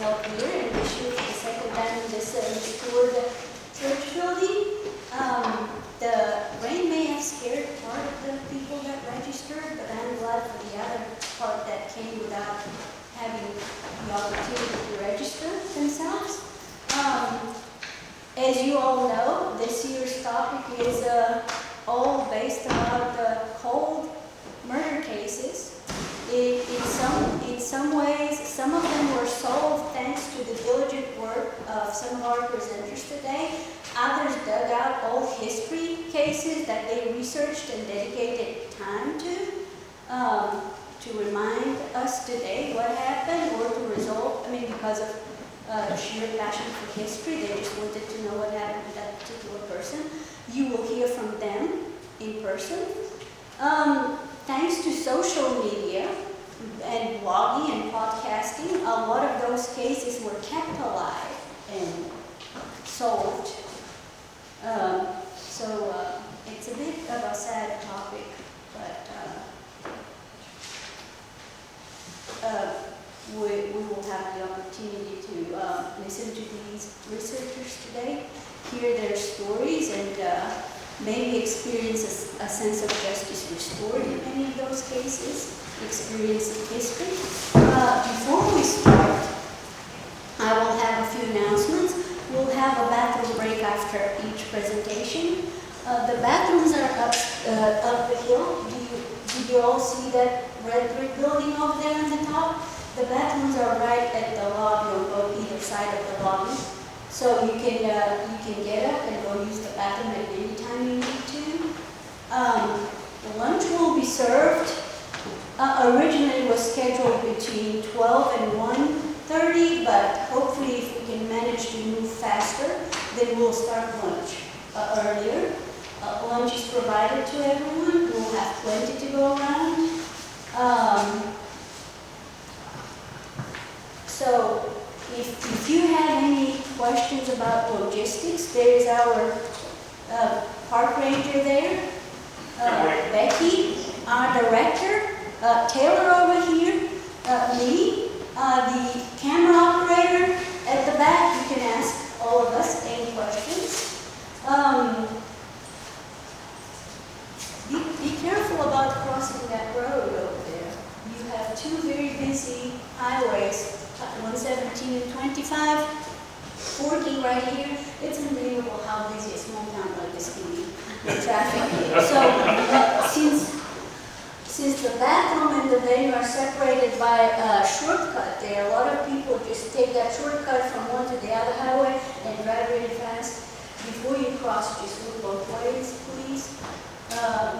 myself here and wish you for the second time in this tour the church building. The rain may have scared part of the people that registered, but I'm glad for the other part that came without having the opportunity to register themselves. As you all know, this year's topic is all based about the cold murder cases. In some ways, some of them were solved thanks to the diligent work of some of our presenters today. Others dug out old history cases that they researched and dedicated time to remind us today what happened or to resolve, because of sheer passion for history. They just wanted to know what happened to that particular person. You will hear from them in person. Thanks to social media and blogging and podcasting, a lot of those cases were kept alive and solved. So it's a bit of a sad topic, but we will have the opportunity to listen to these researchers today, hear their stories, and maybe experience a sense of justice restored in many of those cases, experience of history. Before we start, I will have a few announcements. We'll have a bathroom break after each presentation. The bathrooms are up the hill. Do you all see that red brick building over there on the top? The bathrooms are right at the lobby on either side of the lobby. So you can get up and go use the bathroom at any time you need to. Lunch will be served. Originally it was scheduled between 12 and 1:30, but hopefully if we can manage to move faster, then we'll start lunch earlier. Lunch is provided to everyone. We'll have plenty to go around. So if you have any questions about logistics, there is our park ranger there, Becky, our director, Taylor over here, me, the camera operator at the back. You can ask all of us any questions. Be careful about crossing that road over there. You have two very busy highways, 117 and 25, 40 right here. It's unbelievable how busy a small town like this can be with traffic. So since the bathroom and the venue are separated by a shortcut there, a lot of people just take that shortcut from one to the other highway and drive really fast. Before you cross, just look both ways, please.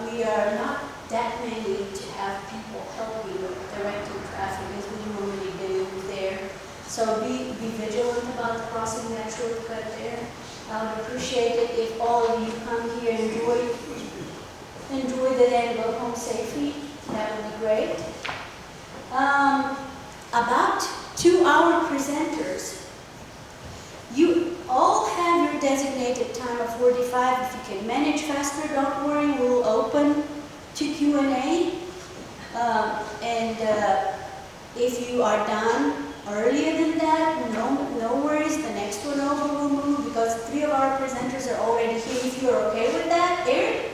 We are not that many to have people help you with directing traffic as we normally do there. So be vigilant about crossing that shortcut there. I would appreciate it if all of you come here and enjoy the day and go home safely. That would be great. About 2 hour presenters. You all have your designated time of 45. If you can manage faster, don't worry, we'll open to Q&A. If you are done earlier than that, no worries, the next one over will move because 3 of our presenters are already here. If you're okay with that, Eric?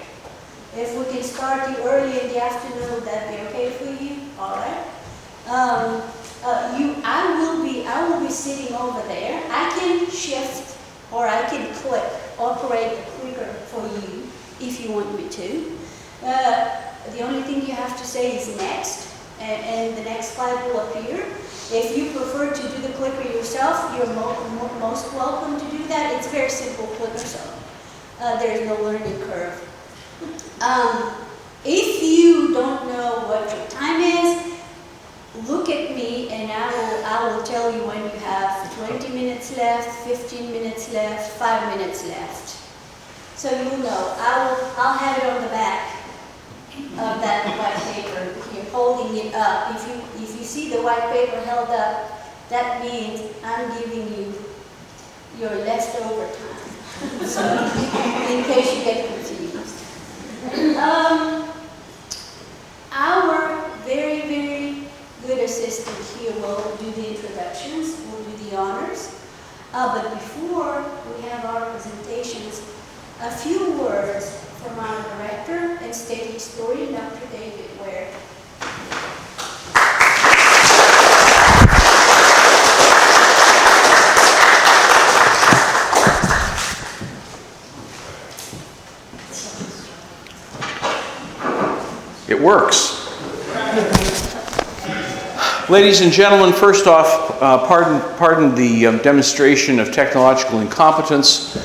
If we can start you early in the afternoon, would that be okay for you? All right. I will be sitting over there. I can shift or I can operate the clicker for you if you want me to. The only thing you have to say is next, and the next slide will appear. If you prefer to do the clicker yourself, you're most welcome to do that. It's a very simple clicker, so there's no learning curve. If you don't know what your time is, look at me and I will tell you when you have 20 minutes left, 15 minutes left, 5 minutes left. So you'll know. I'll have it on the back of that white paper here, holding it up. If you see the white paper held up, that means I'm giving you your leftover time. So in case you get confused. Our very, very good assistant here will do the introductions. We'll do the the honors. But before we have our presentations, a few words from our director and state historian, Dr. David Ware. It works. Ladies and gentlemen, first off, pardon the demonstration of technological incompetence.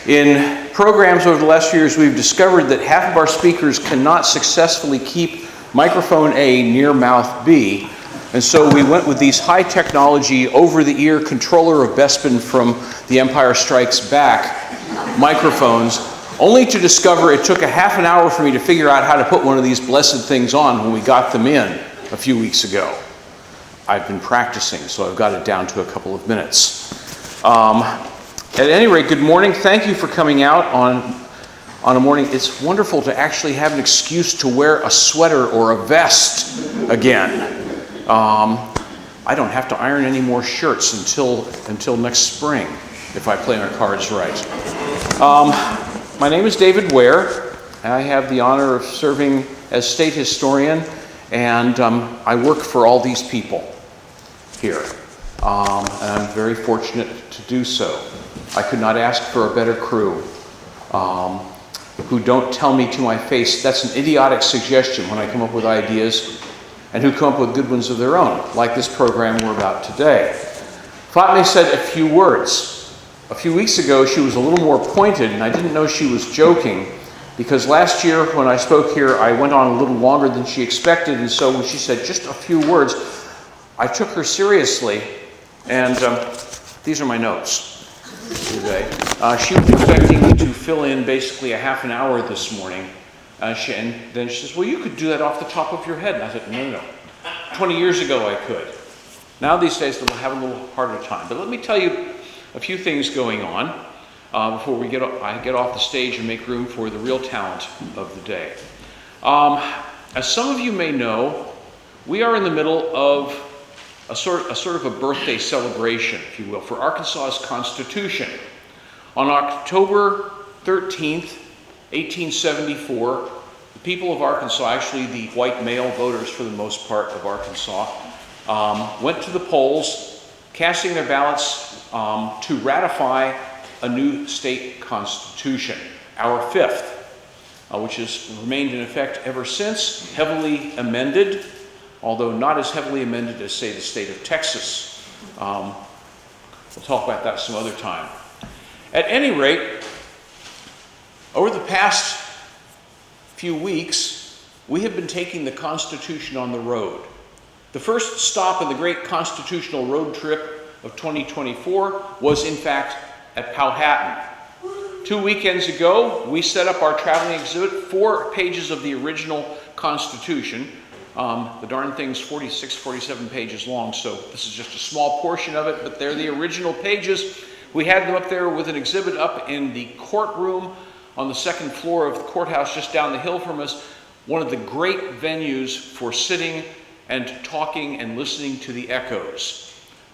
In programs over the last few years, we've discovered that half of our speakers cannot successfully keep microphone A near mouth B, and so we went with these high technology over-the-ear controller of Bespin from The Empire Strikes Back microphones, only to discover it took a half an hour for me to figure out how to put one of these blessed things on when we got them in a few weeks ago. I've been practicing, so I've got it down to a couple of minutes. At any rate, good morning. Thank you for coming out on a morning. It's wonderful to actually have an excuse to wear a sweater or a vest again. I don't have to iron any more shirts until next spring, if I play my cards right. My name is David Ware. I have the honor of serving as state historian, and I work for all these people here. And I'm very fortunate to do so. I could not ask for a better crew who don't tell me to my face, that's an idiotic suggestion when I come up with ideas, and who come up with good ones of their own, like this program we're about today. Fatme said a few words. A few weeks ago, she was a little more pointed, and I didn't know she was joking, because last year when I spoke here, I went on a little longer than she expected, and so when she said just a few words, I took her seriously, and these are my notes today. She was expecting me to fill in basically a half an hour this morning, and then she says, well, you could do that off the top of your head. And I said, no. 20 years ago I could. Now these days we'll have a little harder time. But let me tell you a few things going on before I get off the stage and make room for the real talent of the day. As some of you may know, we are in the middle of a sort of a birthday celebration, if you will, for Arkansas's Constitution. On October 13th, 1874, the people of Arkansas, actually the white male voters for the most part of Arkansas, went to the polls, casting their ballots to ratify a new state constitution, our fifth, which has remained in effect ever since, heavily amended, although not as heavily amended as, say, the state of Texas. We'll talk about that some other time. At any rate, over the past few weeks, we have been taking the Constitution on the road. The first stop in the great constitutional road trip of 2024 was, in fact, at Powhatan. 2 weekends ago, we set up our traveling exhibit, 4 pages of the original Constitution. The darn thing's 46, 47 pages long, so this is just a small portion of it, but they're the original pages. We had them up there with an exhibit up in the courtroom on the second floor of the courthouse just down the hill from us, one of the great venues for sitting and talking and listening to the echoes.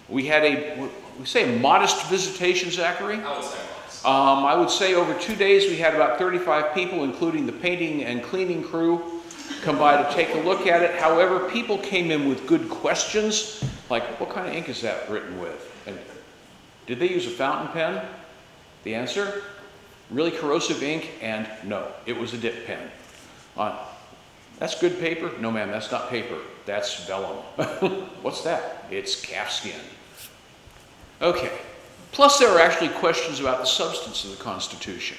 We had a modest visitation, Zachary? I would say modest. I would say over 2 days we had about 35 people, including the painting and cleaning crew, come by to take a look at it. However, people came in with good questions, like, what kind of ink is that written with? And did they use a fountain pen? The answer, really corrosive ink, and no, it was a dip pen. That's good paper? No, ma'am, that's not paper. That's vellum. What's that? It's calfskin. Okay. Plus, there are actually questions about the substance of the Constitution.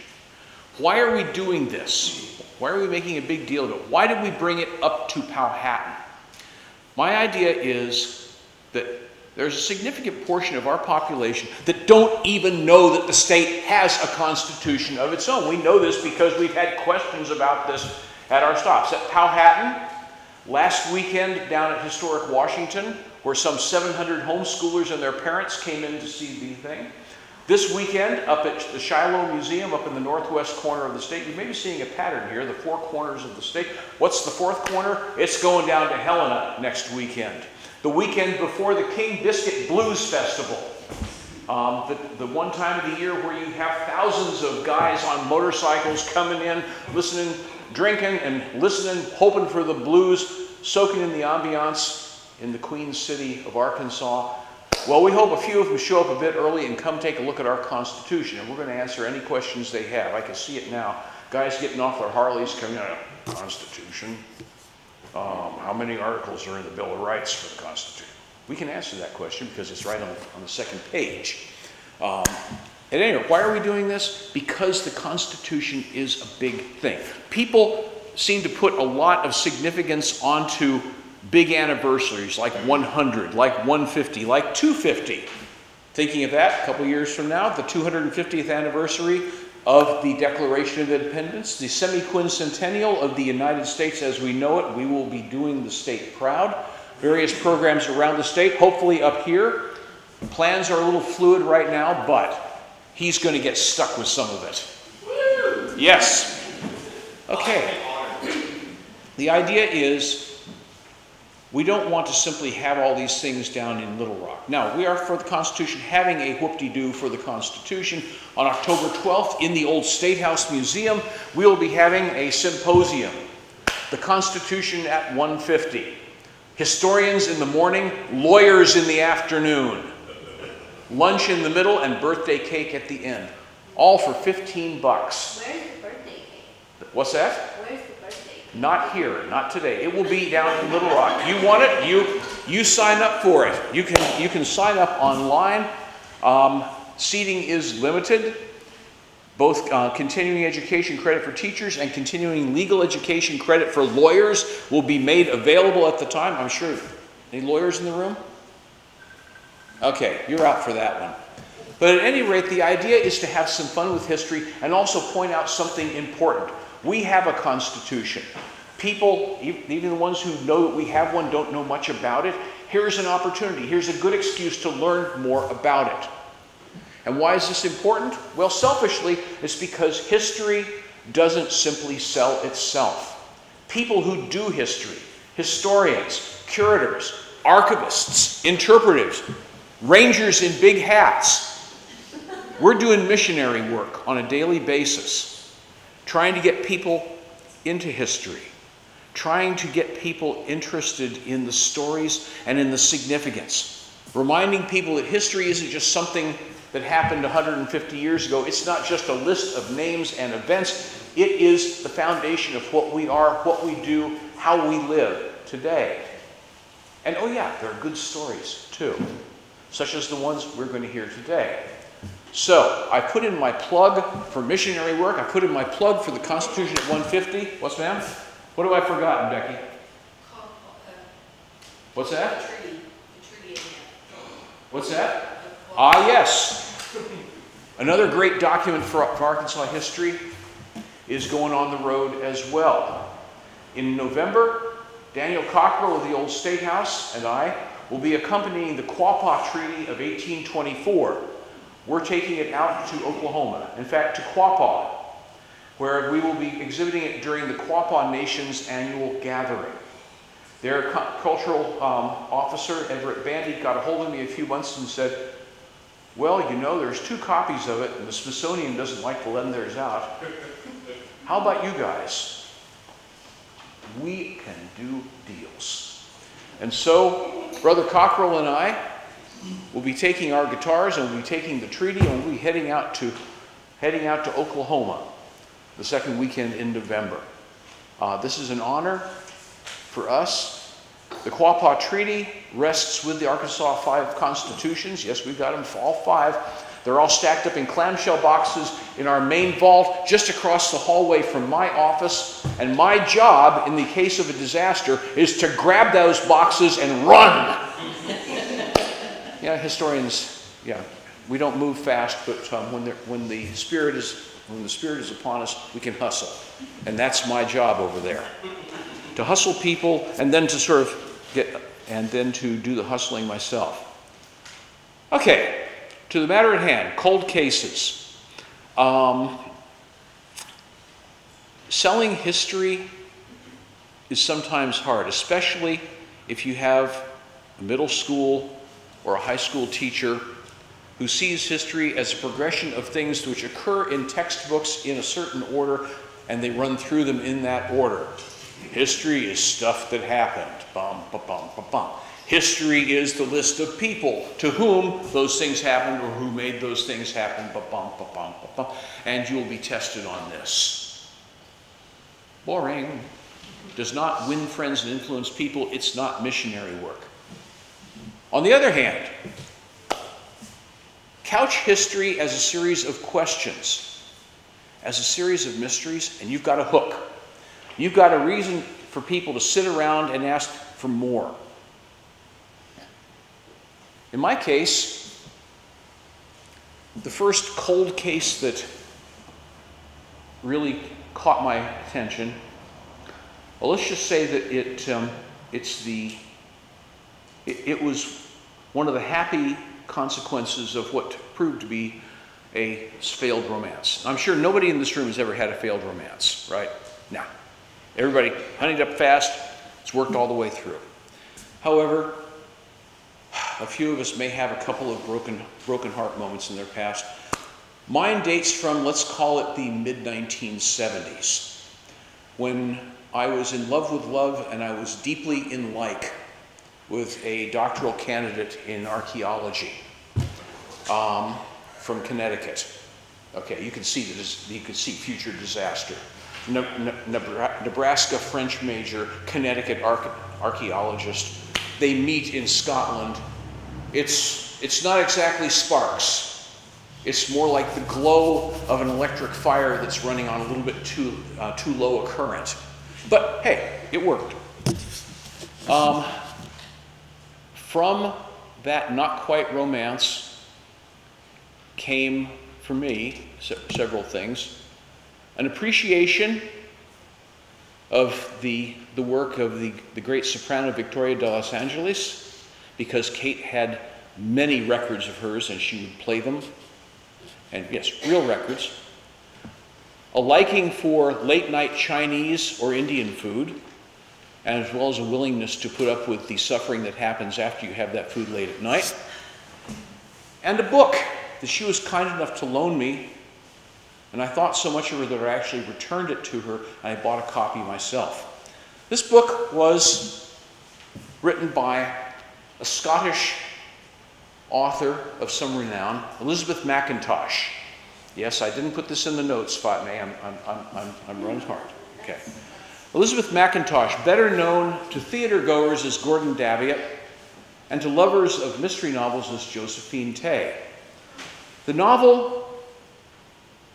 Why are we doing this? Why are we making a big deal of it? Why did we bring it up to Powhatan? My idea is that there's a significant portion of our population that don't even know that the state has a constitution of its own. We know this because we've had questions about this at our stops. At Powhatan, last weekend down at historic Washington, where some 700 homeschoolers and their parents came in to see the thing. This weekend, up at the Shiloh Museum, up in the northwest corner of the state, you may be seeing a pattern here, the 4 corners of the state. What's the 4th corner? It's going down to Helena next weekend. The weekend before the King Biscuit Blues Festival. The one time of the year where you have thousands of guys on motorcycles coming in, listening, drinking and listening, hoping for the blues, soaking in the ambiance in the Queen City of Arkansas. Well, we hope a few of them show up a bit early and come take a look at our Constitution, and we're going to answer any questions they have. I can see it now. Guys getting off their Harleys coming out, Constitution. How many articles are in the Bill of Rights for the Constitution? We can answer that question because it's right on the second page. At any rate, why are we doing this? Because the Constitution is a big thing. People seem to put a lot of significance onto big anniversaries like 100, like 150, like 250. Thinking of that, a couple years from now, the 250th anniversary of the Declaration of Independence, the semi-quincentennial of the United States as we know it. We will be doing the state proud. Various programs around the state, hopefully up here. Plans are a little fluid right now, but he's going to get stuck with some of it. Woo! Yes. Okay. The idea is we don't want to simply have all these things down in Little Rock. Now, we are for the Constitution having a whoop-de-doo for the Constitution. On October 12th in the old State House Museum, we will be having a symposium, The Constitution at 150. Historians in the morning, lawyers in the afternoon. Lunch in the middle and birthday cake at the end. All for $15. Where's the birthday cake? What's that? Where's the birthday cake? Not here, not today. It will be down in Little Rock. You want it? You sign up for it. You can sign up online. Seating is limited. Both continuing education credit for teachers and continuing legal education credit for lawyers will be made available at the time. I'm sure. Any lawyers in the room? Okay, you're out for that one. But at any rate, the idea is to have some fun with history and also point out something important. We have a Constitution. People, even the ones who know that we have one, don't know much about it. Here's an opportunity. Here's a good excuse to learn more about it. And why is this important? Well, selfishly, it's because history doesn't simply sell itself. People who do history, historians, curators, archivists, interpreters, rangers in big hats, we're doing missionary work on a daily basis, trying to get people into history, trying to get people interested in the stories and in the significance, reminding people that history isn't just something that happened 150 years ago. It's not just a list of names and events. It is the foundation of what we are, what we do, how we live today. And oh yeah, there are good stories too, such as the ones we're going to hear today. So I put in my plug for missionary work. I put in my plug for the Constitution at 150. What's ma'am? What have I forgotten, Becky? What's that? The treaty again. What's that? Ah, yes. Another great document for Arkansas history is going on the road as well. In November, Daniel Cockrell of the old State House and I will be accompanying the Quapaw Treaty of 1824. We're taking it out to Oklahoma, in fact, to Quapaw, where we will be exhibiting it during the Quapaw Nation's annual gathering. Their cultural officer, Everett Bandy, got a hold of me a few months and said, well, you know, there's 2 copies of it, and the Smithsonian doesn't like to lend theirs out. How about you guys? We can do deals. And so, Brother Cockrell and I will be taking our guitars, and we'll be taking the treaty, and we'll be heading out to Oklahoma the second weekend in November. This is an honor for us. The Quapaw Treaty rests with the Arkansas 5 constitutions. Yes, we've got them, all 5. They're all stacked up in clamshell boxes in our main vault just across the hallway from my office. And my job, in the case of a disaster, is to grab those boxes and run. Yeah, historians, yeah, we don't move fast, but when the spirit is upon us, we can hustle. And that's my job over there. To hustle people and then to sort of to do the hustling myself. Okay, to the matter at hand, cold cases. Selling history is sometimes hard, especially if you have a middle school or a high school teacher who sees history as a progression of things which occur in textbooks in a certain order, and they run through them in that order. History is stuff that happened. Bum, ba, bum, ba, bum. History is the list of people to whom those things happened or who made those things happen. Ba, bum, ba, bum, ba, bum. And you will be tested on this. Boring. Does not win friends and influence people. It's not missionary work. On the other hand, couch history as a series of questions, as a series of mysteries, and you've got a hook. You've got a reason for people to sit around and ask for more. In my case, the first cold case that really caught my attention, well, let's just say that it was one of the happy consequences of what proved to be a failed romance. I'm sure nobody in this room has ever had a failed romance, right? No. Everybody honeyed up fast. It's worked all the way through. However, a few of us may have a couple of broken heart moments in their past. Mine dates from, let's call it, the mid-1970s, when I was in love with love and I was deeply in like with a doctoral candidate in archaeology from Connecticut. Okay, you can see future disaster. Nebraska French major, Connecticut archaeologist. They meet in Scotland. It's not exactly sparks. It's more like the glow of an electric fire that's running on a little bit too low a current. But hey, it worked. From that not quite romance came, for me, several things. An appreciation of the work of the great soprano Victoria de Los Angeles, because Kate had many records of hers and she would play them. And yes, real records. A liking for late night Chinese or Indian food, as well as a willingness to put up with the suffering that happens after you have that food late at night. And a book that she was kind enough to loan me. And I thought so much of her that I actually returned it to her, and I bought a copy myself. This book was written by a Scottish author of some renown, Elizabeth McIntosh. Yes, I didn't put this in the notes, Fatme. I'm running hard. Okay. Elizabeth McIntosh, better known to theater goers as Gordon Davitt, and to lovers of mystery novels as Josephine Tay. The novel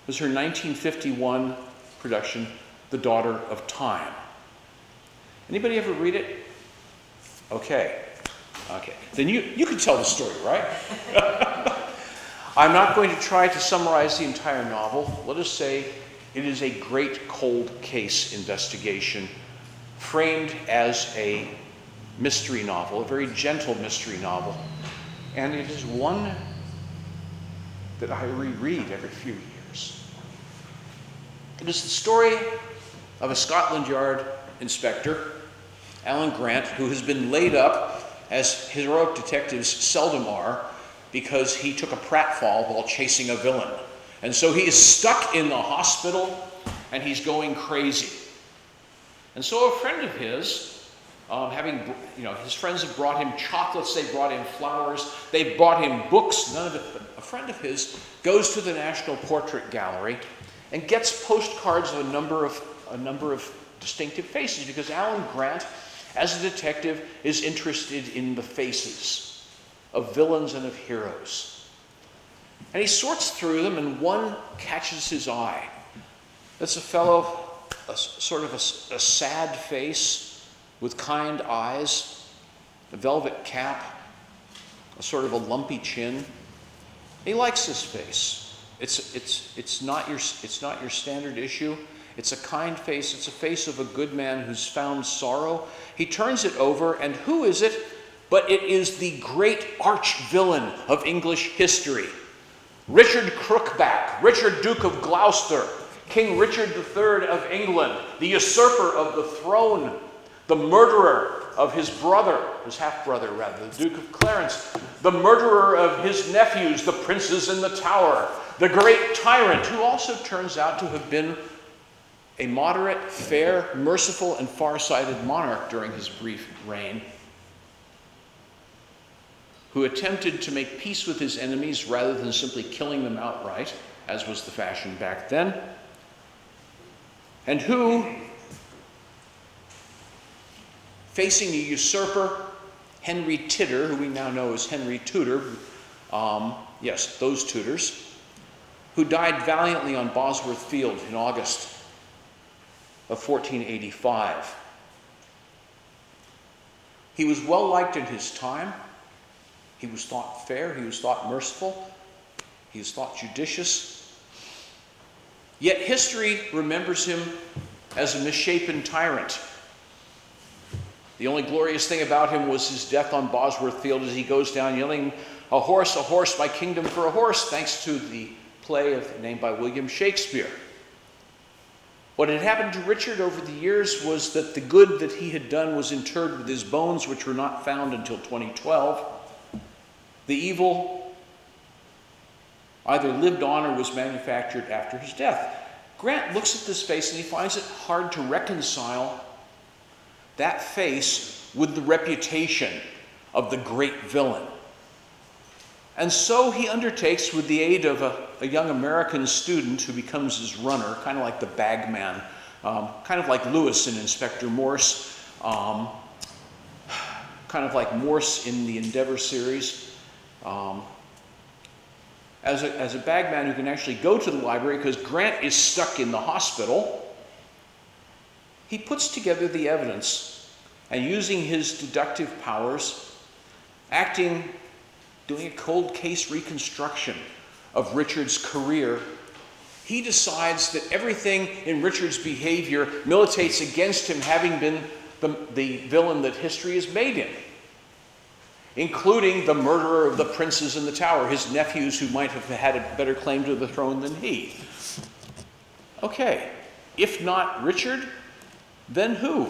was her 1951 production, The Daughter of Time. Anybody ever read it? Okay. Then you can tell the story, right? I'm not going to try to summarize the entire novel. Let us say it is a great cold case investigation framed as a mystery novel, a very gentle mystery novel. And it is one that I reread every few years. It is the story of a Scotland Yard inspector, Alan Grant, who has been laid up, as heroic detectives seldom are, because he took a pratfall while chasing a villain. And so he is stuck in the hospital and he's going crazy. And so a friend of his, his friends have brought him chocolates, they brought him flowers, they brought him books, none of it, but a friend of his goes to the National Portrait Gallery and gets postcards of a number of distinctive faces, because Alan Grant, as a detective, is interested in the faces of villains and of heroes. And he sorts through them, and one catches his eye. That's a fellow, a sad face with kind eyes, a velvet cap, a sort of a lumpy chin. He likes this face. It's not your standard issue. It's a kind face. It's a face of a good man who's found sorrow. He turns it over, and who is it? But it is the great arch-villain of English history, Richard Crookback, Richard Duke of Gloucester, King Richard III of England, the usurper of the throne, the murderer of his brother, his half-brother rather, the Duke of Clarence, the murderer of his nephews, the princes in the Tower, the great tyrant, who also turns out to have been a moderate, fair, merciful, and far-sighted monarch during his brief reign, who attempted to make peace with his enemies rather than simply killing them outright, as was the fashion back then, and who, facing a usurper, Henry Tidder, who we now know as Henry Tudor, yes, those Tudors, who died valiantly on Bosworth Field in August of 1485. He was well liked in his time. He was thought fair, he was thought merciful, he was thought judicious. Yet history remembers him as a misshapen tyrant. The only glorious thing about him was his death on Bosworth Field as he goes down yelling, a horse, my kingdom for a horse," thanks to the play named by William Shakespeare. What had happened to Richard over the years was that the good that he had done was interred with his bones, which were not found until 2012. The evil either lived on or was manufactured after his death. Grant looks at this face and he finds it hard to reconcile that face with the reputation of the great villain. And so he undertakes, with the aid of a young American student who becomes his runner, kind of like the bagman, kind of like Lewis in Inspector Morse, kind of like Morse in the Endeavor series, as a bagman who can actually go to the library because Grant is stuck in the hospital. He puts together the evidence and, using his deductive powers, doing a cold case reconstruction of Richard's career, he decides that everything in Richard's behavior militates against him having been the villain that history has made him, including the murderer of the princes in the Tower, his nephews who might have had a better claim to the throne than he. Okay, if not Richard, then who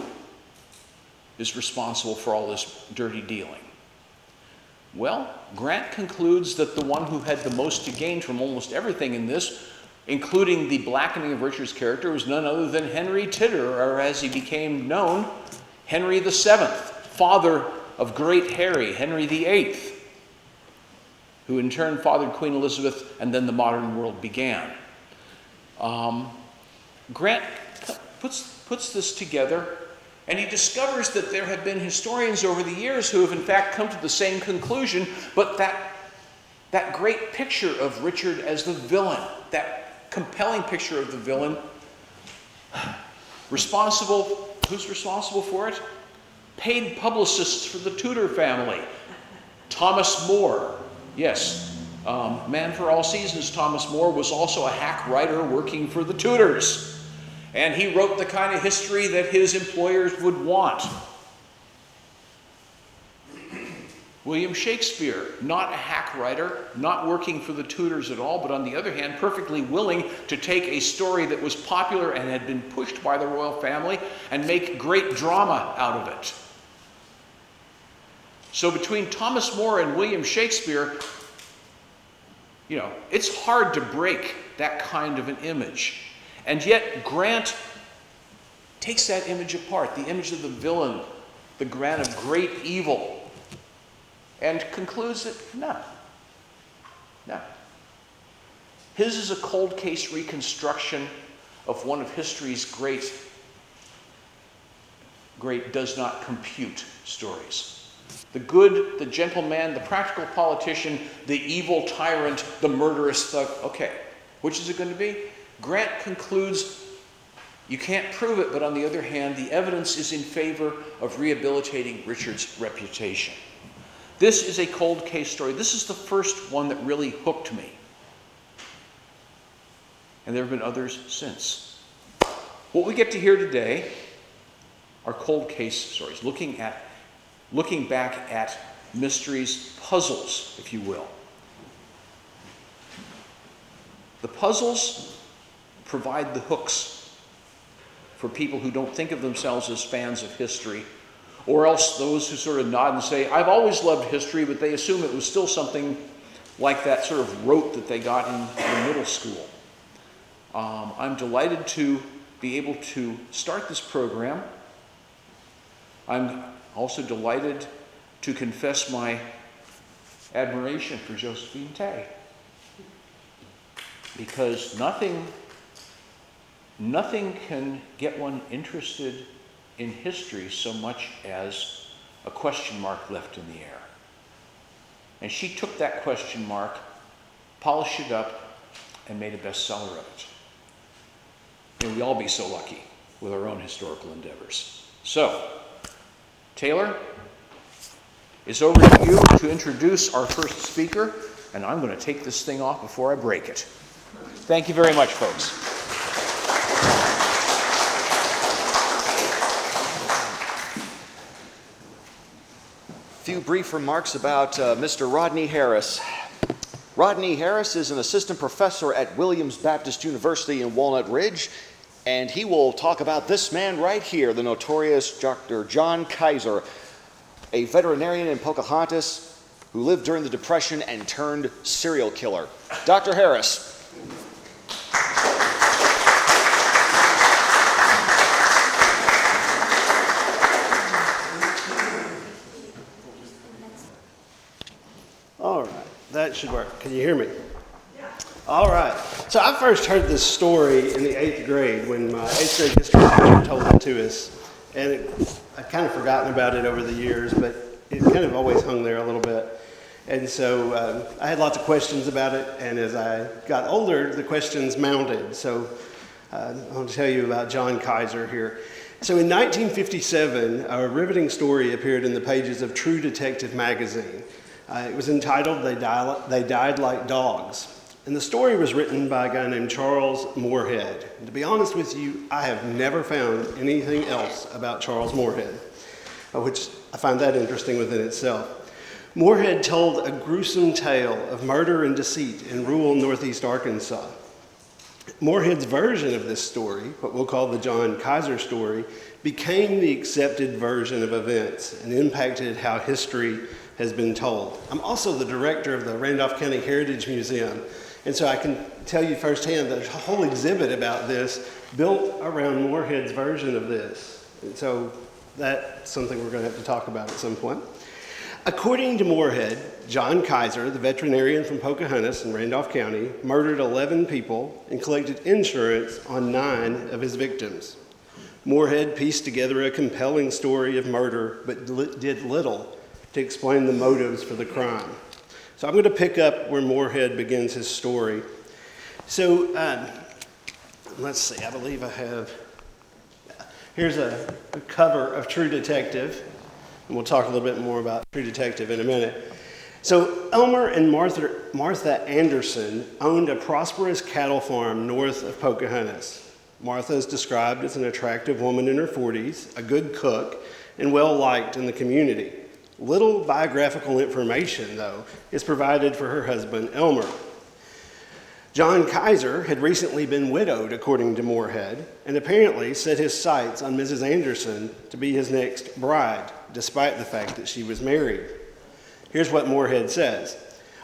is responsible for all this dirty dealing? Well, Grant concludes that the one who had the most to gain from almost everything in this, including the blackening of Richard's character, was none other than Henry Tidder, or as he became known, Henry VII, father of Great Harry, Henry VIII, who in turn fathered Queen Elizabeth, and then the modern world began. Grant puts this together, and he discovers that there have been historians over the years who have in fact come to the same conclusion, but that great picture of Richard as the villain, that compelling picture of the villain, who's responsible for it? Paid publicists for the Tudor family. Thomas More, yes, man for all seasons, Thomas More was also a hack writer working for the Tudors. And he wrote the kind of history that his employers would want. William Shakespeare, not a hack writer, not working for the Tudors at all, but on the other hand, perfectly willing to take a story that was popular and had been pushed by the royal family and make great drama out of it. So between Thomas More and William Shakespeare, it's hard to break that kind of an image. And yet Grant takes that image apart, the image of the villain, the Grant of great evil, and concludes that no. His is a cold case reconstruction of one of history's great does not compute stories. The good, the gentleman, the practical politician, the evil tyrant, the murderous thug. Okay, which is it going to be? Grant concludes you can't prove it, but on the other hand, the evidence is in favor of rehabilitating Richard's reputation. This is a cold case story. This is the first one that really hooked me. And there have been others since. What we get to hear today are cold case stories, looking back at mysteries, puzzles, if you will. The puzzles provide the hooks for people who don't think of themselves as fans of history, Or else those who sort of nod and say, I've always loved history, but they assume it was still something like that sort of rote that they got in middle school. I'm delighted to be able to start this program. I'm also delighted to confess my admiration for Josephine Tay, because nothing can get one interested in history so much as a question mark left in the air. And she took that question mark, polished it up, and made a bestseller of it. And we all be so lucky with our own historical endeavors. So, Taylor, it's over to you to introduce our first speaker, and I'm going to take this thing off before I break it. Thank you very much, folks. A few brief remarks about Mr. Rodney Harris. Rodney Harris is an assistant professor at Williams Baptist University in Walnut Ridge, and he will talk about this man right here, the notorious Dr. John Kizer, a veterinarian in Pocahontas who lived during the Depression and turned serial killer. Dr. Harris. All right, that should work. Can you hear me? Yeah. All right. So I first heard this story in the 8th grade when my 8th grade history teacher told it to us. And I'd kind of forgotten about it over the years, but it kind of always hung there a little bit. And so I had lots of questions about it, and as I got older, the questions mounted. So I'll tell you about John Kizer here. So in 1957, a riveting story appeared in the pages of True Detective magazine. It was entitled, They Died Like Dogs. And the story was written by a guy named Charles Moorhead. And to be honest with you, I have never found anything else about Charles Moorhead, which I find that interesting within itself. Moorhead told a gruesome tale of murder and deceit in rural northeast Arkansas. Moorhead's version of this story, what we'll call the John Kizer story, became the accepted version of events and impacted how history has been told. I'm also the director of the Randolph County Heritage Museum, and so I can tell you firsthand that there's a whole exhibit about this built around Moorhead's version of this. And so that's something we're going to have to talk about at some point. According to Moorhead, John Kizer, the veterinarian from Pocahontas in Randolph County, murdered 11 people and collected insurance on 9 of his victims. Moorhead pieced together a compelling story of murder, but did little to explain the motives for the crime. So I'm going to pick up where Moorhead begins his story. So let's see, I believe I have, here's a cover of True Detective, and we'll talk a little bit more about True Detective in a minute. So Elmer and Martha Anderson owned a prosperous cattle farm north of Pocahontas. Martha is described as an attractive woman in her 40s, a good cook, and well-liked in the community. Little biographical information, though, is provided for her husband, Elmer. John Kizer had recently been widowed, according to Moorhead, and apparently set his sights on Mrs. Anderson to be his next bride, despite the fact that she was married. Here's what Moorhead says.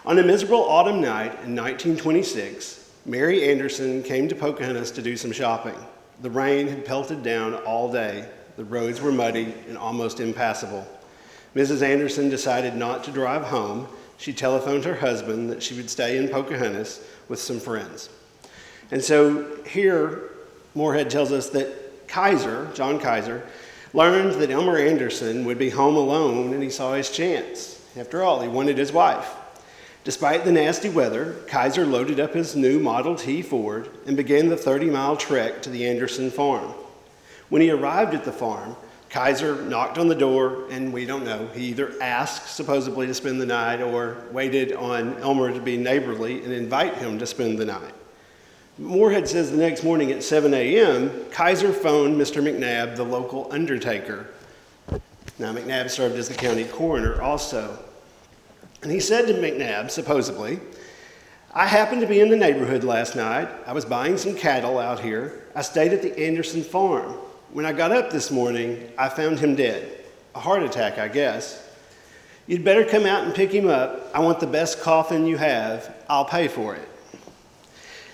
On a miserable autumn night in 1926, Mary Anderson came to Pocahontas to do some shopping. The rain had pelted down all day. The roads were muddy and almost impassable. Mrs. Anderson decided not to drive home. She telephoned her husband that she would stay in Pocahontas with some friends. And so here, Moorhead tells us that Kizer, John Kizer, learned that Elmer Anderson would be home alone, and he saw his chance. After all, he wanted his wife. Despite the nasty weather, Kizer loaded up his new Model T Ford and began the 30-mile trek to the Anderson farm. When he arrived at the farm, Kizer knocked on the door, and we don't know. He either asked, supposedly, to spend the night or waited on Elmer to be neighborly and invite him to spend the night. Moorhead says the next morning at 7 a.m., Kizer phoned Mr. McNabb, the local undertaker. Now, McNabb served as the county coroner also. And he said to McNabb, supposedly, I happened to be in the neighborhood last night. I was buying some cattle out here. I stayed at the Anderson farm. When I got up this morning, I found him dead. A heart attack, I guess. You'd better come out and pick him up. I want the best coffin you have. I'll pay for it.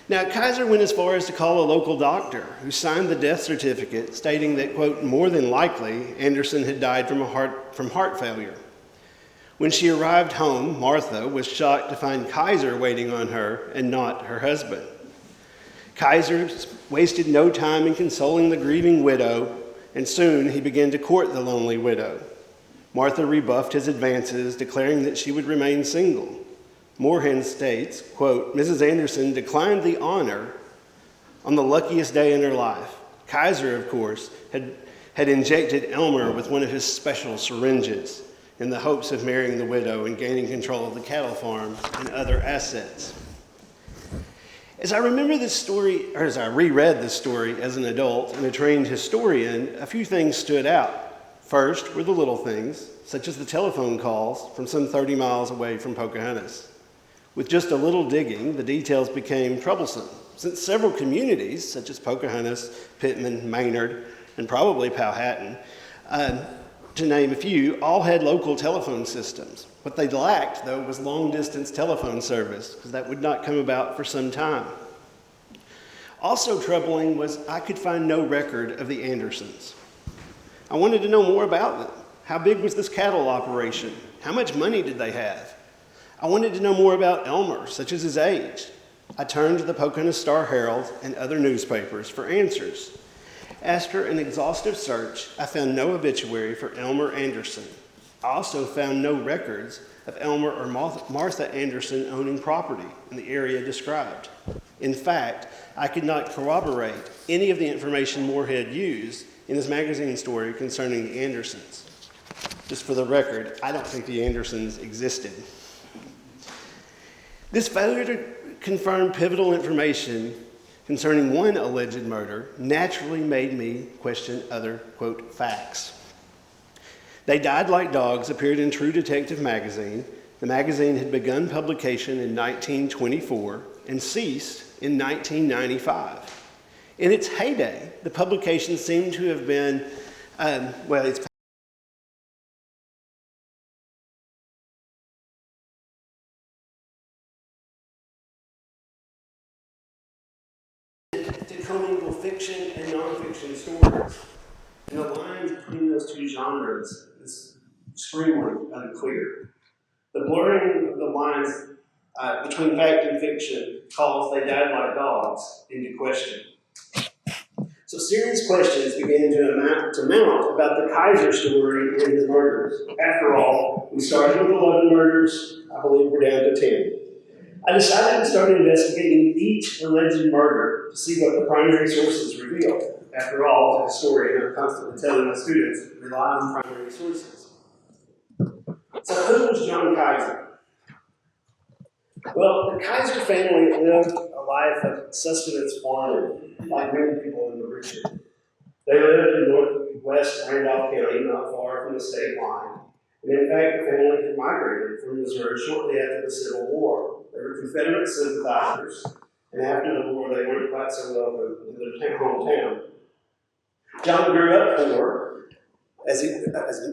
Now, Kizer went as far as to call a local doctor who signed the death certificate stating that, quote, more than likely, Anderson had died from heart failure. When she arrived home, Martha was shocked to find Kizer waiting on her and not her husband. Kizer wasted no time in consoling the grieving widow, and soon he began to court the lonely widow. Martha rebuffed his advances, declaring that she would remain single. Moorhen states, quote, Mrs. Anderson declined the honor on the luckiest day in her life. Kizer, of course, had injected Elmer with one of his special syringes in the hopes of marrying the widow and gaining control of the cattle farm and other assets. As I remember this story, or as I reread this story as an adult and a trained historian, a few things stood out. First were the little things, such as the telephone calls from some 30 miles away from Pocahontas. With just a little digging, the details became troublesome, since several communities, such as Pocahontas, Pittman, Maynard, and probably Powhatan, to name a few, all had local telephone systems. What they lacked, though, was long-distance telephone service, because that would not come about for some time. Also troubling was I could find no record of the Andersons. I wanted to know more about them. How big was this cattle operation? How much money did they have? I wanted to know more about Elmer, such as his age. I turned to the Pocahontas Star-Herald and other newspapers for answers. After an exhaustive search, I found no obituary for Elmer Anderson. I also found no records of Elmer or Martha Anderson owning property in the area described. In fact, I could not corroborate any of the information Moorhead used in his magazine story concerning the Andersons. Just for the record, I don't think the Andersons existed. This failure to confirm pivotal information concerning one alleged murder naturally made me question other, quote, facts. They Died Like Dogs appeared in True Detective magazine. The magazine had begun publication in 1924 and ceased in 1995. In its heyday, the publication seemed to have been, it's to commingle fiction and nonfiction stories. And the line between those two genres is extremely unclear. The blurring of the lines between fact and fiction calls They Died Like Dogs into question. So serious questions began to mount about the Kizer story and his murders. After all, we started with 11 murders. I believe we're down to 10. I decided to start investigating each alleged murder to see what the primary sources revealed. After all, as a historian, I'm constantly telling my students, rely on primary sources. So who was John Kizer? Well, the Kizer family lived a life of sustenance farming, like many people in the region. They lived in northwest Randolph County, not far from the state line. And in fact, the family had migrated from Missouri shortly after the Civil War. They were Confederate sympathizers, and after the war, they weren't quite so welcome in their hometown. John grew up poor, as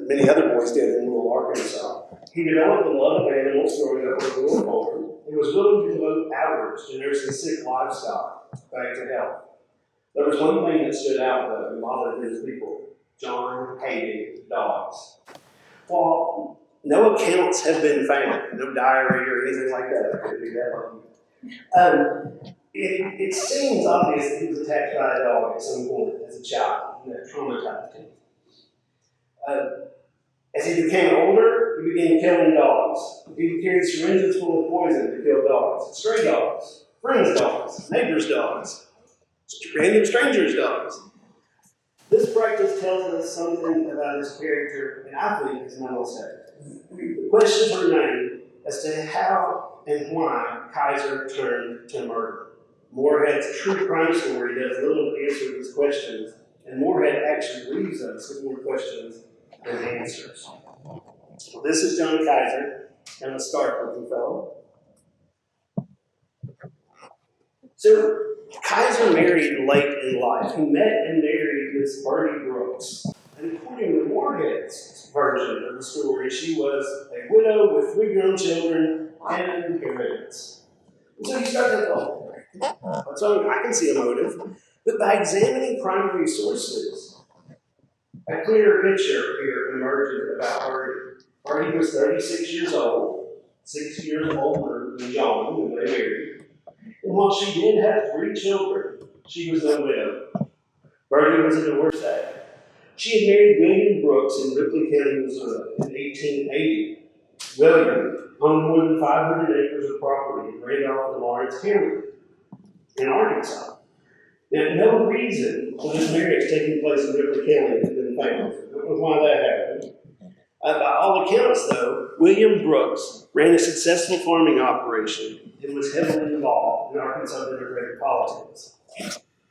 many other boys did in rural Arkansas. He developed a love of animals growing up on a rural farm and was willing to devote hours to nursing sick livestock back to health. There was one thing that stood out, though, and bothered his people. John hated dogs. While no accounts have been found, no diary or anything like that, I couldn't be that lucky. It seems obvious that he was attacked by a dog at some point as a child, and that traumatized him. As he became older, he began killing dogs. He carried syringes full of poison to kill dogs, stray dogs, friends' dogs, neighbors' dogs, random strangers' dogs. This practice tells us something about his character, and I think his mental state. The questions remain as to how and why Kizer turned to murder. Moorhead's true crime story does little to answer these questions, and Moorhead actually leaves us with more questions than answers. This is John Kizer, and a stark-looking fellow. So, Kizer married late in life. He met and married Miss Bertie Brooks. And according to Moorhead's version of the story, she was a widow with 3 grown children and an inheritance. And so you start to go, so I can see a motive, but by examining primary sources, a clearer picture here emerges about Birdie. Birdie was 36 years old, 6 years older than John when they married. And while she did have 3 children, she was no widow. Birdie was a divorcee. She had married William Brooks in Ripley County, Missouri in 1880. William owned more than 500 acres of property in Randolph and Lawrence County in Arkansas. Now, no reason for this marriage taking place in Ripley County has been found. I don't know why that happened. By all accounts, though, William Brooks ran a successful farming operation and was heavily involved in Arkansas Democratic politics.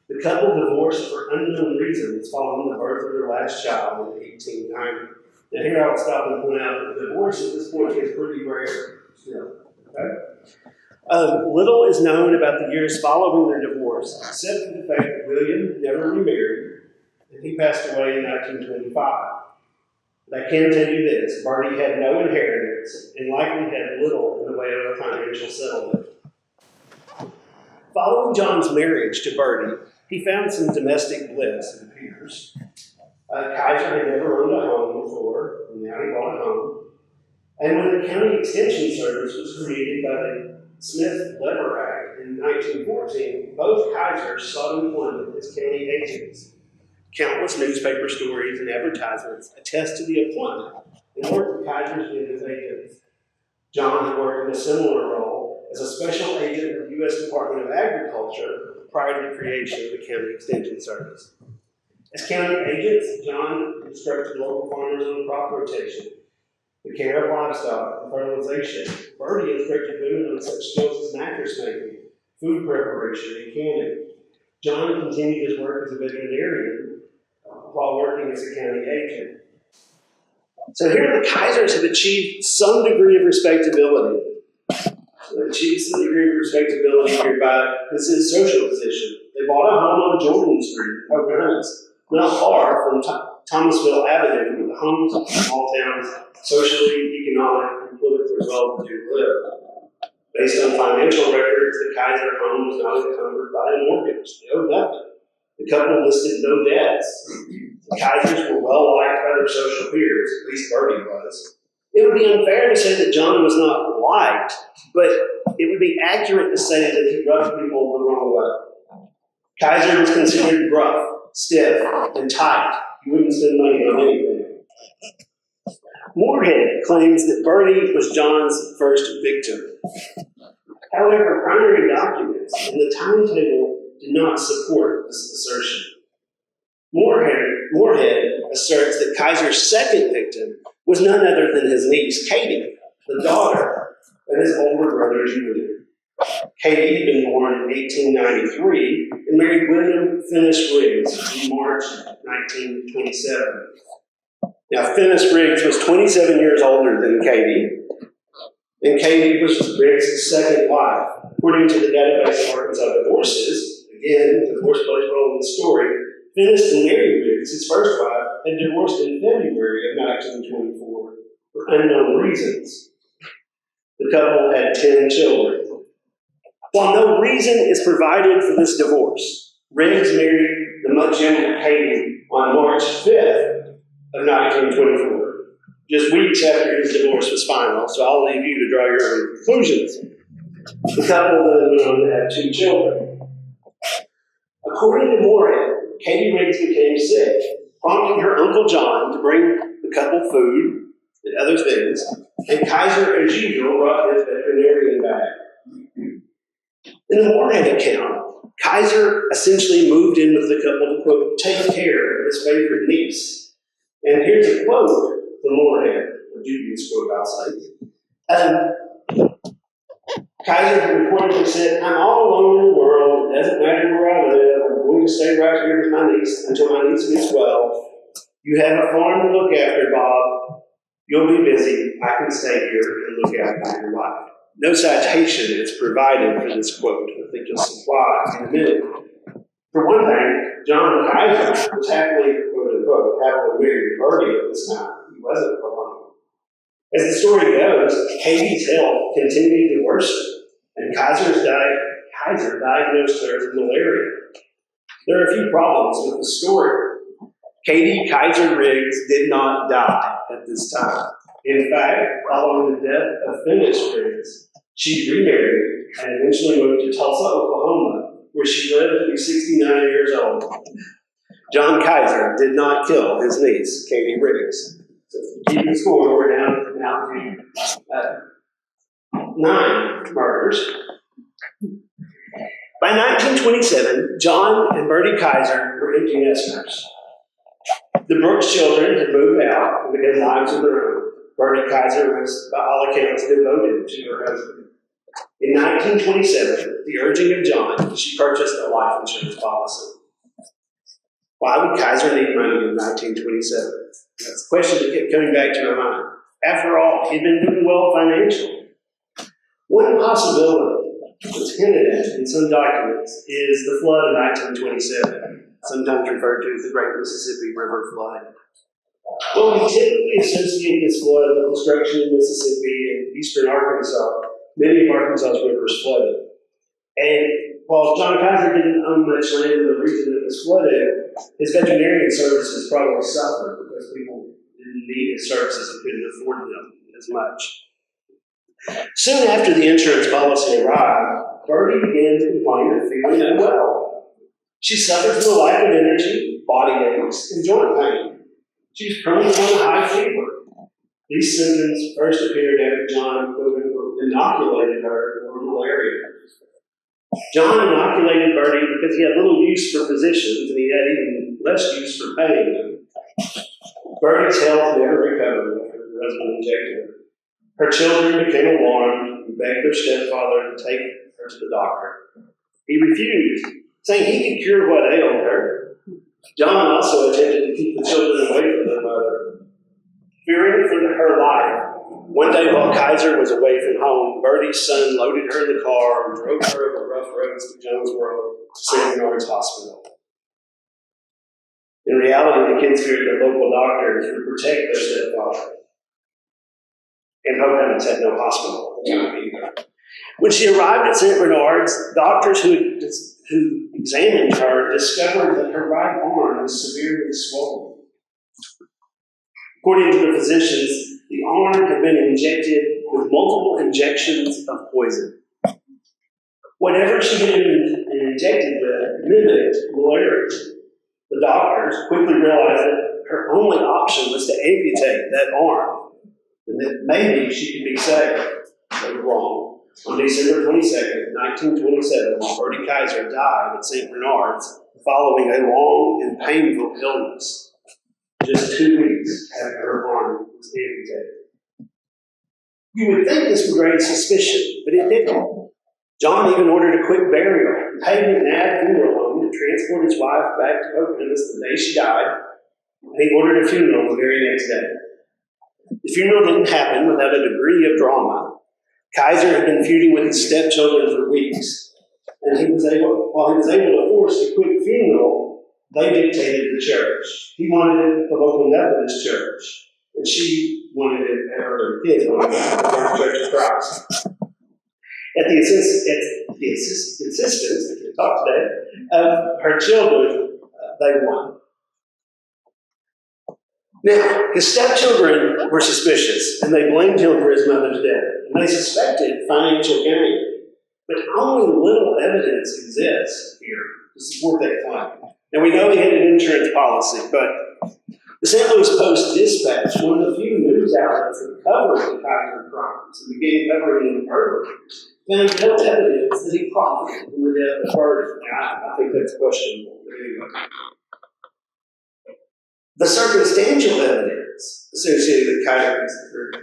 The couple divorced for unknown reasons following the birth of their last child in 1890. Now, here I'll stop and point out that divorce at this point is pretty rare still. Okay? Little is known about the years following their divorce, except for the fact that William never remarried, and he passed away in 1925. But I can tell you this, Birdie had no inheritance and likely had little in the way of a financial settlement. Following John's marriage to Birdie, he found some domestic bliss, it appears. Kizer had never owned a home before, and now he bought a home. And when the County Extension Service was created by the Smith-Lever Act in 1914, both Kizers sought employment as county agents. Countless newspaper stories and advertisements attest to the appointment and work the Kizers did as agents. John had worked in a similar role as a special agent of the U.S. Department of Agriculture prior to the creation of the County Extension Service. As county agents, John instructed local farmers on crop rotation, the care of livestock, and fertilization. Birdie instructed women on such skills as mattress making, food preparation, and canning. John continued his work as a veterinarian while working as a county agent. So here the Kizers have achieved some degree of respectability. They achieved some degree of respectability here by his social position. They bought a home on Jordan Street, Oklahoma, not far from Thomasville Avenue, where the homes of small towns, socially, economic, and politically well-to-do live. Based on financial records, the Kizer home was not encumbered by a mortgage. They owed nothing. The couple listed no debts. The Kizers were well liked by their social peers, at least Birdie was. It would be unfair to say that John was not liked, but it would be accurate to say that he rubbed people the wrong way. Kizer was considered gruff, stiff, and tight. He wouldn't spend money on anything. Moorhead claims that Birdie was John's first victim. However, primary documents and the timetable did not support this assertion. Moorhead asserts that Kizer's second victim was none other than his niece, Katie, the daughter of his older brother, Julian. Katie had been born in 1893 and married William Finnis Riggs in March 1927. Now, Finnis Riggs was 27 years older than Katie, and Katie was Riggs' second wife. According to the database of Arkansas divorces, again, divorce plays a role in the story, Finnis and Mary Riggs, his first wife, had divorced in February of 1924 for unknown reasons. The couple had 10 children. While no reason is provided for this divorce, Riggs married the much younger Katie on March 5th of 1924, just weeks after his divorce was final, so I'll leave you to draw your own conclusions. The couple then went on to have 2 children. According to Moorhead, Katie Riggs became sick, prompting her Uncle John to bring the couple food and other things, and Kizer, as usual, brought his veterinarian bag. In the Moorhead account, Kizer essentially moved in with the couple to, quote, take care of his favorite niece. And here's a quote from Moorhead, a dubious quote, I'll say. Kizer reportedly said, I'm all alone in the world, it doesn't matter where I live, I'm going to stay right here with my niece until my niece gets well. You have a farm to look after, Bob. You'll be busy. I can stay here and look after your wife. No citation is provided for this quote. I think you'll see why in a minute. For one thing, John Kizer was happily, quote unquote, happily married to Bertie at this time. He wasn't alone. As the story goes, Katie's health continued to worsen, and Kizer diagnosed her with malaria. There are a few problems with the story. Katie Kizer Riggs did not die at this time. In fact, following the death of Phyllis Riggs, she remarried and eventually moved to Tulsa, Oklahoma, where she lived to be 69 years old. John Kizer did not kill his niece, Katie Riggs. So keeping score, we're down now to 9 murders. By 1927, John and Bertie Kizer were empty nesters. The Brooks children had moved out and began lives of their own. Bertie Kizer was, by all accounts, devoted to her husband. In 1927, at the urging of John, she purchased a life insurance policy. Why would Kizer need money in 1927? That's a question that kept coming back to my mind. After all, he'd been doing well financially. One possibility that's hinted at in some documents is the flood of 1927, sometimes referred to as the Great Mississippi River Flood. Well, we typically associate this flood with destruction in Mississippi and eastern Arkansas. Many of Arkansas's rivers flooded. And while John Kizer didn't own much land in the region that was flooded, his veterinarian services probably suffered because people didn't need his services and couldn't afford them as much. Soon after the insurance policy arrived, Bertie began to complain of feeling unwell. She suffered from a lack of energy, body aches, and joint pain. She was prone to a high fever. These symptoms first appeared after John inoculated her for malaria. John inoculated Bertie because he had little use for physicians and he had even less use for paying them. Bertie's health never recovered after her husband injected her. Her children became alarmed and begged their stepfather to take her to the doctor. He refused, saying he could cure what ailed her. John also attempted to keep the children away from their mother. Fearing for her life, one day while Kizer was away from home, Bertie's son loaded her in the car and drove her over rough roads to Jonesboro to St. Bernard's Hospital. In reality, the kids feared that local doctors would protect their stepfather. And Pocahontas had no hospital at the time either. When she arrived at St. Bernard's, doctors who examined her discovered that her right arm was severely swollen. According to the physicians, the arm had been injected with multiple injections of poison. Whatever she had been injected with mimicked malaria. The doctors quickly realized that her only option was to amputate that arm, and that maybe she could be saved. They were wrong. On December 22nd, 1927, Bertie Kizer died at St. Bernard's following a long and painful illness, just 2 weeks after her arm was amputated. You would think this would raise suspicion, but it didn't. John even ordered a quick burial and paid an ad funeral home to transport his wife back to Pocahontas the day she died, and he ordered a funeral the very next day. The funeral didn't happen without a degree of drama. Kizer had been feuding with his stepchildren for weeks, and while he was able to force a quick funeral, they dictated the church. He wanted it at the local Methodist church, and she wanted it at her kids wanted it at the Church of Christ. At the insistence, I can't talk today, of her children, they won. Now, his stepchildren were suspicious, and they blamed him for his mother's death, and they suspected financial gain. But only little evidence exists here to support that claim. Now, we know he had an insurance policy, but the St. Louis Post-Dispatch, one of the few news outlets that covered the Kizer crimes and began covering them early, found no evidence that he profited from the death of Bertie. I think that's questionable. Anyway. The circumstantial evidence associated with Kizer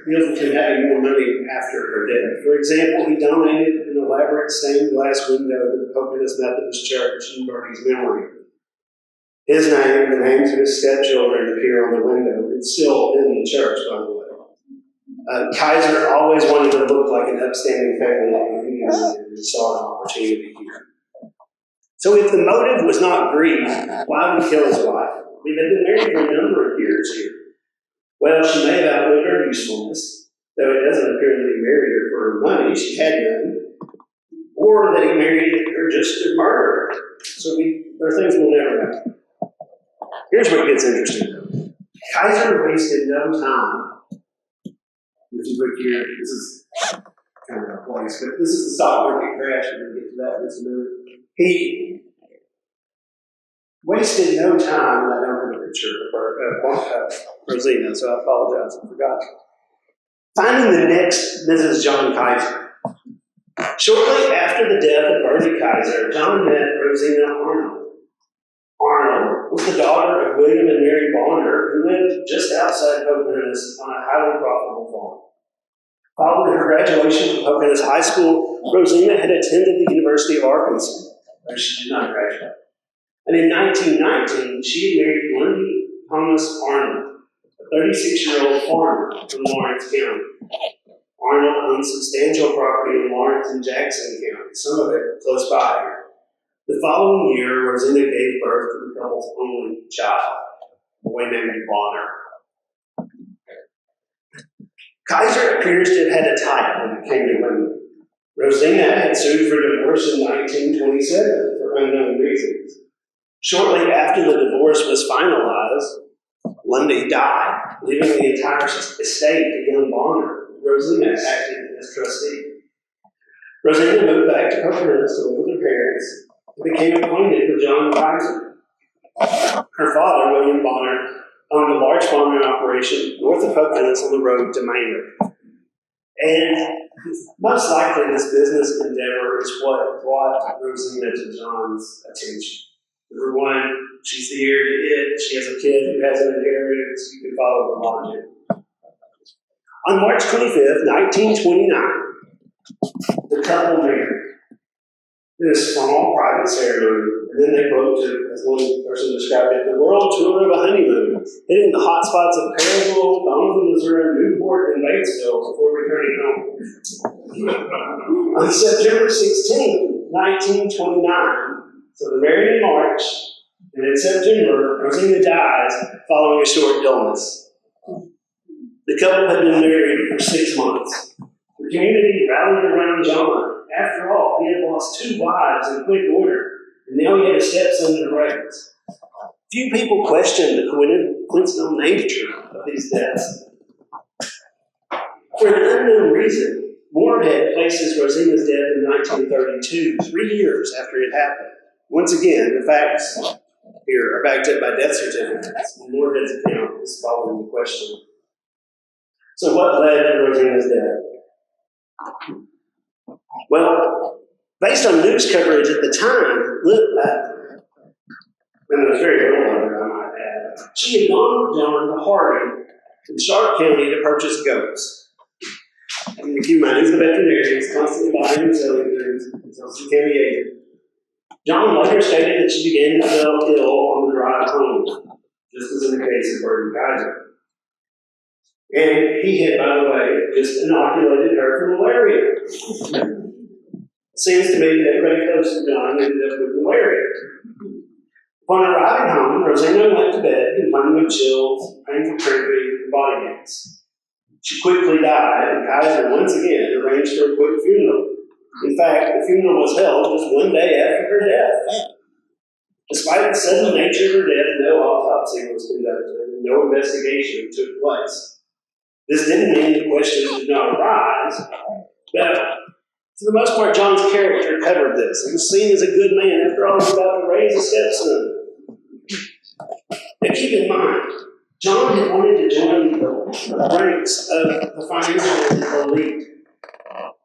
deals with him having more money after her death. For example, he donated an elaborate stained glass window to the Pocahontas Methodist Church in Bertie's memory. His name and the names of his stepchildren appear on the window. It's still in the church, by the way. Kizer always wanted to look like an upstanding family, and he saw an opportunity here. So if the motive was not greed, why would he kill his wife? I mean, they've been married for a number of years here. Well, she may have outlived her usefulness, though it doesn't appear that he married her for her money. She had none. Or that he married her just to murder her. So there are things we'll never know. Here's what gets interesting. Kizer wasted no time. If you look here, this is kind of a place, but this is the stock market crash. We're going to get to that in just a minute. He wasted no time, and I don't have a picture of Rosina, so I apologize, I forgot. Finding the next Mrs. John Kizer. Shortly after the death of Bertie Kizer, John met Rosina Arnold. Arnold was the daughter of William and Mary Bonner, who lived just outside Pocahontas on a highly profitable farm. Following her graduation from Pocahontas High School, Rosina had attended the University of Arkansas, where she did not graduate. And in 1919, she had married Lundy Thomas Arnold, a 36-year-old farmer from Lawrence County. Arnold owned substantial property in Lawrence and Jackson County, some of it close by here. The following year, Rosina gave birth to the couple's only child, a boy named Bonner. Kizer appears to have had a type when it came to women. Rosina had sued for divorce in 1927 for unknown reasons. Shortly after the divorce was finalized, Lundy died, leaving the entire estate to young Bonner. Rosina acted as trustee. Rosina moved back to Pocahontas to live with her parents and became acquainted with John Kizer. Her father, William Bonner, owned a large farming operation north of Pocahontas on the road to Maynard. And most likely this business endeavor is what brought Rosina to John's attention. Number one, she's the heir to it. She has a kid who has an inheritance. You can follow the logic. On March 25th, 1929, the couple married. This small private ceremony, and then they broke to, as one person described it, the world tour of a honeymoon, hitting the hot spots of Perryville, Donovan, Missouri, Newport, and Batesville before returning home. On September 16th, 1929, so they're married in March, and in September, Rosina dies following a short illness. The couple had been married for 6 months. The community rallied around John. After all, he had lost 2 wives in quick order, and now he had a stepson to raise. Few people questioned the coincidental nature of these deaths. For an unknown reason, Moorhead places Rosina's death in 1932, 3 years after it happened. Once again, the facts here are backed up by death certificates, and Moorhead's account is following the question. So what led to Rosina's death? Well, based on news coverage at the time, when there was very little of it, I might add, she had gone with John to Harding in Sharp County to purchase goats. And keep in mind, he's a veterinarian, he's constantly buying and selling things, so she can't be agent. John later stated that she began to feel ill on the drive home, just as in the case of Bertie Kizer. And he had, by the way, just inoculated her for malaria. Seems to me that everybody close to John ended up with malaria. Upon arriving home, Rosina went to bed complaining of chills, painful cramping, and body aches. She quickly died, and Kizer once again arranged for a quick funeral. In fact, the funeral was held just 1 day after her death. Despite the sudden nature of her death, no autopsy was conducted, and no investigation took place. This didn't mean the questions did not arise, but for the most part, John's character covered this. He was seen as a good man. After all, he was about to raise a stepson. Now keep in mind, John had wanted to join the ranks of the financial elite.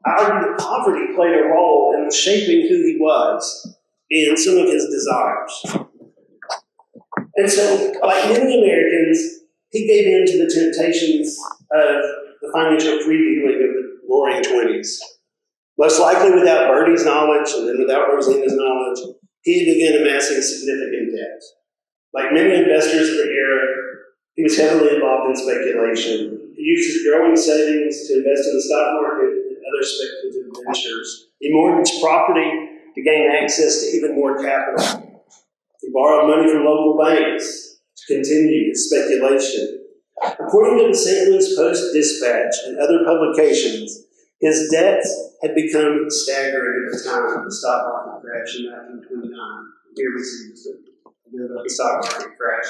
I argue that poverty played a role in shaping who he was and some of his desires. And so, like many Americans, he gave in to the temptations of the financial free-dealing of the roaring 20s. Most likely without Bertie's knowledge and then without Rosina's knowledge, he began amassing significant debt. Like many investors of the era, he was heavily involved in speculation. He used his growing savings to invest in the stock market and other speculative ventures. He mortgaged property to gain access to even more capital. He borrowed money from local banks to continue his speculation. According to the St. Louis Post-Dispatch and other publications, his debts had become staggering at the time of the stock market crash in 1929. Here we see the stock market crash.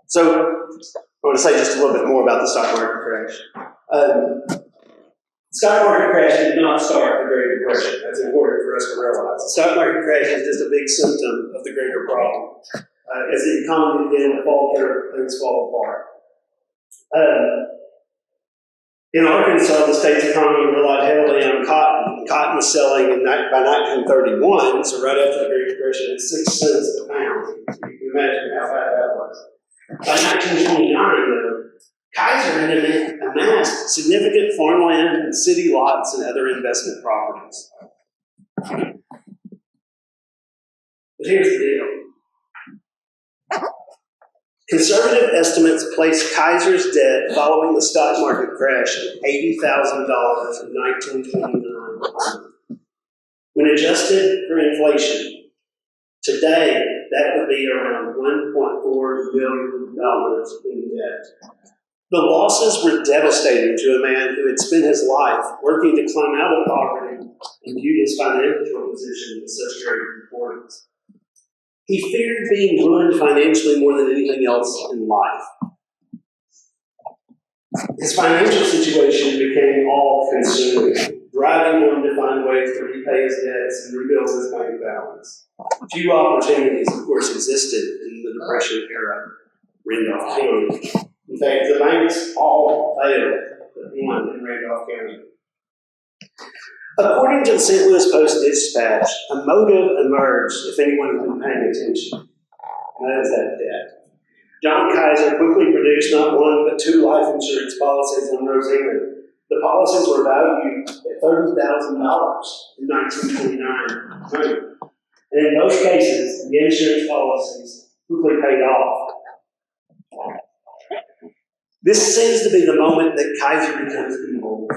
So, I want to say just a little bit more about the stock market crash. The stock market crash did not start the Great Depression. That's important for us to realize. The stock market crash is just a big symptom of the greater problem. As the economy began to falter, things fall apart. In Arkansas, the state's economy relied heavily on cotton. Cotton was selling by 1931, so right after the Great Depression, at 6 cents a pound. You can imagine how bad that was. By 1929, though, Kizer had amassed significant farmland and city lots and other investment properties. But here's the deal. Conservative estimates placed Kizer's debt following the stock market crash at $80,000 in 1929. When adjusted for inflation, today that would be around $1.4 billion in debt. The losses were devastating to a man who had spent his life working to climb out of poverty and viewed his financial position with such great importance. He feared being ruined financially more than anything else in life. His financial situation became all-consuming, driving him to find ways to repay his debts and rebuild his bank balance. Few opportunities, of course, existed in the Depression era, Randolph County. In fact, the banks all failed but one in Randolph County. According to the St. Louis Post-Dispatch, a motive emerged if anyone had been paying attention. And that is that debt. John Kizer quickly produced not one but 2 life insurance policies on Rosina. The policies were valued at $30,000 in 1929. And in most cases, the insurance policies quickly paid off. This seems to be the moment that Kizer becomes evil.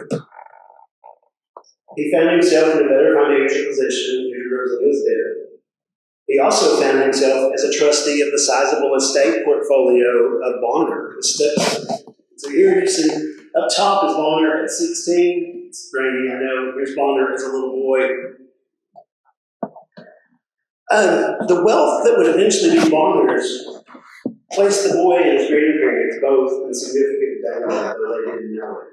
He found himself in a better financial position due to Rosina's death. He also found himself as a trustee of the sizable estate portfolio of Bonner, his stepson. So here you see, up top is Bonner at 16. It's grainy, I know. Here's Bonner as a little boy. The wealth that would eventually be Bonner's placed the boy and his grandparents both in significant danger, though they didn't know it.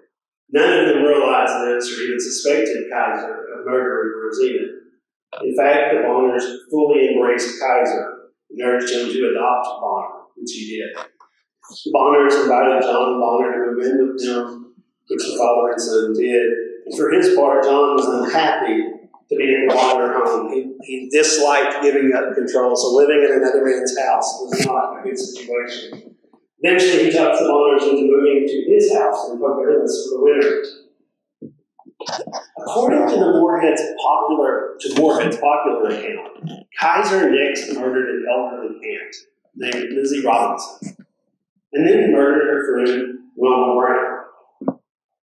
None of them realized this or even suspected Kizer of murdering Rosina. In fact, the Bonners fully embraced Kizer and urged him to adopt Bonner, which he did. The Bonners invited John Bonner to move in with them, which the father and son did. And for his part, John was unhappy to be in the Bonner home. He disliked giving up control, so living in another man's house was not a good situation. Eventually, he talked the Bonners into moving to his house in Fayetteville for the winter. According to Moorhead's popular account, Kizer next murdered an elderly aunt named Lizzie Robinson, and then murdered her friend Wilma Brown.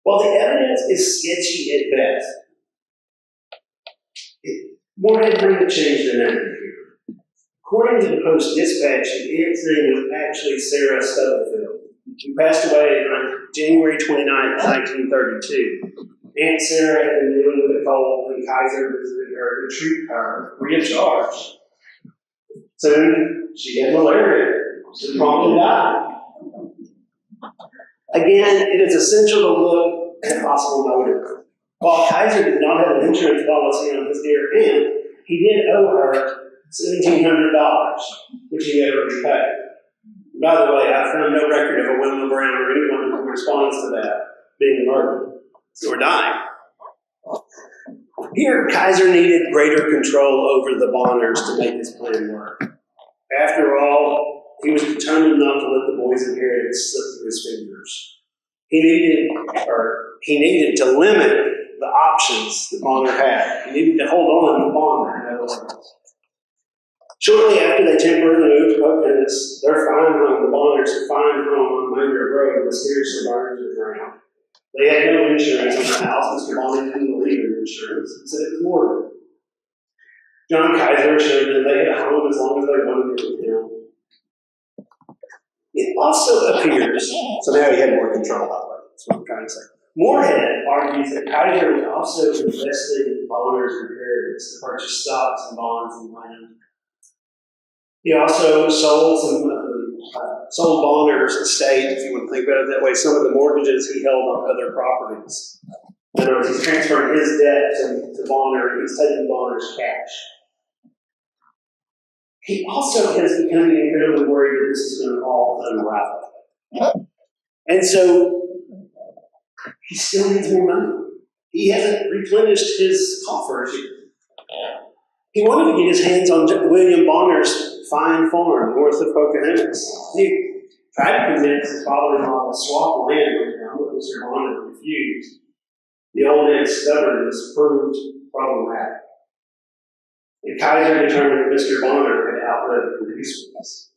While the evidence is sketchy at best, Moorhead might change the narrative here. According to the Post-Dispatch, the aunt's name was actually Sarah Stubblefield. She passed away on January 29, 1932. Aunt Sarah had been dealing with a cold when Kizer visited her to treat her free of charge. Soon, she had malaria. She promptly died. Again, it is essential to look at a possible motive. While Kizer did not have an insurance policy on his dear aunt, he did owe her $1,700, which he never repaid. By the way, I found no record of a Wilma Brown or anyone who responds to that being murdered or dying. Here, Kizer needed greater control over the Bonners to make his plan work. After all, he was determined not to let the boy's inheritance slip through his fingers. He needed to limit the options that Bonner had. He needed to hold on to Bonner, in other words. Shortly after they temporarily moved to the Bonners' fine home on Maynard Road mysteriously burned to the ground. They had no insurance on the house. Mr. Bonner didn't believe in insurance. He said it was mortgage. John Kizer assured them they had a home as long as they wanted it with him. It also appears, so now he had more control, by the way. That's what I'm trying to say. Moorhead argues that Kizer was also investing in Bonner's inheritance to purchase stocks and bonds and land. He also sold Bonner's estate, if you want to think about it that way, some of the mortgages he held on other properties. In other words, he's transferring his debt to Bonner, and he's taking Bonner's cash. He also has become incredibly worried that this is going to all unravel. And so he still needs more money. He hasn't replenished his coffers yet. He wanted to get his hands on William Bonner's fine farm north of Pocahontas. He tried to convince his father-in-law to swap land with him, but Mr. Bonner refused. The old man's stubbornness proved problematic. And Kizer determined that Mr. Bonner had outlived the peacefulness.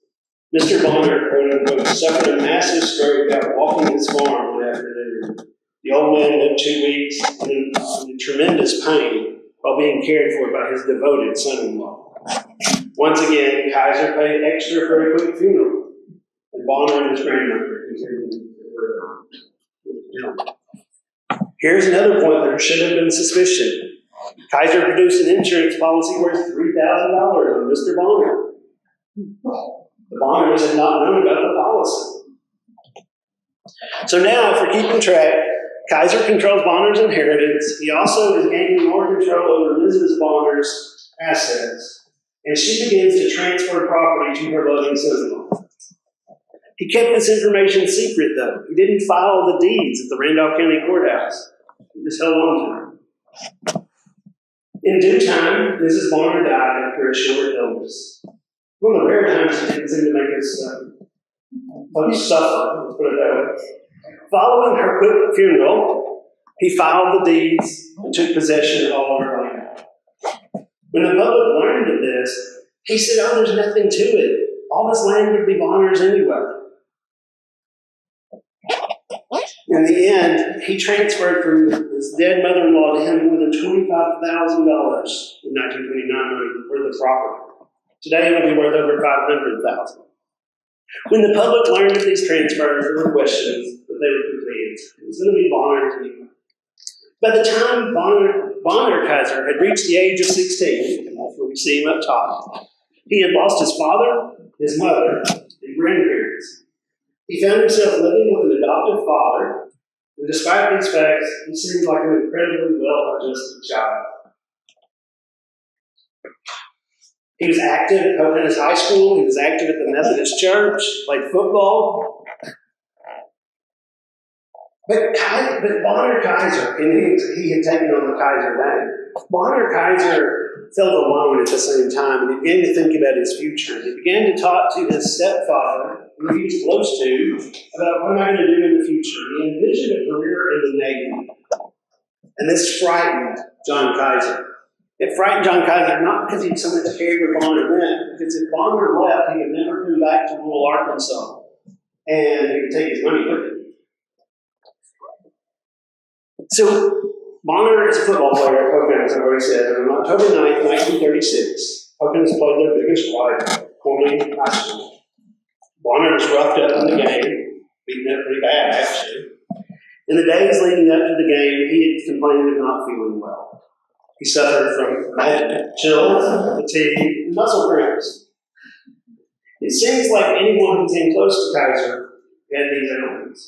Mr. Bonner, quote-unquote, suffered a massive stroke out walking his farm one afternoon. The old man lived 2 weeks in tremendous pain while being cared for by his devoted son-in-law. Once again, Kizer paid extra for a quick funeral, and Bonner and his grandmother continued to live. Here's another point there should have been suspicion. Kizer produced an insurance policy worth $3,000 on Mr. Bonner. The Bonners had not known about the policy. So now, for keeping track, Kizer controls Bonner's inheritance. He also is gaining more control over Mrs. Bonner's assets, and she begins to transfer property to her loving son-in-law. He kept this information secret, though. He didn't file the deeds at the Randolph County Courthouse. He just held on to them. In due time, Mrs. Bonner died after a short illness. One of the rare times she didn't seem to make us suffer, let's put it that way. Following her quick funeral, he filed the deeds and took possession of all of her land. When the public learned of this, he said, "Oh, there's nothing to it. All this land would be Bonner's anyway." In the end, he transferred from his dead mother-in-law to him more than $25,000 in 1929 money worth of property. Today, it would be worth over $500,000. When the public learned of these transfers, there were questions, but they were quickly answered. It was going to be Bonner's anyway. By the time Bonner Kizer had reached the age of 16, and that's where we see him up top, he had lost his father, his mother, and grandparents. He found himself living with an adoptive father, and despite these facts, he seemed like an incredibly well-adjusted child. He was active at Pocahontas High School. He was active at the Methodist Church, played football. But Bonner Kizer, and he had taken on the Kizer name. Bonner Kizer felt alone at the same time, and he began to think about his future. He began to talk to his stepfather, who he was close to, about what am I going to do in the future. He envisioned a career in the Navy. And this frightened John Kizer. It frightened John Kizer not because he had so much cared where Bonner went, because if Bonner left, he would never come back to rural Arkansas, and he would take his money with him. So, Bonner is a football player at Pocahontas, I've already said, and on October 9th, 1936, Pocahontas played their biggest rival, Corning High School. Bonner was roughed up in the game, beaten up pretty bad, actually. In the days leading up to the game, he had complained of not feeling well. He suffered from chills, fatigue, and muscle cramps. It seems like anyone who came close to Kizer had these ailments.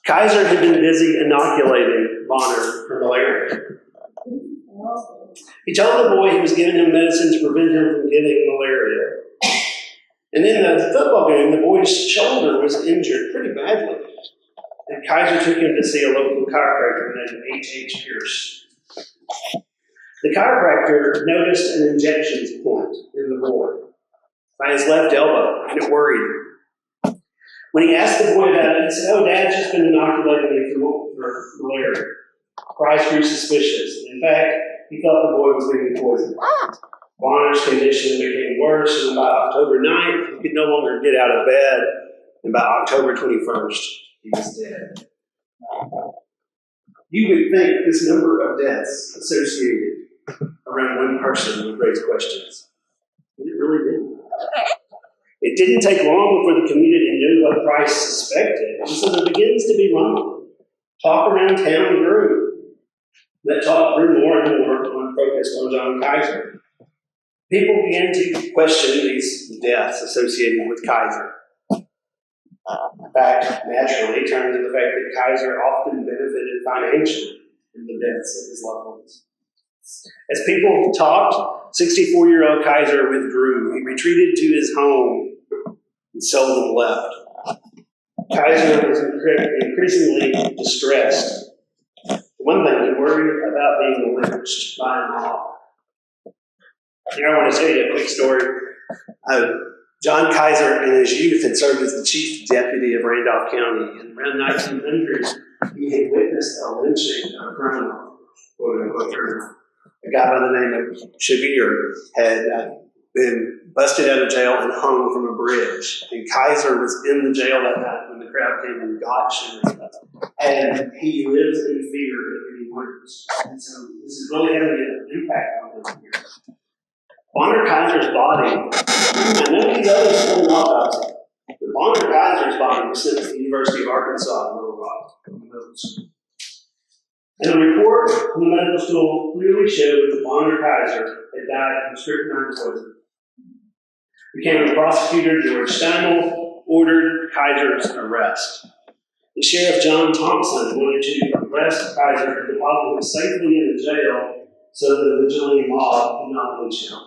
Kizer had been busy inoculating Bonner for malaria. He told the boy he was giving him medicine to prevent him from getting malaria. And in the football game, the boy's shoulder was injured pretty badly. And Kizer took him to see a local chiropractor named H.H. Pierce. The chiropractor noticed an injection point in the boy by his left elbow, and it worried him. When he asked the boy about it, he said, "Oh, Dad's just been inoculating me for malaria." Price grew suspicious. In fact, he thought the boy was being poisoned. Bonner's condition became worse, and by October 9th, he could no longer get out of bed, and by October 21st, he was dead. You would think this number of deaths associated around one person would raise questions. But it really didn't. It didn't take long before the community knew what Price suspected, and so there begins to be rumbling. Talk around town grew. That talk grew more and more on protest on John Kizer. People began to question these deaths associated with Kizer. In fact, naturally, turned to the fact that Kizer often benefited financially from the deaths of his loved ones. As people talked, 64-year-old Kizer withdrew. He retreated to his home and seldom left. Kizer was increasingly distressed. One thing, he worried about being lynched by a mob. Here, I want to tell you a quick story. John Kizer, in his youth, had served as the chief deputy of Randolph County. And around 1900, he had witnessed a lynching of a criminal, quote-unquote criminal. A guy by the name of Shavir had been busted out of jail and hung from a bridge. And Kizer was in the jail that night when the crowd came and got Shavir. And he lives in fear of being lynched. And so this is really having an impact on him here. Bonner Kizer's body, and none of these others did an autopsy, but Bonner Kizer's body was sent to the University of Arkansas in Little Rock. And the report from the medical school clearly showed that Bonner Kizer had died from strychnine poison. County prosecutor George Trammell ordered Kizer's arrest. The sheriff John Thompson wanted to arrest Kizer and deposit him safely in the jail so that the vigilante mob could not lynch him.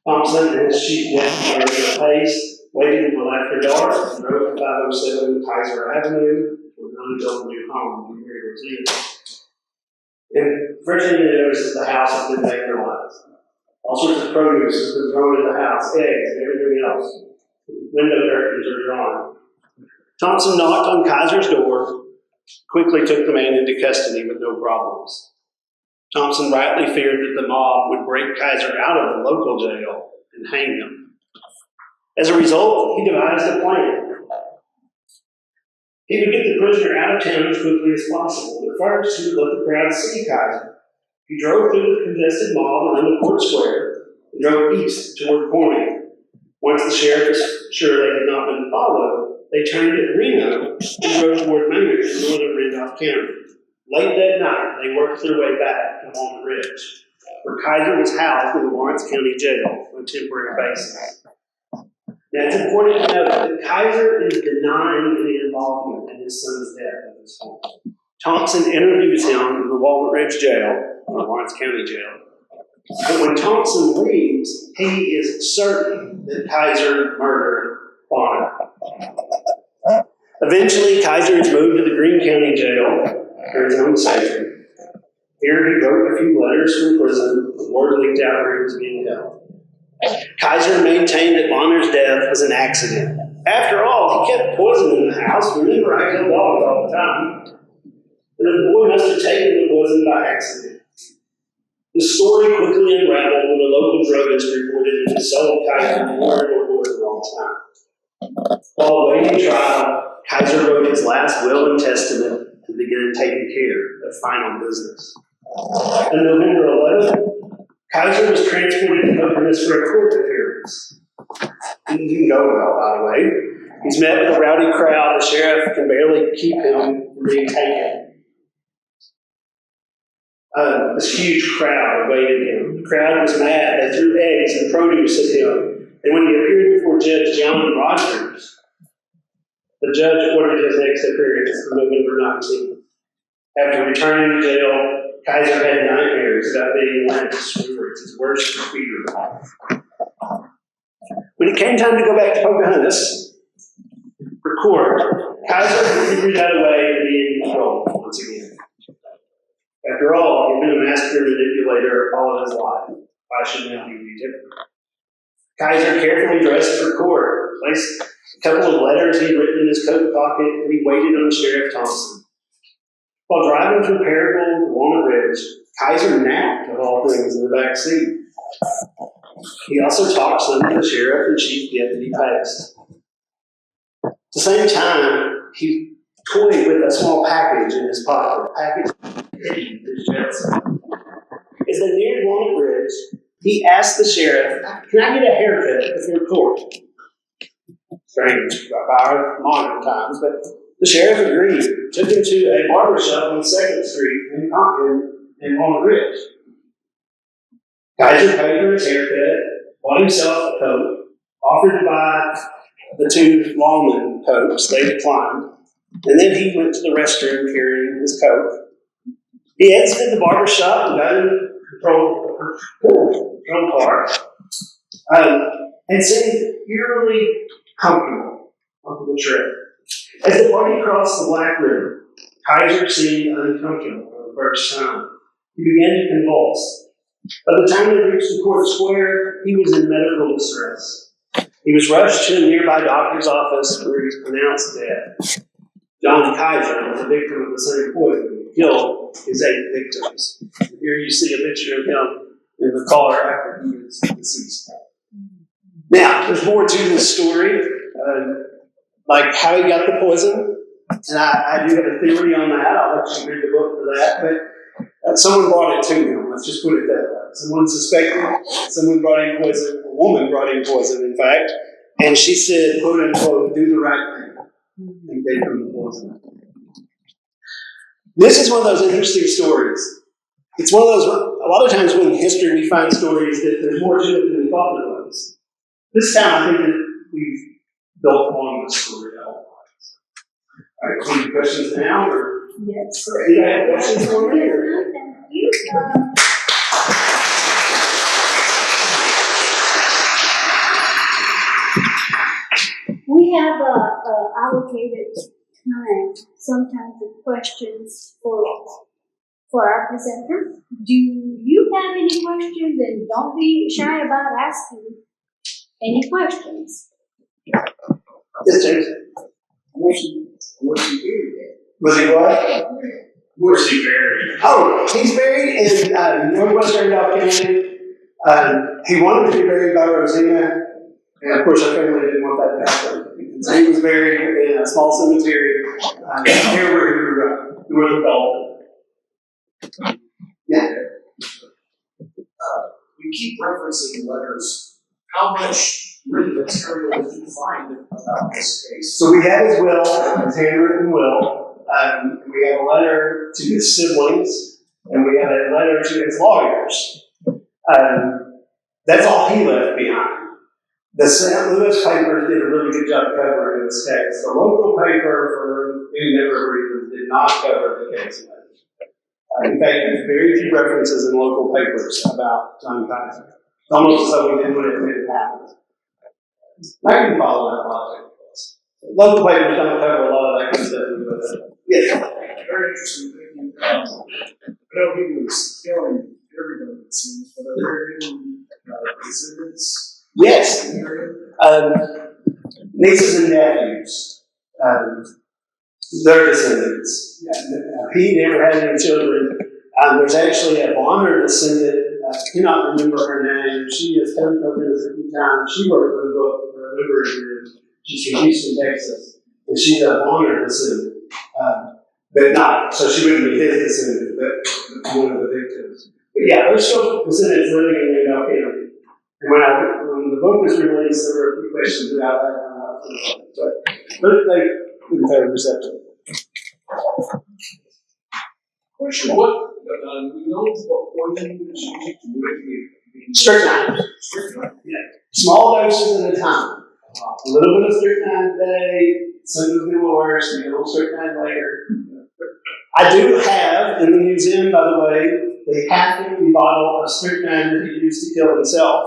Thompson and his chief deputy at pace, waited until after dark, and drove to 507 Kizer Avenue, where Rodney built a new home in Ware. And Virginia notices the house has been vandalized. All sorts of produce has been thrown in the house, eggs and everything else. Window curtains are drawn. Thompson knocked on Kizer's door, quickly took the man into custody with no problems. Thompson rightly feared that the mob would break Kizer out of the local jail and hang him. As a result, he devised a plan. He would get the prisoner out of town as quickly as possible, but first he would let the crowd see Kizer. He drove through the congested mob around the court square and drove east toward Corning. Once the sheriff was sure they had not been followed, they turned at Reno and drove toward Maynard in northern Randolph County. Late that night, they worked their way back to Walnut Ridge, where Kizer was housed in the Lawrence County Jail on a temporary basis. Now, it's important to note that Kizer is denying any involvement in his son's death at this point. Thompson interviews him in the Walnut Ridge Jail, or Lawrence County Jail. But when Thompson leaves, he is certain that Kizer murdered Bonner. Eventually, Kizer is moved to the Greene County Jail for his own safety. Here he wrote a few letters from prison, the word leaked out where he was being held. Kizer maintained that Bonner's death was an accident. After all, he kept poison in the house. Remember, I killed dogs all the time. And the boy must have taken the poison by accident. The story quickly unraveled when a local druggist reported that he sold Kizer more and more poison all the time. While awaiting trial, Kizer wrote his last will and testament and began taking care of final business. On November 11th, Kizer was transported to Hogan's for a court appearance. It didn't go well, by the way. He's met with a rowdy crowd. The sheriff can barely keep him from being taken. This huge crowd awaited him. The crowd was mad. They threw eggs and produce at him. And when he appeared before Judge John Rogers, the judge ordered his next appearance on November 19th. After returning to jail, Kizer had nightmares about being lynched. Remember, it's his worst fear. When it came time to go back to Pocahontas for court, Kizer figured out a way to be in control once again. After all, he'd been a master manipulator all of his life. Why should now he be different? Kizer carefully dressed for court, placed a couple of letters he'd written in his coat pocket, and he waited on Sheriff Thompson. While driving from Fayetteville to Walnut Ridge, Kizer napped, of all things, in the back seat. He also talked some to the sheriff and chief deputy Pace. At the same time, he toyed with a small package in his pocket. Package hidden in his chest. As they neared Walnut Ridge, he asked the sheriff, "Can I get a haircut before court?" Strange by our modern times, but the sheriff agreed. Took him to a barber shop on 2nd Street in Walnut Ridge. Kizer paid for his haircut, bought himself a coat, offered to buy the 2 lawman coats. They declined. And then he went to the restroom carrying his coat. He exited the barber shop and got in the patrol car and seemed eerily comfortable on the trip. As the party crossed the Black River, Kizer seemed uncomfortable for the first time. He began to convulse. By the time they reached the court square, he was in medical distress. He was rushed to a nearby doctor's office where he was pronounced dead. John Kizer was a victim of the same poison that killed his 8 victims. Here you see a picture of him in the car after he was deceased. Now, there's more to this story, like how he got the poison, and I do have a theory on that. I'll let you read the book for that, but someone brought it to him. Let's just put it that way. Someone suspected, someone brought in poison, a woman brought in poison, in fact, and she said, quote unquote, "do the right thing," and gave him the poison. This is one of those interesting stories. It's one of those, a lot of times when in history we find stories that there's more to it than we thought there was. This time I think that we've built on this story all right, any questions now? Or? Yes. Or do you have questions for me? Or? Thank you. We have allocated time sometimes of questions for our presenter. Do you have any questions? And don't be shy about asking any questions. Yes, James. Was he buried? Was he what? Where's he buried? Oh, he's buried in northwestern County. He wanted to be buried by Rosina, and of course our family didn't want that to happen. So he was buried in a small cemetery near where he grew up, north of Dalton. Yeah. You keep referencing letters. How much written material did you find about this case? So we have his will, his handwritten will. We have a letter to his siblings, and we have a letter to his lawyers. That's all he left behind. The St. Louis paper did a really good job covering this case. The local paper, for any number of reasons, did not cover the case. In fact, there's very few references in local papers about John Kizer. It's almost as though we didn't want it to happen. I can follow that logic. Local papers don't cover a lot of that kind of stuff. Yes. Very interesting thing. I know he was killing everybody, it seems, but are there any exhibits? Yes. Nieces and nephews. Their descendants. He never had any children. There's actually a Bonner descendant. I cannot remember her name. She has come up here a few times. She worked on a book for a number of years. She's from Houston, Texas. And she's a Bonner descendant. But not, so she wouldn't be his descendant, but one of the victims. But yeah, there's still descendants living in Randolph County. And when the book was released, there were a few questions about that. But they didn't pay reception. Question: what we know what poison is used to make Strychnine. Yeah. Small doses at a time. A little bit of strychnine today, some of it will worse, and a little strychnine later. I do have in the museum, by the way, the half-empty bottle of strychnine that he used to kill himself.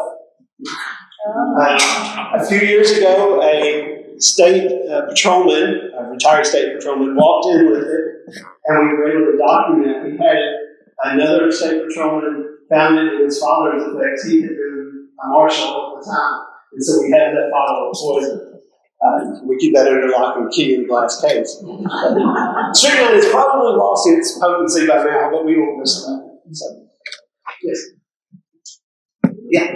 A few years ago, a state patrolman, a retired state patrolman, walked in with it, and we were able to document. We had it. Another state patrolman found it in his father's effects. He had been a marshal at the time, and so we had that bottle of poison. We keep that under lock and key in a glass case. Strychnine has probably lost its potency by now, but we won't miss that. So, yes. Yeah.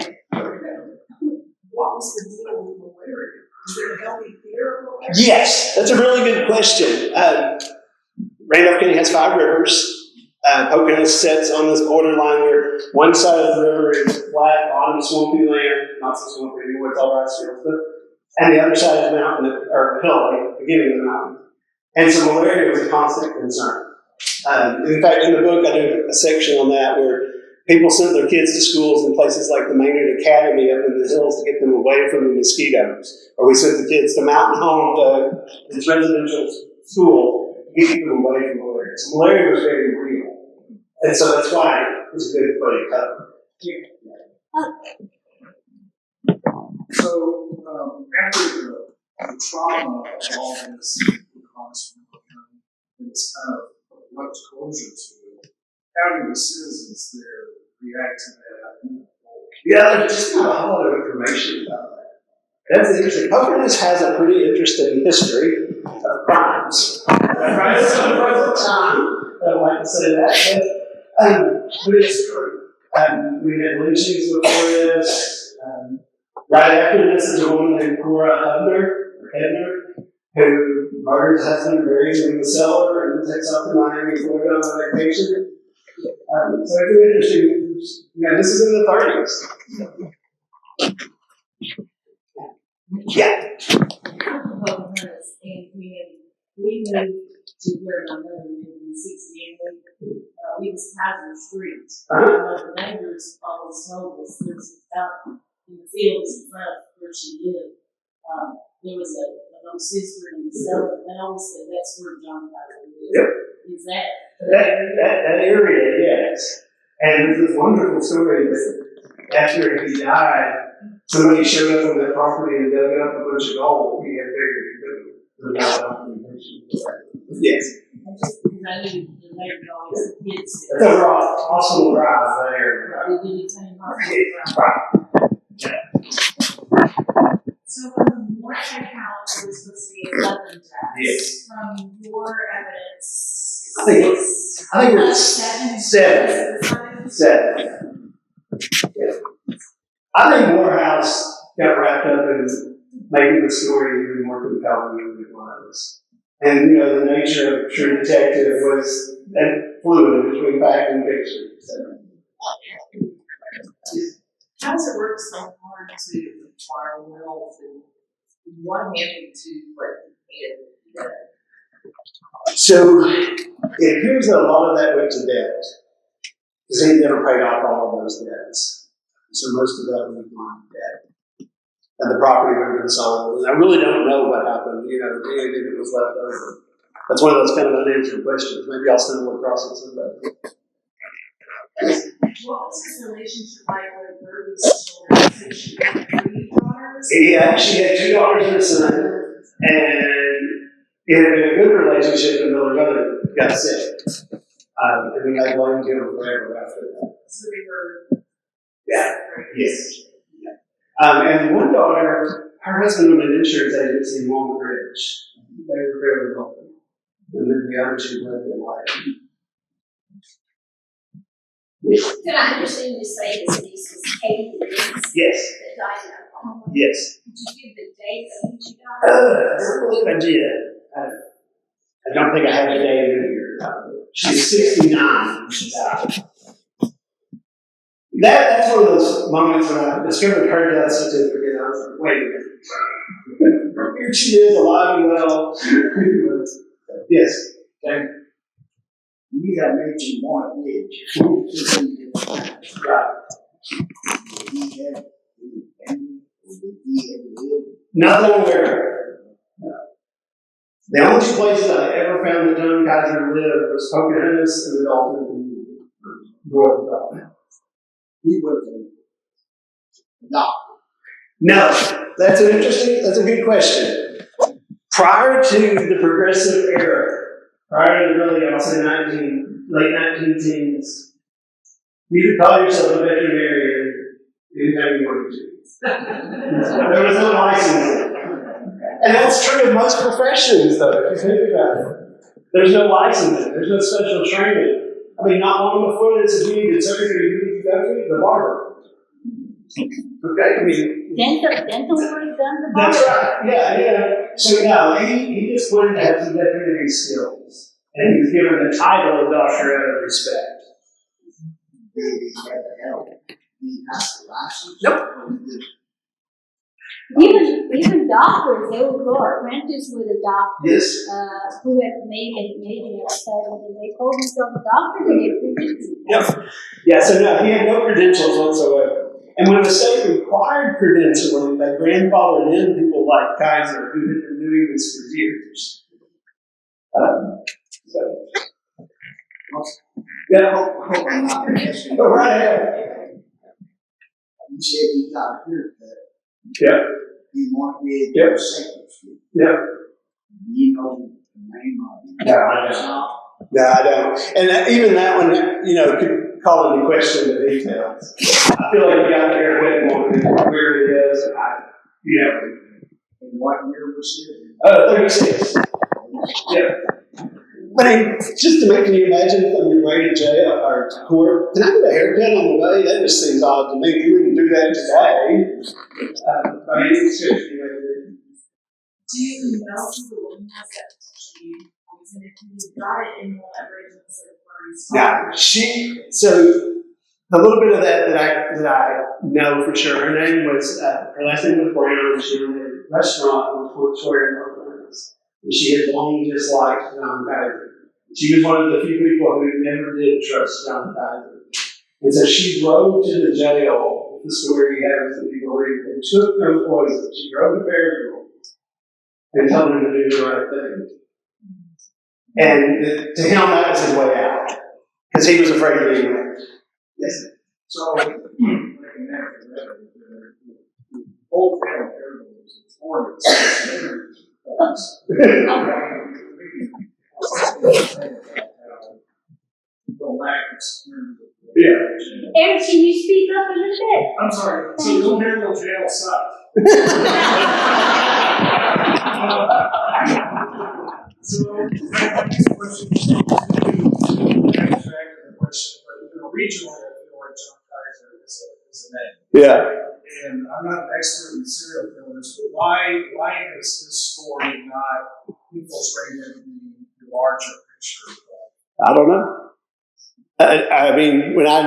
What was the deal with malaria? Is there a healthy theater? Yes, that's a really good question. Randolph County has 5 rivers. Pocahontas sits on this borderline where one side of the river is flat, bottom, swampy land, not so swampy anymore, it's all rice fields, and the other side is mountain, or hill, like the beginning of the mountain. And so malaria was a constant concern. In fact, in the book, I do a section on that where people sent their kids to schools in places like the Maynard Academy up in the hills to get them away from the mosquitoes. Or we sent the kids to Mountain Home, to this residential school, to get them away from malaria. So malaria was very real. And so that's why it was a good way to cover. So, after the trauma of all this, it's kind of much closure to it, how do the citizens there react to that? Yeah, there's just not a whole lot of information about that. That's interesting. Pocahontas has a pretty interesting history of crimes. Right? It's not right at the time. I don't like to say that, but it's true. We had lynchings before this. Right after this is a woman named Cora Hebner, who murdered her husband, buried him in the cellar, and then takes off to Miami, Florida on vacation. So it's interesting. This is in the 30s. Yeah. Pocahontas, and we moved to where my mother lived in 68. We was Kizer Street. The neighbors always told us there's out in the fields in front of where she lived. There was an old sister in the cellar, and they always said that's where John Kizer lived. Yep. Is that that area, yes. And there's this wonderful story that after he died, somebody showed up on that property and dug up a bunch of gold. He had buried yes. just because I knew the neighbors always the kids That's a awesome drive there. they did the same So from the Wright account, it was supposed to be 11 deaths. Yes. From your evidence, I think it's 7. 7. Yeah. I think Morehouse got wrapped up in making the story even more compelling than it was. And, the nature of True Detective was that fluid between fact and fiction. So. How does it work so hard to acquire wealth and what happened to what he had? So it appears that a lot of that went to debt, because he never paid off all of those debts. So most of that went on debt. And the property would have been sold. And I really don't know what happened, anything that was left over. That's one of those kind of unanswered questions. Maybe I'll send one across it someday. what was his relationship like with Birdie's children? She had 3 daughters? He actually had 2 daughters and a son, and it had been a good relationship until her brother got sick. And he had blamed him forever after that. So they were Yeah. Yes. And one daughter, her husband owned an insurance agency in Walnut Ridge. They were fairly wealthy. And then the other 2 lived in life. Did I understand you say this niece was Katie Yes. that died in Oklahoma? Yes. Did you give the date of when she died? I don't believe I did. I don't think I have the date in here. She's 69 when she died. That's one of those moments when I discovered her death certificate. I was like, wait a minute. Here she is, alive and well. Yes. Okay. You got mentioned one age. Right. He had family, he had lived. Nothing I'm aware of. No. The only 2 places I ever found that John Kizer lived was Pocahontas and the Dalton community. North of Dalton. He was a doctor. No, that's a good question. Prior to the progressive era, prior to really, I'll say late 1910s, you could call yourself a veterinarian anytime you wanted to. There was no licensing. And that's true of most professions, though, if you think about it. There's no licensing, there's no special training. I mean, not long before this, if you needed surgery, who did you go to? The barber. Okay, I mean, Dental work done the that's body. right. Yeah. So no, he just wanted to have some veterinary skills, and he was given the title of doctor out of respect. Nope. Even doctors, they would go apprentice with a doctor. Yes. Who had maybe outside of it. They called themselves doctors and they predicted. Yep. Yeah, so no, he had no credentials whatsoever. And when the state required credentialing, they grandfathered in people like Kizer, who had been doing this for years. Yeah. Go right ahead. You said you got a haircut. Yeah. You want me to Yep. do second street. Yeah. You know the name of it. No, I don't. No, I don't. And even that one, could call into question the details. I feel like you got there with where it is. And what year was it? 36. Yeah. But just to make you imagine if I'm way to jail or to court, can I get a haircut on the way? That just seems odd to me. We wouldn't do that today. It's just, Do you know who the woman was that touched you? And if you got it in Walnut Ridge instead of Furnace? yeah, so the little bit of that I know for sure. Her name was her last name was Brown, and she owned a restaurant in Fort Sawyer, North Carolina. And she had long disliked John Kizer. She was one of the few people who never did trust John Kizer. And so she drove to the jail, the story you have with the people reading, and took those poison. She drove to Fayetteville and told them to do the right thing. And to him, that was his way out. Because he was afraid of being left. Yes. So, old family was born Yeah. Eric, can you speak up a little bit? I'm sorry. So the old Maryville jail sucked. So my next question is to abstract the question, but regionally, I feel like John Kizer is a name. Yeah. And I'm not an expert in serial killers, but why has this story not infiltrated the larger picture? I don't know. I mean, when I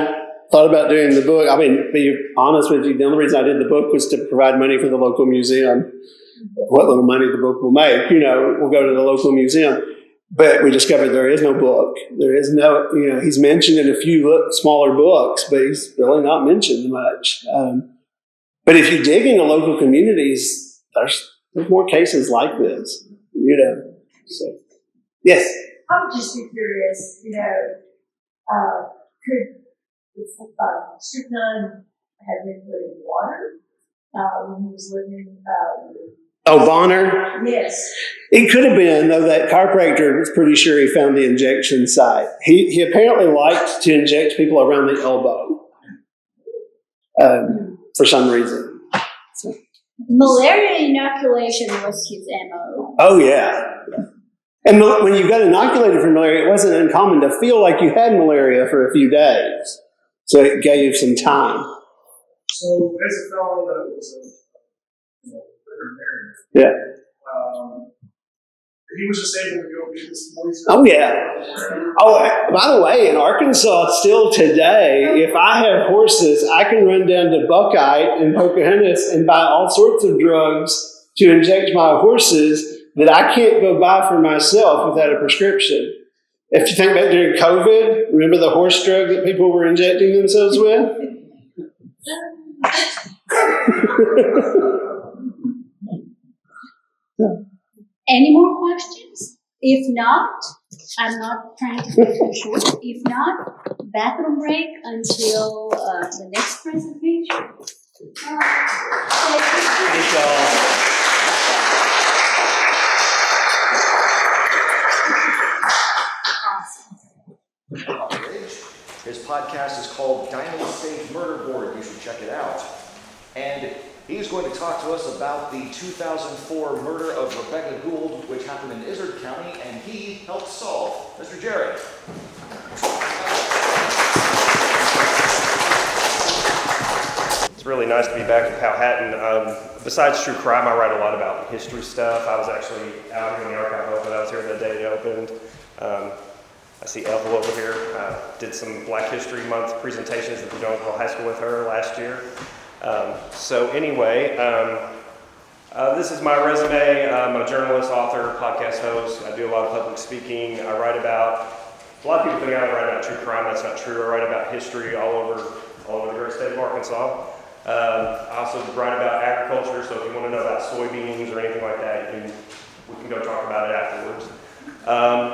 thought about doing the book, to be honest with you, the only reason I did the book was to provide money for the local museum. What little money the book will make, will go to the local museum. But we discovered there is no book. There is no, he's mentioned in a few smaller books, but he's really not mentioned much. But if you dig into local communities, there's more cases like this, So, yes? I would just be curious, could the strychnine have been put in water when he was living Oh, Bonner? Yes. It could have been, though that chiropractor was pretty sure he found the injection site. He apparently liked to inject people around the elbow for some reason. So. Malaria inoculation was his MO. Oh, yeah. And when you got inoculated for malaria, it wasn't uncommon to feel like you had malaria for a few days. So it gave some time. So, as a fellow that was a veterinarian, Yeah. he was just able to go get this poison. Oh, yeah. Oh, by the way, in Arkansas, still today, if I have horses, I can run down to Buckeye and Pocahontas and buy all sorts of drugs to inject my horses that I can't go buy for myself without a prescription. If you think back during COVID, remember the horse drug that people were injecting themselves with? Any more questions? If not, I'm not trying to make it short. If not, bathroom break until the next presentation. Thank y'all. His podcast is called Diamond State Murder Board. You should check it out. And he's going to talk to us about the 2004 murder of Rebecca Gould, which happened in Izard County, and he helped solve. Mr. Jerry. It's really nice to be back in Powhatan. Besides true crime, I write a lot about history stuff. I was actually out here in the archive open. I was here the day it opened. I see Ethel over here. Did some Black History Month presentations at the Jonesboro High School with her last year. So anyway, this is my resume. I'm a journalist, author, podcast host. I do a lot of public speaking. I write about, a lot of people think I write about true crime. That's not true. I write about history all over the great state of Arkansas. I also write about agriculture, so if you want to know about soybeans or anything like that, we can go talk about it afterwards.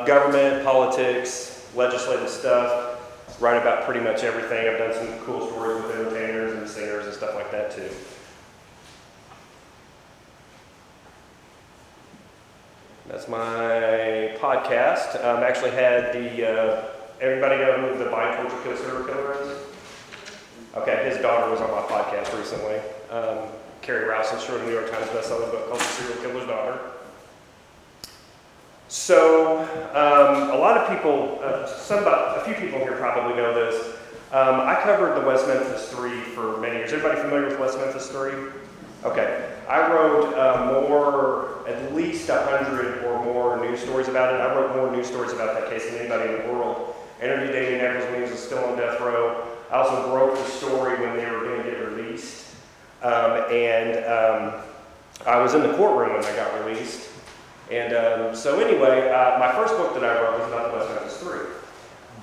Government, politics, legislative stuff, write about pretty much everything. I've done some cool stories with entertainers and singers and stuff like that too. That's my podcast. Actually had everybody know who the Vine Torture Kill serial killer is? Okay, his daughter was on my podcast recently. Carrie Rouse wrote a New York Times bestselling book called The Serial Killer's Daughter. So, a lot of people, a few people here probably know this. I covered the West Memphis 3 for many years. Everybody familiar with West Memphis 3? Okay. I wrote at least 100 or more news stories about it. I wrote more news stories about that case than anybody in the world. I interviewed Damien Eccles when he was still on death row. I also broke the story when they were going to get released. I was in the courtroom when they got released. And so anyway, my first book that I wrote was about the West Memphis 3.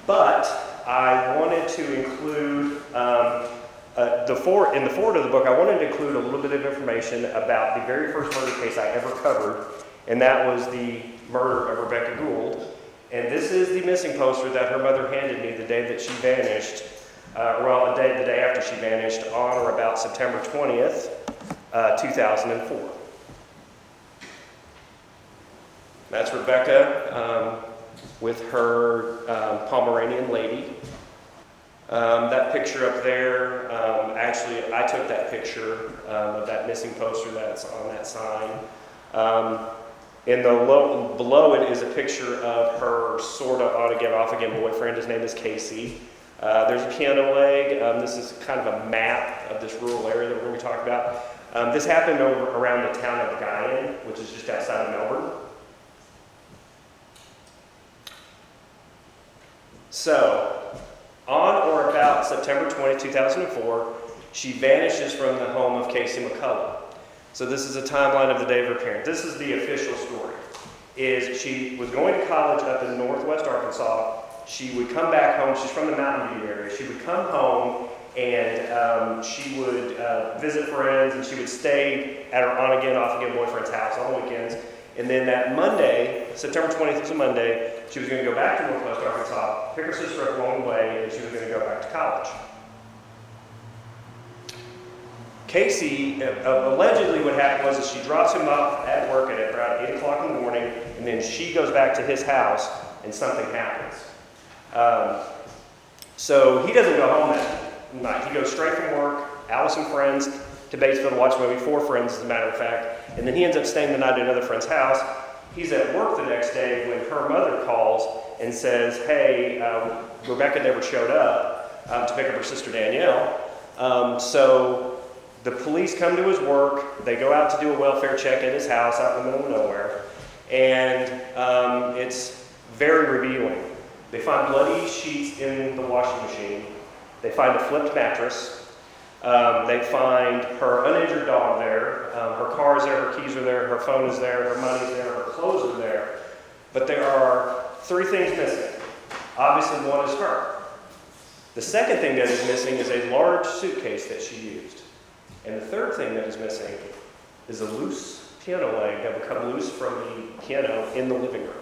But I wanted to include, in the forward of the book, I wanted to include a little bit of information about the very first murder case I ever covered, and that was the murder of Rebecca Gould. And this is the missing poster that her mother handed me the day that she vanished, the day after she vanished, on or about September 20th, 2004. That's Rebecca with her Pomeranian lady. That picture up there, actually I took that picture of that missing poster that's on that sign. Below it is a picture of her sort of on-again, off-again boyfriend. His name is Casey. There's a piano leg. This is kind of a map of this rural area that we're going to be talking about. This happened around the town of Guyan, which is just outside of Melbourne. So, on or about September 20, 2004, she vanishes from the home of Casey McCullough. So this is a timeline of the day of her parents. This is the official story. She was going to college up in northwest Arkansas. She would come back home. She's from the Mountain View area. She would come home and she would visit friends, and she would stay at her on-again, off-again boyfriend's house on weekends. And then that Monday, September 20th was a Monday, she was going to go back to northwest Arkansas, pick her sister up along the way, and she was going to go back to college. Casey, allegedly what happened was that she drops him off at work at around 8 o'clock in the morning, and then she goes back to his house, and something happens. So he doesn't go home that night. He goes straight from work, out with some friends, to Batesville to watch a movie, 4 friends as a matter of fact, and then he ends up staying the night at another friend's house. He's at work the next day when her mother calls and says, hey, Rebecca never showed up to pick up her sister Danielle. So the police come to his work. They go out to do a welfare check at his house out in the middle of nowhere. And it's very revealing. They find bloody sheets in the washing machine. They find a flipped mattress. They find her uninjured dog there. Her car is there, her keys are there, her phone is there, her money is there, her clothes are there. But there are 3 things missing. Obviously, one is her. The second thing that is missing is a large suitcase that she used. And the third thing that is missing is a loose piano leg that would come loose from the piano in the living room.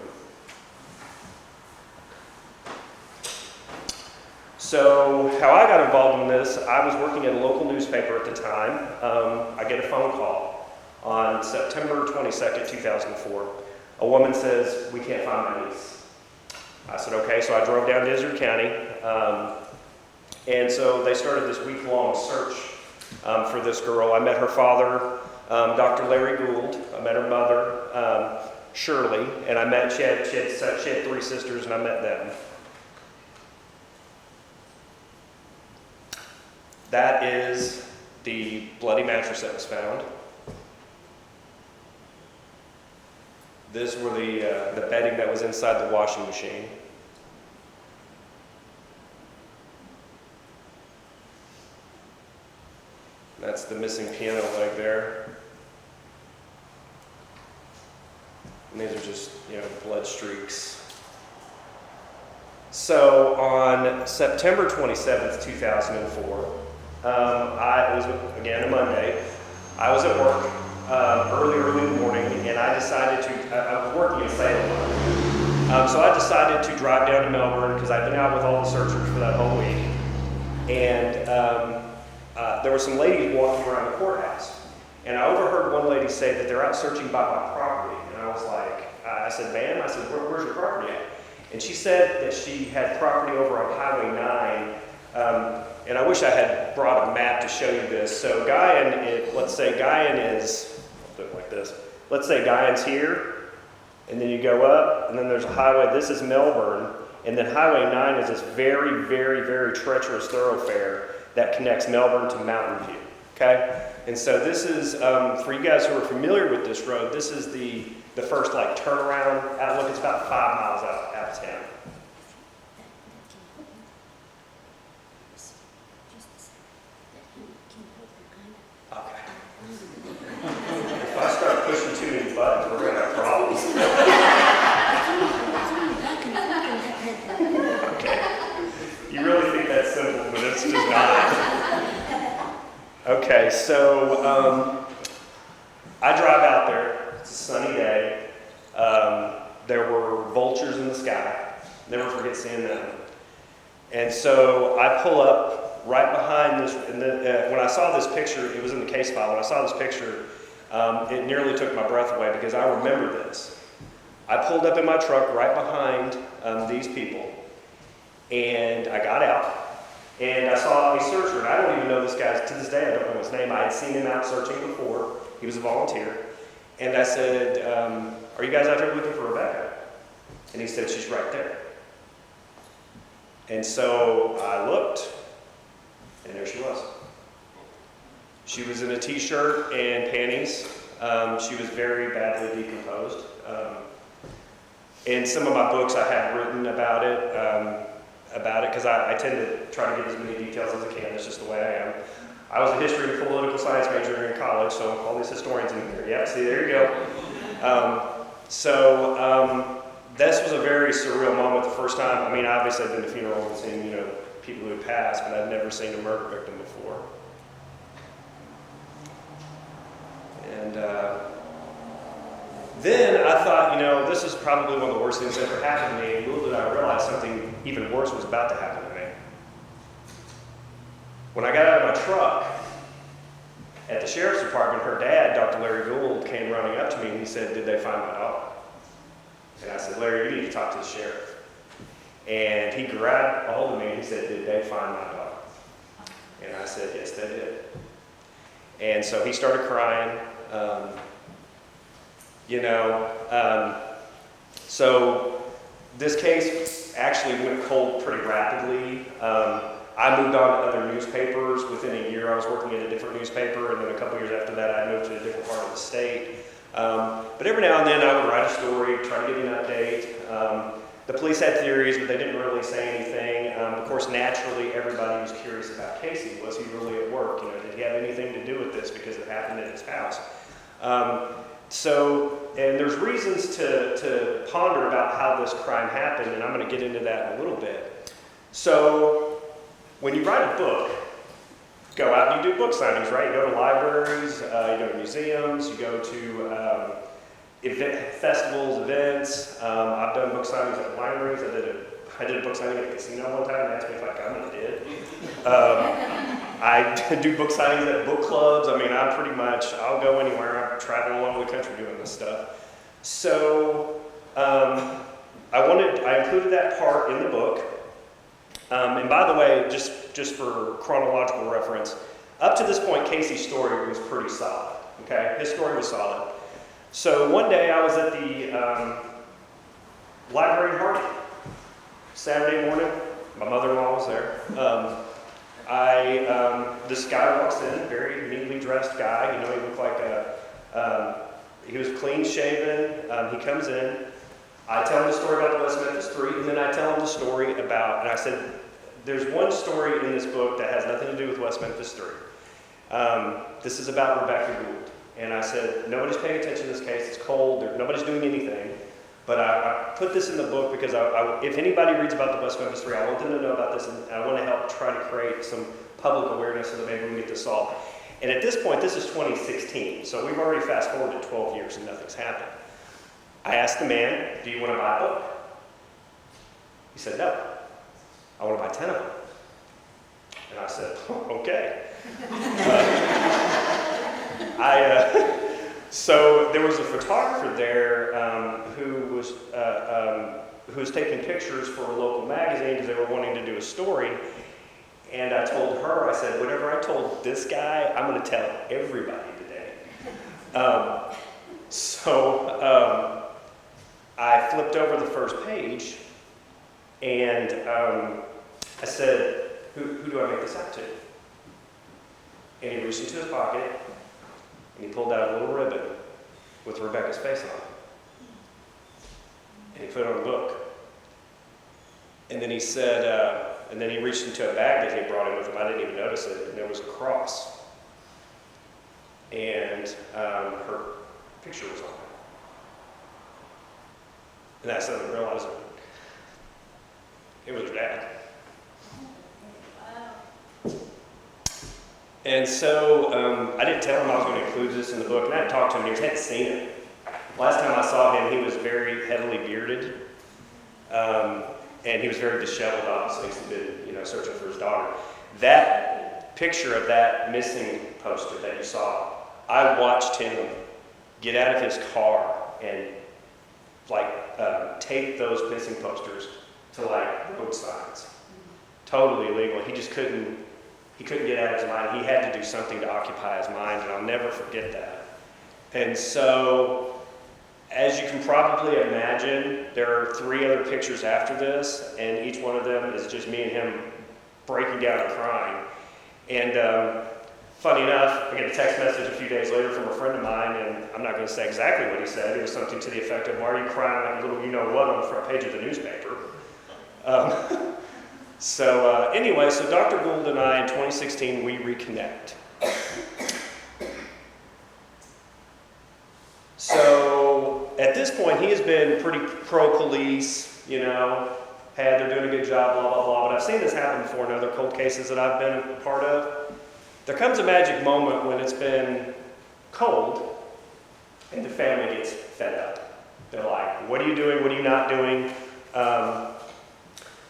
So how I got involved in this, I was working at a local newspaper at the time. I get a phone call on September 22nd, 2004. A woman says, we can't find my niece. I said, okay, so I drove down to Izzard County. And so they started this week-long search for this girl. I met her father, Dr. Larry Gould. I met her mother, Shirley, and she had 3 sisters, and I met them. That is the bloody mattress that was found. This were the bedding that was inside the washing machine. That's the missing piano leg there. And these are just, blood streaks. So on September 27th, 2004, it was, again, a Monday, I was at work early in the morning, and I decided to, I was working in Fayetteville. So I decided to drive down to Melbourne because I'd been out with all the searchers for that whole week. And there were some ladies walking around the courthouse. And I overheard one lady say that they're out searching by my property. And I was like, I said, ma'am, I said, where's your property at? And she said that she had property over on Highway 9. And I wish I had brought a map to show you this. So let's say Guyan is, I'll do it like this. Let's say Guyan's here, and then you go up, and then there's a highway. This is Melbourne, and then Highway 9 is this very, very, very treacherous thoroughfare that connects Melbourne to Mountain View, okay? And so this is, for you guys who are familiar with this road, this is the first turnaround outlook. It's about 5 miles out of town. Okay. If I start pushing too many buttons, we're gonna have problems. Okay. You really think that's simple, but it's just not. Okay, so I drive out there. It's a sunny day. There were vultures in the sky. Never forget seeing them. And so I pull up right behind this. And when I saw this picture, it was in the case file. When I saw this picture, it nearly took my breath away because I remember this. I pulled up in my truck right behind these people, and I got out. And I saw a searcher, and I don't even know this guy. To this day, I don't know his name. I had seen him out searching before. He was a volunteer. And I said, are you guys out there looking for Rebecca? And he said, she's right there. And so I looked, and there she was. She was in a t-shirt and panties. She was very badly decomposed. In some of my books, I have written about it because I tend to try to get as many details as I can. That's just the way I am. I was a history and political science major in college, so all these historians in here. Yeah, see, there you go. This was a very surreal moment the first time. I mean, obviously I've been to funerals and seen, people who had passed, but I'd never seen a murder victim before. And then I thought, this is probably one of the worst things that ever happened to me, and little did I realize something even worse was about to happen to me. When I got out of my truck at the sheriff's department, her dad, Dr. Larry Gould, came running up to me and he said, did they find my dog? And I said, Larry, you need to talk to the sheriff. And he grabbed a hold of me and he said, did they find my dog? And I said, yes, they did. And so he started crying. So this case actually went cold pretty rapidly. I moved on to other newspapers. Within a year, I was working at a different newspaper, and then a couple years after that, I moved to a different part of the state. But every now and then, I would write a story, try to get an update. The police had theories, but they didn't really say anything. Of course, naturally, everybody was curious about Casey. Was he really at work? Did he have anything to do with this because it happened at his house? And there's reasons to ponder about how this crime happened, and I'm going to get into that in a little bit. So, when you write a book, go out and you do book signings, right? You go to libraries, you go to museums, you go to festivals, events. I've done book signings at wineries. I did a book signing at a casino one time and asked me if I'd come, and I did. I do book signings at book clubs. I mean, I'll go anywhere. I'm traveling all over the country doing this stuff. So I included that part in the book. And by the way, just for chronological reference, up to this point, Casey's story was pretty solid. Okay, his story was solid. So one day I was at the library in Hardy. Saturday morning, my mother-in-law was there. This guy walks in, very neatly dressed guy. You know, he looked like he was clean shaven. He comes in. I tell him the story about the West Memphis Three, and then I tell him the story about, and I said, there's one story in this book that has nothing to do with West Memphis Three. This is about Rebecca Gould. And I said, nobody's paying attention to this case. It's cold. Nobody's doing anything. But I put this in the book because if anybody reads about the West Memphis Three, I want them to know about this, and I want to help try to create some public awareness so that maybe we can get this solved. And at this point, this is 2016, so we've already fast forwarded 12 years and nothing's happened. I asked the man, do you want to buy a book? He said, no. I want to buy 10 of them. And I said, okay. So there was a photographer there who was taking pictures for a local magazine because they were wanting to do a story. And I told her, I said, whatever I told this guy, I'm going to tell everybody today. I flipped over the first page, and I said, who do I make this out to? And he reached into his pocket, and he pulled out a little ribbon with Rebecca's face on it. And he put it on the book. And then he said, and then he reached into a bag that he had brought in with him. I didn't even notice it, and there was a cross. And her picture was on it. And I suddenly realized it was her dad. And so I didn't tell him I was going to include this in the book, and I hadn't talked to him. He hadn't seen it. Last time I saw him, he was very heavily bearded, and he was very disheveled, obviously, because he'd been, searching for his daughter. That picture of that missing poster that you saw, I watched him get out of his car and tape those missing posters to road signs. Totally illegal. He just couldn't get out of his mind. He had to do something to occupy his mind, and I'll never forget that. And so, as you can probably imagine, there are 3 other pictures after this, and each one of them is just me and him breaking down and crying. And funny enough, I get a text message a few days later from a friend of mine, and I'm not going to say exactly what he said. It was something to the effect of, why are you crying like a little you-know-what on the front page of the newspaper? Anyway, so Dr. Gould and I, in 2016, we reconnect. So, at this point, he has been pretty pro-police, hey, they're doing a good job, blah, blah, blah. But I've seen this happen before in other cold cases that I've been a part of. There comes a magic moment when it's been cold and the family gets fed up. They're like, what are you doing? What are you not doing?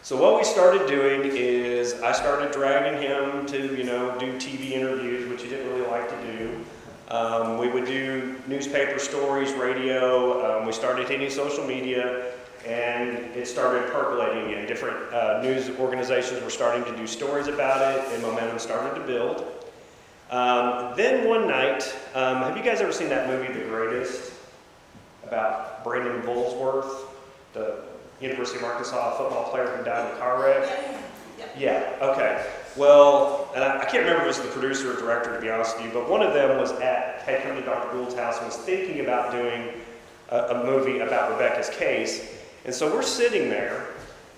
So what we started doing is I started dragging him to, do TV interviews, which he didn't really like to do. We would do newspaper stories, radio. We started hitting social media, and it started percolating again. Different news organizations were starting to do stories about it, and momentum started to build. Then one night, have you guys ever seen that movie, The Greatest, about Brandon Bullsworth, the University of Arkansas football player who died in a car wreck? Yeah, okay. Well, and I can't remember if it was the producer or director, to be honest with you, but one of them had come to Dr. Gould's house and was thinking about doing a movie about Rebecca's case. And so we're sitting there,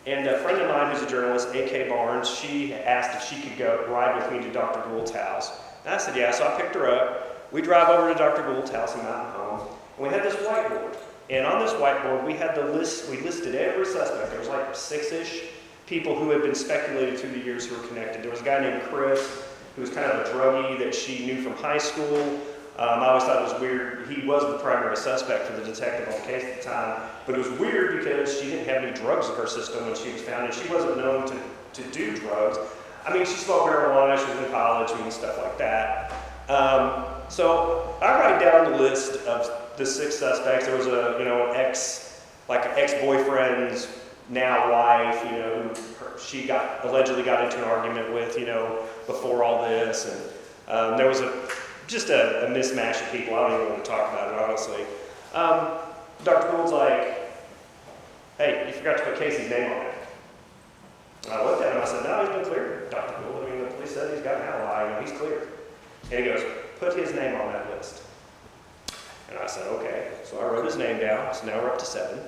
and a friend of mine who's a journalist, A.K. Barnes, she asked if she could go ride with me to Dr. Gould's house. And I said, yeah, so I picked her up. We drive over to Dr. Gould's house in Mountain Home, and we had this whiteboard. And on this whiteboard, we had we listed every suspect. There was 6-ish people who had been speculated through the years who were connected. There was a guy named Chris, who was kind of a druggie that she knew from high school. I always thought it was weird. He was the primary suspect for the detective on the case at the time, but it was weird because she didn't have any drugs in her system when she was found, and she wasn't known to do drugs. I mean, she smoked marijuana, she was in college, and stuff like that. So I write down the list of the 6 suspects. There was an ex-boyfriend's now wife, who she allegedly got into an argument with, before all this, and there was just a mismatch of people. I don't even want to talk about it, honestly. Dr. Gould's like, hey, you forgot to put Casey's name on it. And I looked at him, I said, no, he's been cleared, Dr. Gould. I mean, the police police said he's got an alibi, he's clear. And he goes, put his name on that list. And I said, okay. So I wrote his name down, so now we're up to 7.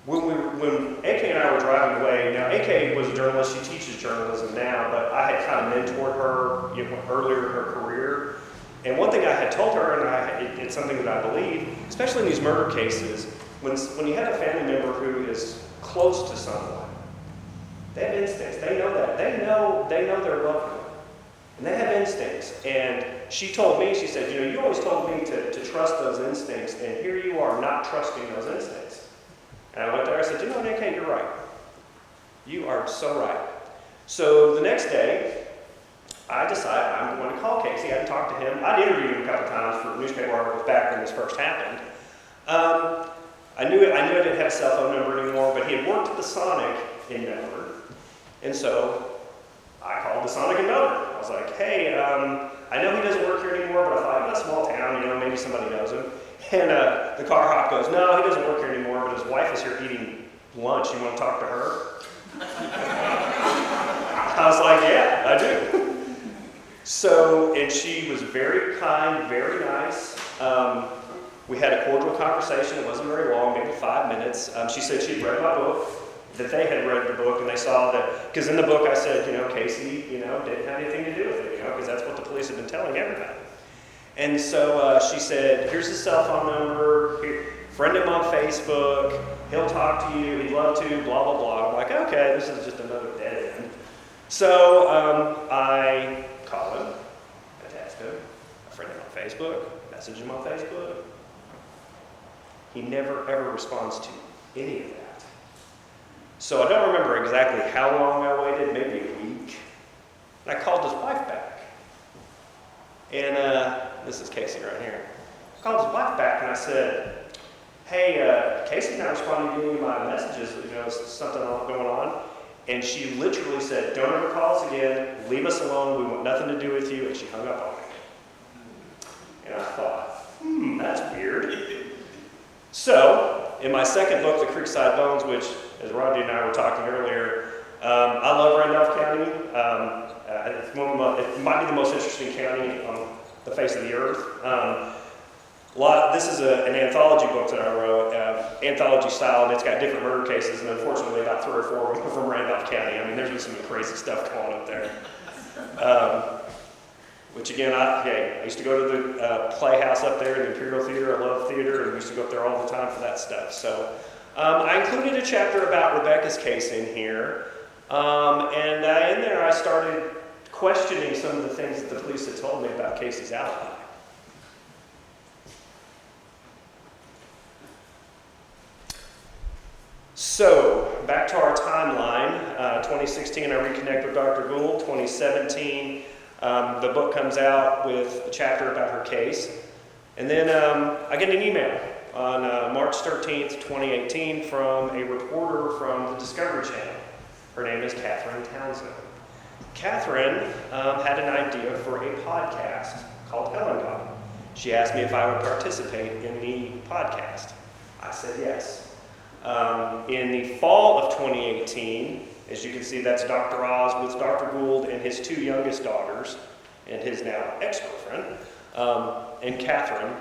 When AK and I were driving away, now AK was a journalist, she teaches journalism now, but I had kind of mentored her earlier in her career. And one thing I had told her, and it's something that I believe, especially in these murder cases, when you have a family member who is close to someone, they have instincts. They know that. They know their loved one. And they have instincts. And she told me, she said, you always told me to trust those instincts, and here you are not trusting those instincts. And I went there, I said, AK, you're right. You are so right. So the next day, I decided I'm going to call Casey. I hadn't talked to him. I'd interviewed him a couple times for newspaper articles back when this first happened. I knew I didn't have a cell phone number anymore, but he had worked at the Sonic in Melbourne. And so I called the Sonic in Melbourne. I was like, hey, I know he doesn't work here anymore, but I thought, a small town, maybe somebody knows him. And the car hop goes, no, he doesn't work here anymore, but his wife is here eating lunch. You want to talk to her? I was like, yeah, I do. So, and she was very kind, very nice. We had a cordial conversation. It wasn't very long, maybe 5 minutes. She said she'd read my book, that they had read the book, and they saw that, because in the book I said, Casey, didn't have anything to do with it, because that's what the police had been telling everybody. And so she said, here's his cell phone number, friend him on Facebook, he'll talk to you, he'd love to, blah, blah, blah. I'm like, okay, this is just another dead end. So I call him, I text him, I friend him on Facebook, message him on Facebook. He never, ever responds to any of that. So I don't remember exactly how long I waited, maybe a week. And I called his wife back. And this is Casey right here. I called his wife back and I said, hey, Casey's not responding to any of my messages, something going on. And she literally said, don't ever call us again, leave us alone, we want nothing to do with you, and she hung up on me. And I thought, that's weird. So, in my second book, The Creekside Bones, which, as Rodney and I were talking earlier, I love Randolph County. It might be the most interesting county on the face of the earth. This is an anthology book that I wrote, anthology style, and it's got different murder cases, and unfortunately about 3 or 4 of them are from Randolph County. I mean, there's been some crazy stuff going on up there. Which again, I used to go to the Playhouse up there, the Imperial Theater. I love theater, and we used to go up there all the time for that stuff. So I included a chapter about Rebecca's case in here, and in there I started questioning some of the things that the police had told me about Casey's alibi. So, back to our timeline, 2016 I reconnect with Dr. Gould, 2017 the book comes out with a chapter about her case, and then I get an email on March 13th, 2018 from a reporter from the Discovery Channel. Her name is Catherine Townsend. Catherine had an idea for a podcast called Ellen God. She asked me if I would participate in the podcast. I said yes. In the fall of 2018, as you can see, that's Dr. Oz with Dr. Gould and his 2 youngest daughters, and his now ex-girlfriend, and Catherine.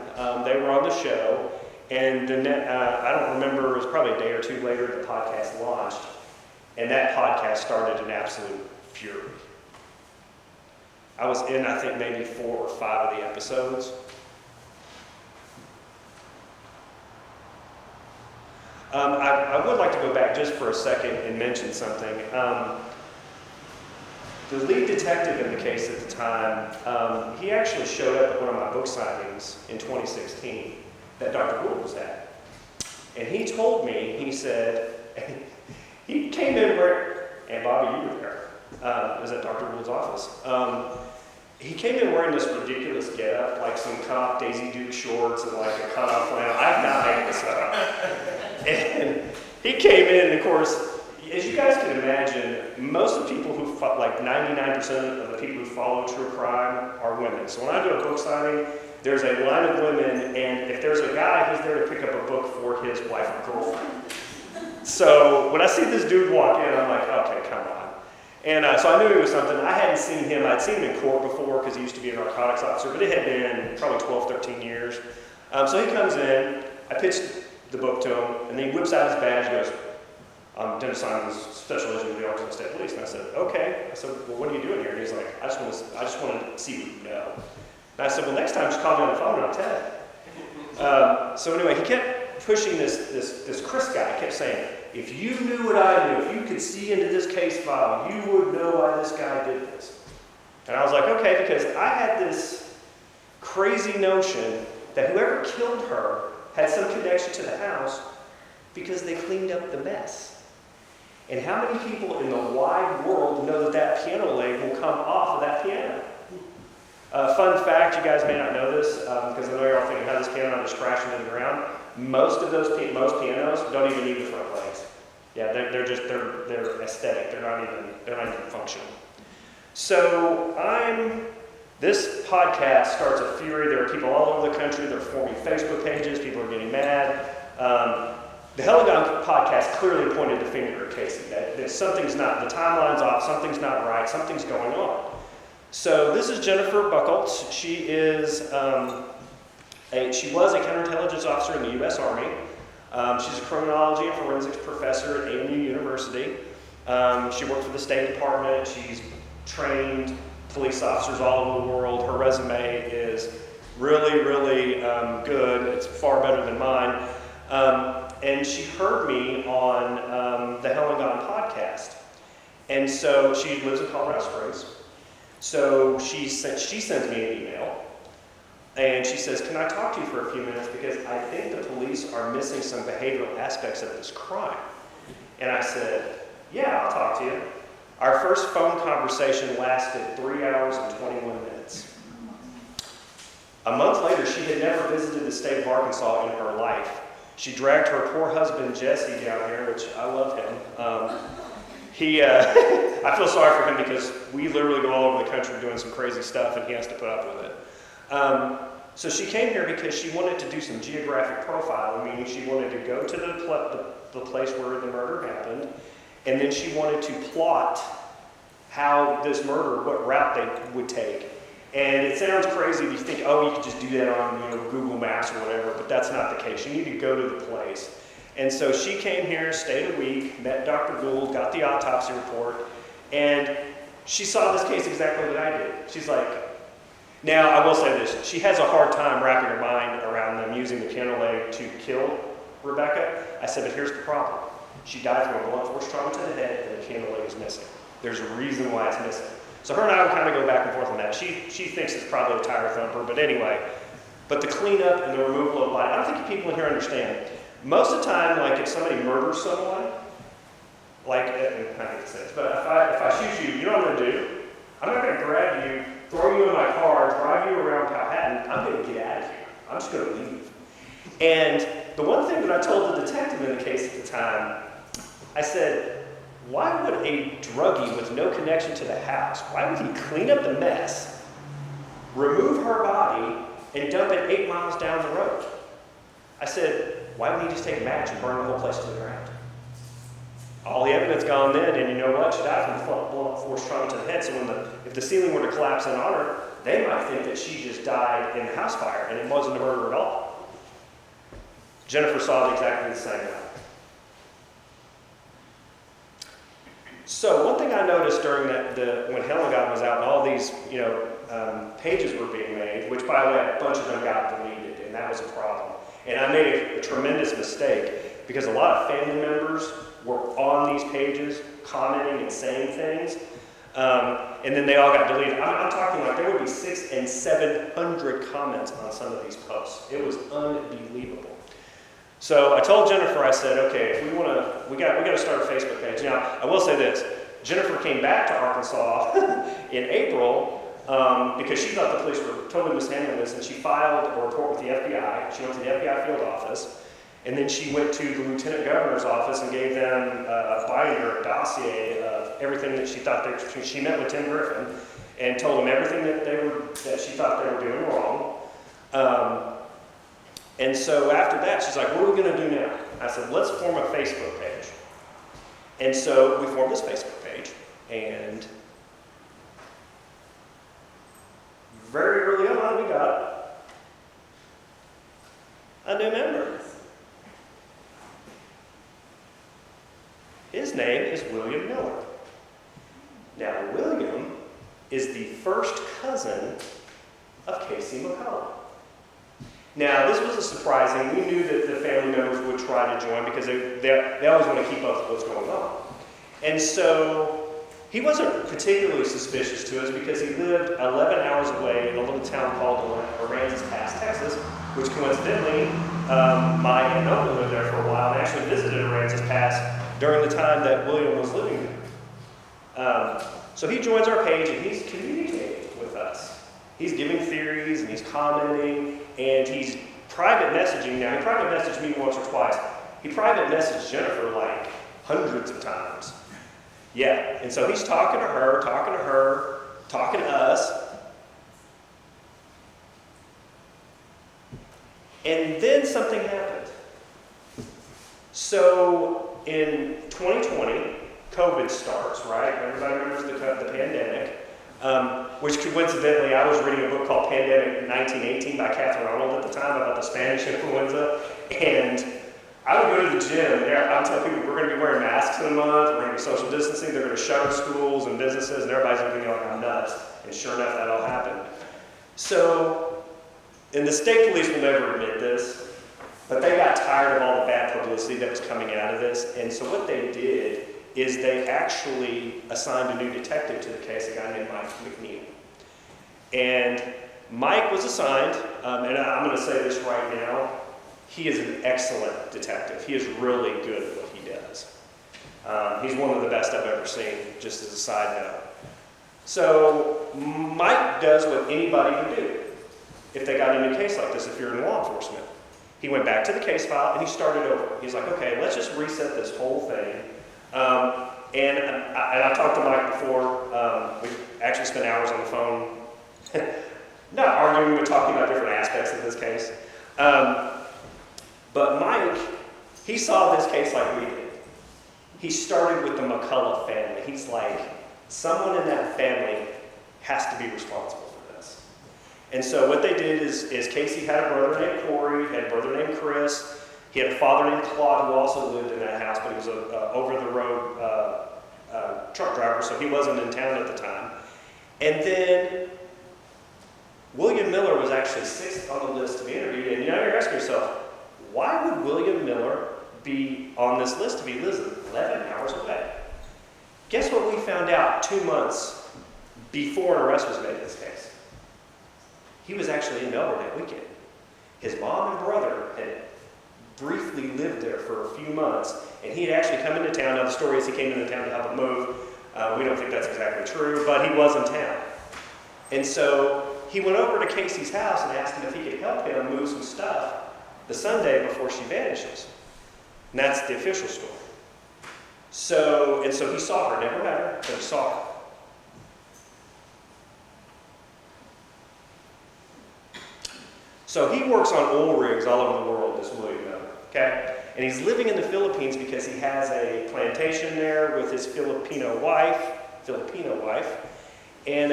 They were on the show, and I don't remember, it was probably a day or 2 later the podcast launched, and that podcast started an absolute fury. I was in, I think, maybe 4 or 5 of the episodes. I would like to go back just for a second and mention something. The lead detective in the case at the time, he actually showed up at one of my book signings in 2016 that Dr. Gould was at. And he told me, he said, he came in where, and Bobby, you were there, it was at Dr. Gould's office. He came in wearing this ridiculous getup, like some cop Daisy Duke shorts and like a cut-off flannel. I've not made this up. And he came in, and of course, as you guys can imagine, most of the people who, like 99% of the people who follow true crime are women. So when I do a book signing, there's a line of women, and if there's a guy, he's there to pick up a book for his wife or girlfriend. So when I see this dude walk in, I'm like, okay, come on. And so I knew he was something. I hadn't seen him. I'd seen him in court before because he used to be a narcotics officer, but it had been probably 12, 13 years. So he comes in, I pitched the book to him, and then he whips out his badge and goes, I'm Dennis Simons, Special Agent of the Arkansas State Police. And I said, okay. I said, well, what are you doing here? And he's like, I just want to see what you know. And I said, well, next time just call me on the phone and I'll tell you. So anyway, he kept pushing this Chris guy. He kept saying, if you knew what I knew, if you could see into this case file, you would know why this guy did this. And I was like, okay, because I had this crazy notion that whoever killed her had some connection to the house because they cleaned up the mess. And how many people in the wide world know that that piano leg will come off of that piano? Fun fact, you guys may not know this, because I know you're all thinking, how this piano just crashing to the ground. Most pianos don't even need the front legs. Yeah, they're aesthetic. They're not even functional. So this podcast starts a fury. There are people all over the country. They're forming Facebook pages. People are getting mad. The Heligon podcast clearly pointed the finger at Casey. That something's not, the timeline's off, something's not right, something's going on. So this is Jennifer Buchholz. She is she was a counterintelligence officer in the U.S. Army. She's a criminology and forensics professor at AMU University. She worked for the State Department. She's trained police officers all over the world. Her resume is really, really good. It's far better than mine. And she heard me on the Heligon podcast. And so she lives in Colorado Springs. So she sends me an email. And she says, can I talk to you for a few minutes? Because I think the police are missing some behavioral aspects of this crime. And I said, yeah, I'll talk to you. Our first phone conversation lasted 3 hours and 21 minutes. A month later, she had never visited the state of Arkansas in her life. She dragged her poor husband, Jesse, down here, which I love him. I feel sorry for him because we literally go all over the country doing some crazy stuff and he has to put up with it. So she came here because she wanted to do some geographic profiling, meaning she wanted to go to the place where the murder happened, and then she wanted to plot how this murder, what route they would take. And it sounds crazy if you think, oh, you could just do that on Google Maps or whatever, but that's not the case. You need to go to the place. And so she came here, stayed a week, met Dr. Gould, got the autopsy report, and she saw this case exactly what I did. She's like, now I will say this, she has a hard time wrapping her mind around them using the piano leg to kill Rebecca. I said, but here's the problem. She died from a blunt force trauma to the head and the piano leg is missing. There's a reason why it's missing. So her and I would kind of go back and forth on that. She thinks it's probably a tire thumper, but anyway. But the cleanup and the removal of body, I don't think people in here understand. Most of the time, like if somebody murders someone, like, I hate to say this, but if I shoot you, you know what I'm going to do? I'm not going to grab you, throw you in my car, drive you around Powhatan. I'm going to get out of here. I'm just going to leave. And the one thing that I told the detective in the case at the time, I said, why would a druggie with no connection to the house, why would he clean up the mess, remove her body, and dump it 8 miles down the road? I said, why would he just take a match and burn the whole place to the ground? All the evidence gone then, and you know what? She died from blunt force trauma to the head, so if the ceiling were to collapse in on her, they might think that she just died in a house fire, and it wasn't a murder at all. Jennifer saw it exactly the same way. So one thing I noticed during when Heligon was out and all these pages were being made, which by the way, a bunch of them got deleted, and that was a problem. And I made a tremendous mistake because a lot of family members were on these pages commenting and saying things, and then they all got deleted. I'm talking like there would be 600 and 700 comments on some of these posts. It was unbelievable. So I told Jennifer, I said, okay, if we got to start a Facebook page. Now, I will say this. Jennifer came back to Arkansas in April because she thought the police were totally mishandling this, and she filed a report with the FBI. She went to the FBI field office, and then she went to the lieutenant governor's office and gave them a binder, a dossier of everything that she thought she met with Tim Griffin and told them everything that she thought they were doing wrong. And so after that, she's like, what are we going to do now? I said, let's form a Facebook page. And so we formed this Facebook page. And very early on, we got a new member. His name is William Miller. Now, William is the first cousin of Casey McCullough. Now, this was a surprising. We knew that the family members would try to join because they always want to keep up with what's going on. And so he wasn't particularly suspicious to us because he lived 11 hours away in a little town called Aransas Pass, Texas, which coincidentally, my aunt and uncle lived there for a while and actually visited Aransas Pass during the time that William was living there. So he joins our page and he's communicating with us. He's giving theories and he's commenting and he's private messaging. Now, he private messaged me once or twice. He private messaged Jennifer like hundreds of times. Yeah, and so he's talking to her, talking to us. And then something happened. So in 2020, COVID starts, right? Everybody remembers the pandemic, which coincidentally, I was reading a book called Pandemic 1918 by Catherine Arnold at the time about the Spanish influenza, and I would go to the gym, and I would tell people we're going to be wearing masks in a month, we're going to be social distancing, they're going to shutter schools and businesses, and everybody's looking at me like I'm nuts. And sure enough, that all happened. So, and the state police will never admit this, but they got tired of all the bad publicity that was coming out of this, and so what they did is they actually assigned a new detective to the case, a guy named Mike McNeil. And Mike was assigned, and I'm going to say this right now, he is an excellent detective. He is really good at what he does. He's one of the best I've ever seen, just as a side note. So Mike does what anybody would do if they got a new case like this, if you're in law enforcement. He went back to the case file and he started over. He's like, okay, let's just reset this whole thing. And I talked to Mike before. We actually spent hours on the phone, not arguing, but talking about different aspects of this case. But Mike, he saw this case like we did. He started with the McCullough family. He's like, someone in that family has to be responsible for this. And so what they did is Casey had a brother named Corey, had a brother named Chris. He had a father named Claude who also lived in that house, but he was an over-the-road truck driver, so he wasn't in town at the time. And then William Miller was actually sixth on the list to be interviewed. And you're asking yourself, why would William Miller be on this list if he lives 11 hours away? Guess what we found out 2 months before an arrest was made in this case? He was actually in Melbourne that weekend. His mom and brother had briefly lived there for a few months, and he had actually come into town. Now the story is he came into town to help him move. We don't think that's exactly true, but he was in town. And so he went over to Casey's house and asked him if he could help him move some stuff the Sunday before she vanishes. And that's the official story. So he saw her, never met her, but he saw her. So he works on oil rigs all over the world, this William Miller, okay? And he's living in the Philippines because he has a plantation there with his Filipino wife, and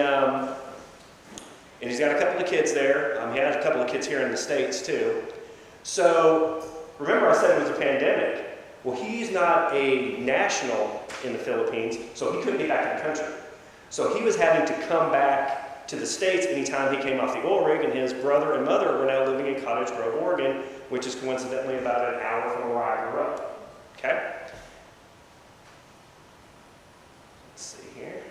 he's got a couple of kids there. He has a couple of kids here in the States too. So remember I said it was a pandemic. Well, he's not a national in the Philippines, so he couldn't get back in the country. So he was having to come back to the States anytime he came off the oil rig, and his brother and mother were now living in Cottage Grove, Oregon, which is coincidentally about an hour from where I grew up. Okay? Let's see here.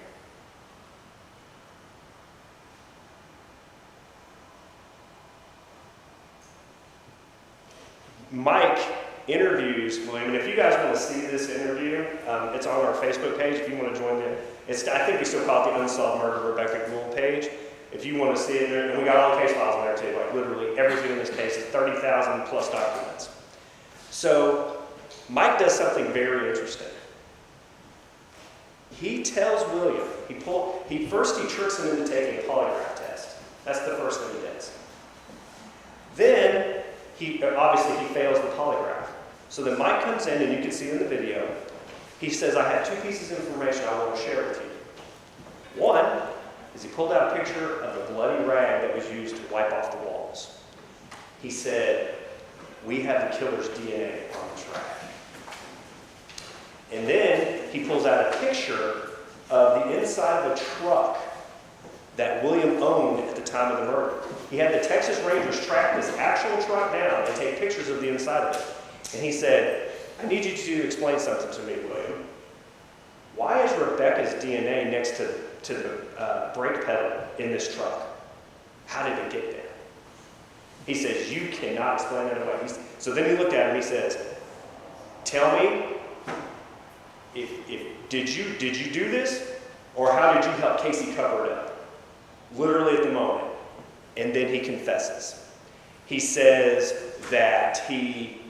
Mike interviews William, and if you guys want to see this interview, it's on our Facebook page. If you want to join I think we still call it the Unsolved Murder of Rebecca Gould page. If you want to see it, and we got all the case files in there too, like literally everything in this case is 30,000 plus documents. So Mike does something very interesting. He tells William, he tricks him into taking a polygraph test. That's the first thing he does. Then obviously he fails the polygraph. So then Mike comes in, and you can see in the video, he says, I have two pieces of information I want to share with you. One is he pulled out a picture of the bloody rag that was used to wipe off the walls. He said, "We have the killer's DNA on this rag." And then he pulls out a picture of the inside of a truck that William owned at the time of the murder. He had the Texas Rangers track this actual truck down and take pictures of the inside of it. And he said, "I need you to explain something to me, William. Why is Rebecca's DNA next to the brake pedal in this truck? How did it get there?" He says, "You cannot explain that away." So then he looked at him, he says, "Tell me, did you do this? Or how did you help Casey cover it up?" Literally at the moment. And then he confesses. He says that he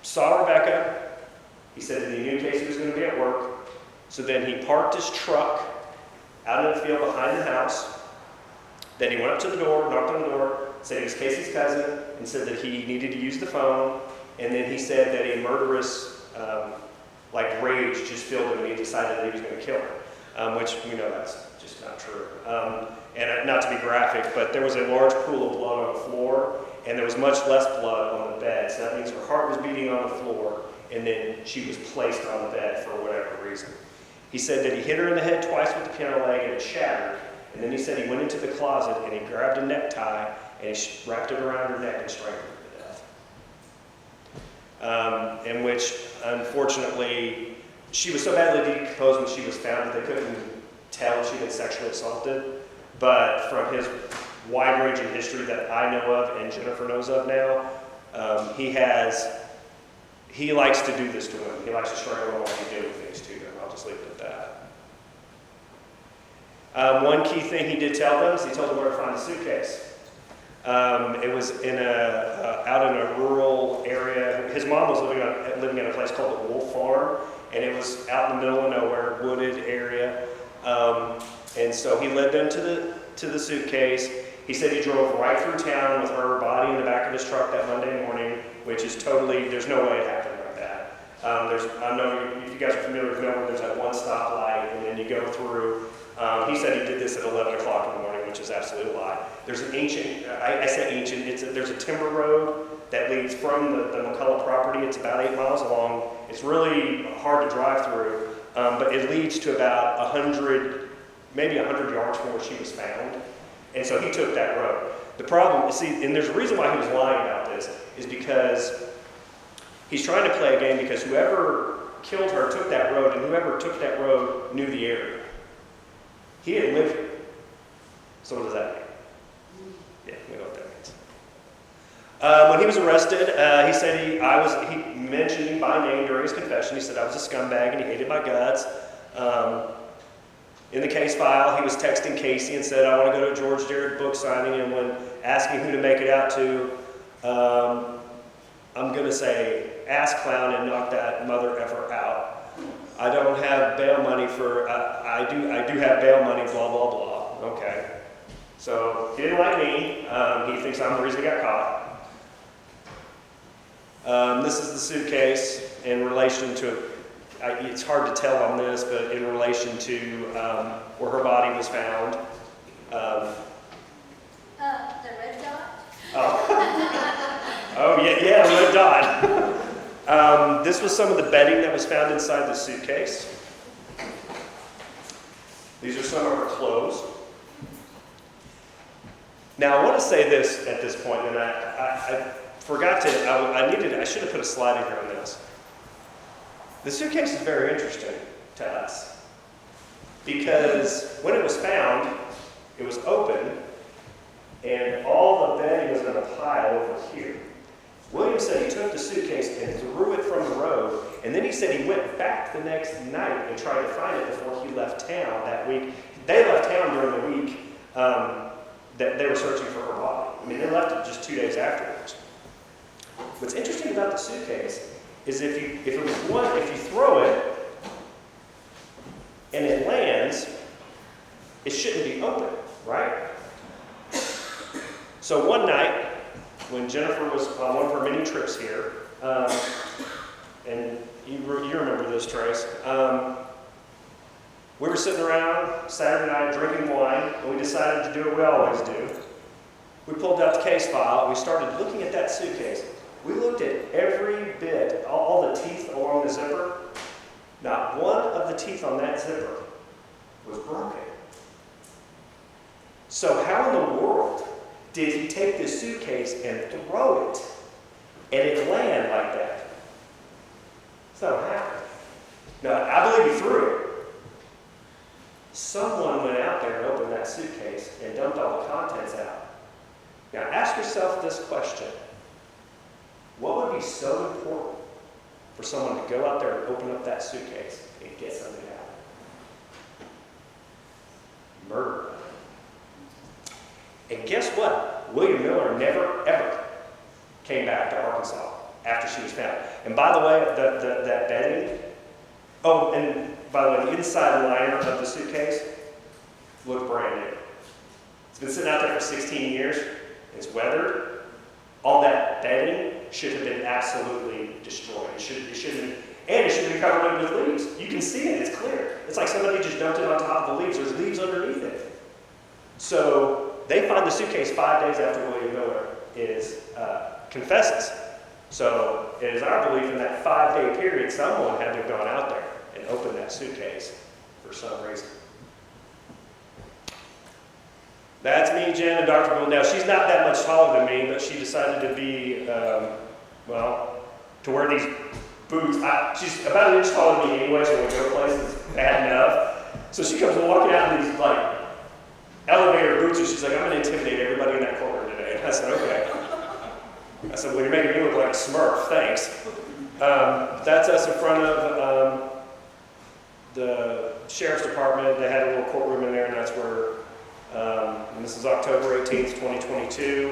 saw Rebecca. He said that he knew Casey was going to be at work. So then he parked his truck out in the field behind the house. Then he went up to the door, knocked on the door, said he was Casey's cousin, and said that he needed to use the phone. And then he said that a murderous rage just filled him and he decided that he was going to kill her, which we know that's just not true. And not to be graphic, but there was a large pool of blood on the floor, and there was much less blood on the bed. So that means her heart was beating on the floor, and then she was placed on the bed for whatever reason. He said that he hit her in the head twice with the piano leg and it shattered. And then he said he went into the closet and he grabbed a necktie and he wrapped it around her neck and strangled her to death. In which, unfortunately, she was so badly decomposed when she was found that they couldn't tell she'd been sexually assaulted. But from his wide-ranging history that I know of and Jennifer knows of now, he likes to do this to women. He likes to strangle them while he's doing things to them. I'll just leave it at that. One key thing he did tell them is he told them where to find the suitcase. It was out in a rural area. His mom was living in a place called the Wolf Farm, and it was out in the middle of nowhere, wooded area. And so he led them to the suitcase. He said he drove right through town with her body in the back of his truck that Monday morning, which is totally, there's no way it happened like that. I know if you guys are familiar with Melbourne, there's that one stoplight, and then you go through. He said he did this at 11 o'clock in the morning, which is absolutely a lie. There's an ancient, I say ancient, there's a timber road that leads from the McCullough property. It's about 8 miles long. It's really hard to drive through, but it leads to about 100, maybe 100 yards from where she was found. And so he took that road. The problem, see, and there's a reason why he was lying about this, is because he's trying to play a game because whoever killed her took that road, and whoever took that road knew the area. He didn't live here. So what does that mean? Yeah, we know what that means. When he was arrested, he said he mentioned me by name during his confession. He said I was a scumbag and he hated my guts. In the case file, he was texting Casey and said, "I want to go to a George Derrick book signing," and when asking who to make it out to, I'm going to say, ass clown and knock that mother effer out. I don't have bail money for, I do have bail money, blah, blah, blah. Okay. So he didn't like me. He thinks I'm the reason he got caught. This is the suitcase in relation to, it's hard to tell on this, but in relation to where her body was found. The red dot? Oh yeah, the red dot. This was some of the bedding that was found inside the suitcase. These are some of her clothes. Now I want to say this at this point, and I forgot to, I should have put a slide in here on this. The suitcase is very interesting to us because when it was found, it was open and all the bedding was in a pile over here. William said he took the suitcase and threw it from the road, and then he said he went back the next night and tried to find it before he left town that week. They left town during the week that they were searching for her body. I mean, they left it just 2 days afterwards. What's interesting about the suitcase is if you throw it and it lands, it shouldn't be open, right? So one night, when Jennifer was on one of her many trips here, and you remember this, Trace, we were were sitting around Saturday night drinking wine, and we decided to do what we always do. We pulled out the case file, and we started looking at that suitcase. We looked at every bit, all the teeth along the zipper. Not one of the teeth on that zipper was broken. So how in the world did he take this suitcase and throw it, and it land like that? That's not what happened. Now, I believe he threw it. Someone went out there and opened that suitcase and dumped all the contents out. Now, ask yourself this question. What would be so important for someone to go out there and open up that suitcase and get something out? Murder. And guess what? William Miller never, ever came back to Arkansas after she was found. And by the way, that bedding, oh, and by the way, the inside liner of the suitcase looked brand new. It's been sitting out there for 16 years. It's weathered. All that bedding should have been absolutely destroyed. It should have been covered with leaves. You can see it, it's clear. It's like somebody just dumped it on top of the leaves. There's leaves underneath it. So they find the suitcase 5 days after William Miller confesses. So it is our belief in that 5-day period, someone had to have gone out there and opened that suitcase for some reason. That's me, Jen, and Dr. Gould. Now, she's not that much taller than me, but she decided to be, to wear these boots. She's about an inch taller than me anyway, so when we go places, bad enough. So she comes walking out in these, elevator boots, and she's like, I'm going to intimidate everybody in that courtroom today. And I said, okay. I said, well, you're making me look like a Smurf, thanks. That's us in front of the Sheriff's Department. They had a little courtroom in there, and that's where, and this is October 18th, 2022.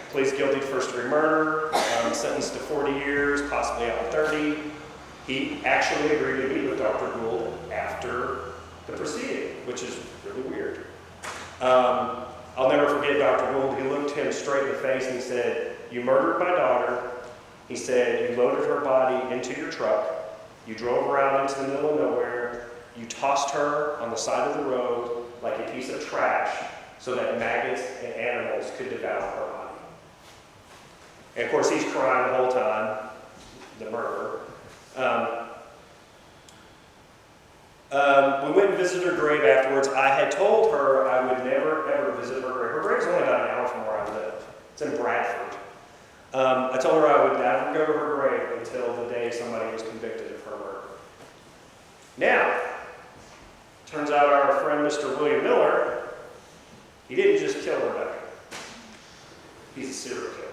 Pleads guilty to first-degree murder, sentenced to 40 years, possibly out in 30. He actually agreed to meet with Dr. Gould after the proceeding, which is really weird. I'll never forget Dr. Gould. He looked him straight in the face and he said, you murdered my daughter. He said, you loaded her body into your truck. You drove around into the middle of nowhere. You tossed her on the side of the road like a piece of trash so that maggots and animals could devour her body. And of course, he's crying the whole time, the murderer. We went and visited her grave afterwards. I had told her I would never, ever visit her grave. Her grave's only about an hour from where I live. It's in Bradford. I told her I would never go to her grave until the day somebody was convicted of her murder. Now, turns out our friend Mr. William Miller, he didn't just kill Rebecca. He's a serial killer.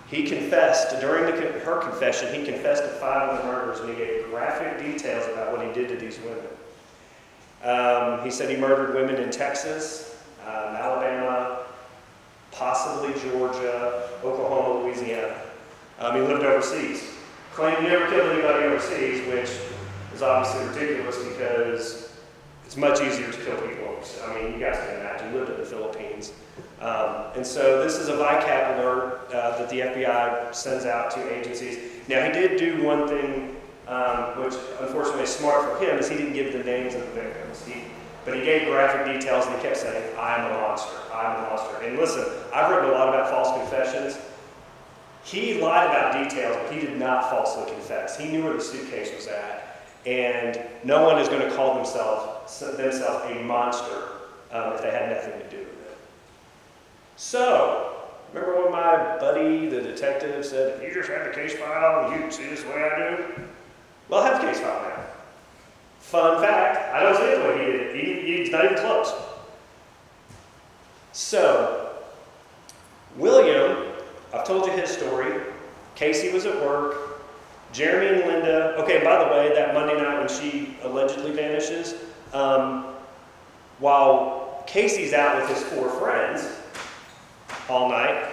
He confessed, during her confession, he confessed to 5 of the murders, and he gave graphic details about what he did to these women. He said he murdered women in Texas, Alabama, possibly Georgia, Oklahoma, Louisiana. He lived overseas. Claimed he never killed anybody overseas, which is obviously ridiculous because it's much easier to kill people overseas. I mean, you guys can imagine, he lived in the Philippines. And so this is a VICAP alert that the FBI sends out to agencies. Now, he did do one thing, which unfortunately is smart for him, is he didn't give the names of the victims. But he gave graphic details, and he kept saying, I'm a monster, I'm a monster. And listen, I've written a lot about false confessions. He lied about details, but he did not falsely confess. He knew where the suitcase was at. And no one is going to call themselves a monster if they had nothing to do with it. So, remember when my buddy, the detective, said, if you just had the case file and you see this the way I do? Well, I have the case file now. Fun fact, I don't see it the way he did it. He's not even close. So, William, I've told you his story. Casey was at work. Jeremy and Linda, okay, by the way, that Monday night when she allegedly vanishes, while Casey's out with his 4 friends all night,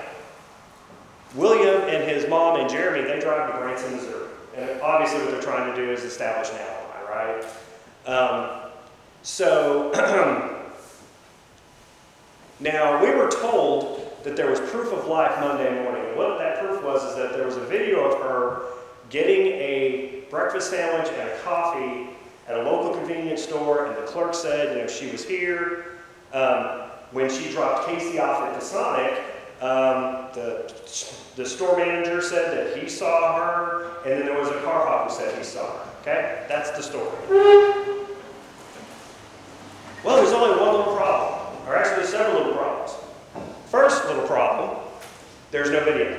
William and his mom and Jeremy, they drive to Branson, Missouri. And obviously what they're trying to do is establish an alibi, right? Now, we were told that there was proof of life Monday morning. And what that proof was is that there was a video of her getting a breakfast sandwich and a coffee at a local convenience store, and the clerk said, you know, she was here. When she dropped Casey off at the Sonic, the store manager said that he saw her, and then there was a car hop who said he saw her. Okay? That's the story. Well, there's only one little problem, or actually there's several little problems. First little problem, there's no video.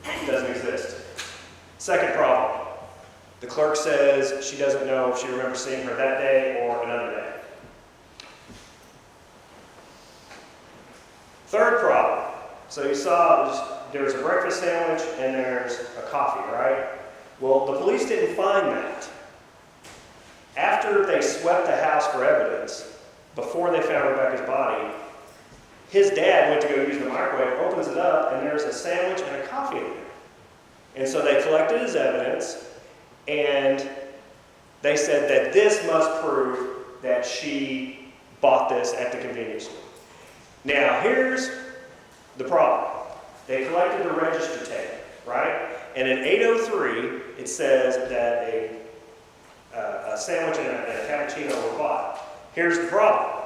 It doesn't exist. Second problem, the clerk says she doesn't know if she remembers seeing her that day or another day. Third problem, so you saw there's a breakfast sandwich and there's a coffee, right? Well, the police didn't find that. After they swept the house for evidence, before they found Rebecca's body, his dad went to go use the microwave, opens it up, and there's a sandwich and a coffee in there. And so they collected his evidence, and they said that this must prove that she bought this at the convenience store. Now, here's the problem. They collected the register tape, right? And at 8:03, it says that a sandwich and a cappuccino were bought. Here's the problem.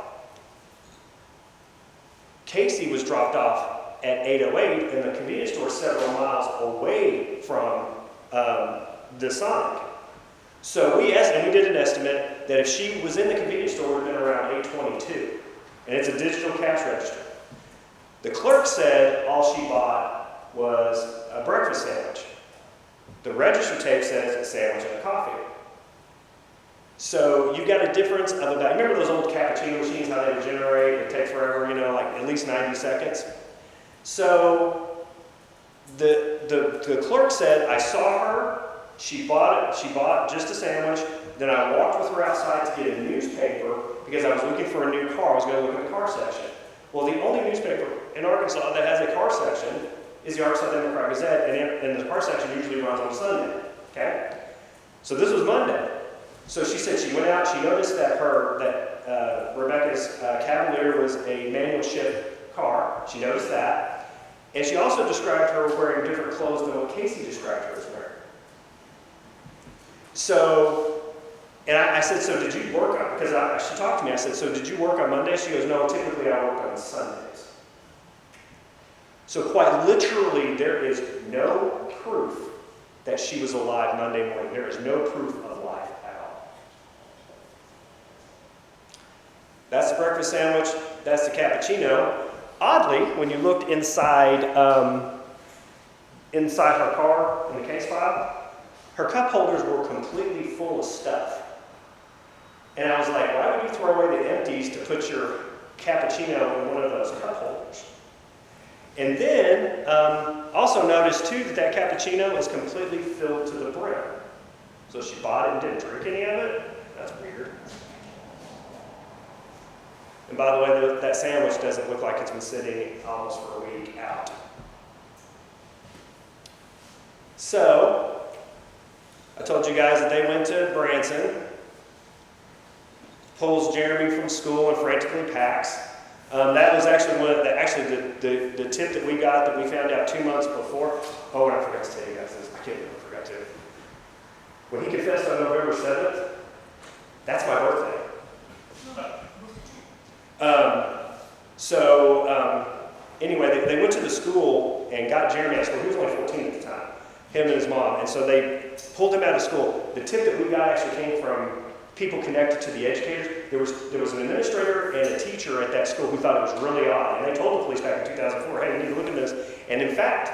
Casey was dropped off at 8:08 in the convenience store several miles away from the Sonic. So we did an estimate that if she was in the convenience store, it would have been around 8:22. And it's a digital cash register. The clerk said all she bought was a breakfast sandwich. The register tape says a sandwich and a coffee. So you've got a difference of about, remember those old cappuccino machines, how they would generate, it take forever, you know, like at least 90 seconds? So the clerk said, I saw her, she bought just a sandwich, then I walked with her outside to get a newspaper because I was looking for a new car, I was going to look at the car section. Well, the only newspaper in Arkansas that has a car section is the Arkansas Democrat Gazette, and the car section usually runs on Sunday, okay? So this was Monday. So she said she went out, she noticed that Rebecca's Cavalier was a manual shift car. She noticed that. And she also described her wearing different clothes than what Casey described her as wearing. So, and I said, so did you work on, because she talked to me, I said, so did you work on Monday? She goes, no, typically I work on Sundays. So quite literally, there is no proof that she was alive Monday morning. There is no proof of life at all. That's the breakfast sandwich. That's the cappuccino. Oddly, when you looked inside her car in the case file, her cup holders were completely full of stuff. And I was like, why would you throw away the empties to put your cappuccino in one of those cup holders? And then, also noticed too that cappuccino is completely filled to the brim. So she bought it and didn't drink any of it? That's weird. And by the way, that sandwich doesn't look like it's been sitting almost for a week out. So, I told you guys that they went to Branson, pulls Jeremy from school and frantically packs. That was actually the tip that we got that we found out 2 months before. Oh, and I forgot to tell you guys this. I can't believe I forgot to. When he confessed on November 7th, that's my birthday. Anyway, they went to the school and got Jeremy out of school. He was only 14 at the time, him and his mom. And so they pulled him out of school. The tip that we got actually came from people connected to the educators. There was an administrator and a teacher at that school who thought it was really odd. And they told the police back in 2004, hey, we need to look at this. And in fact,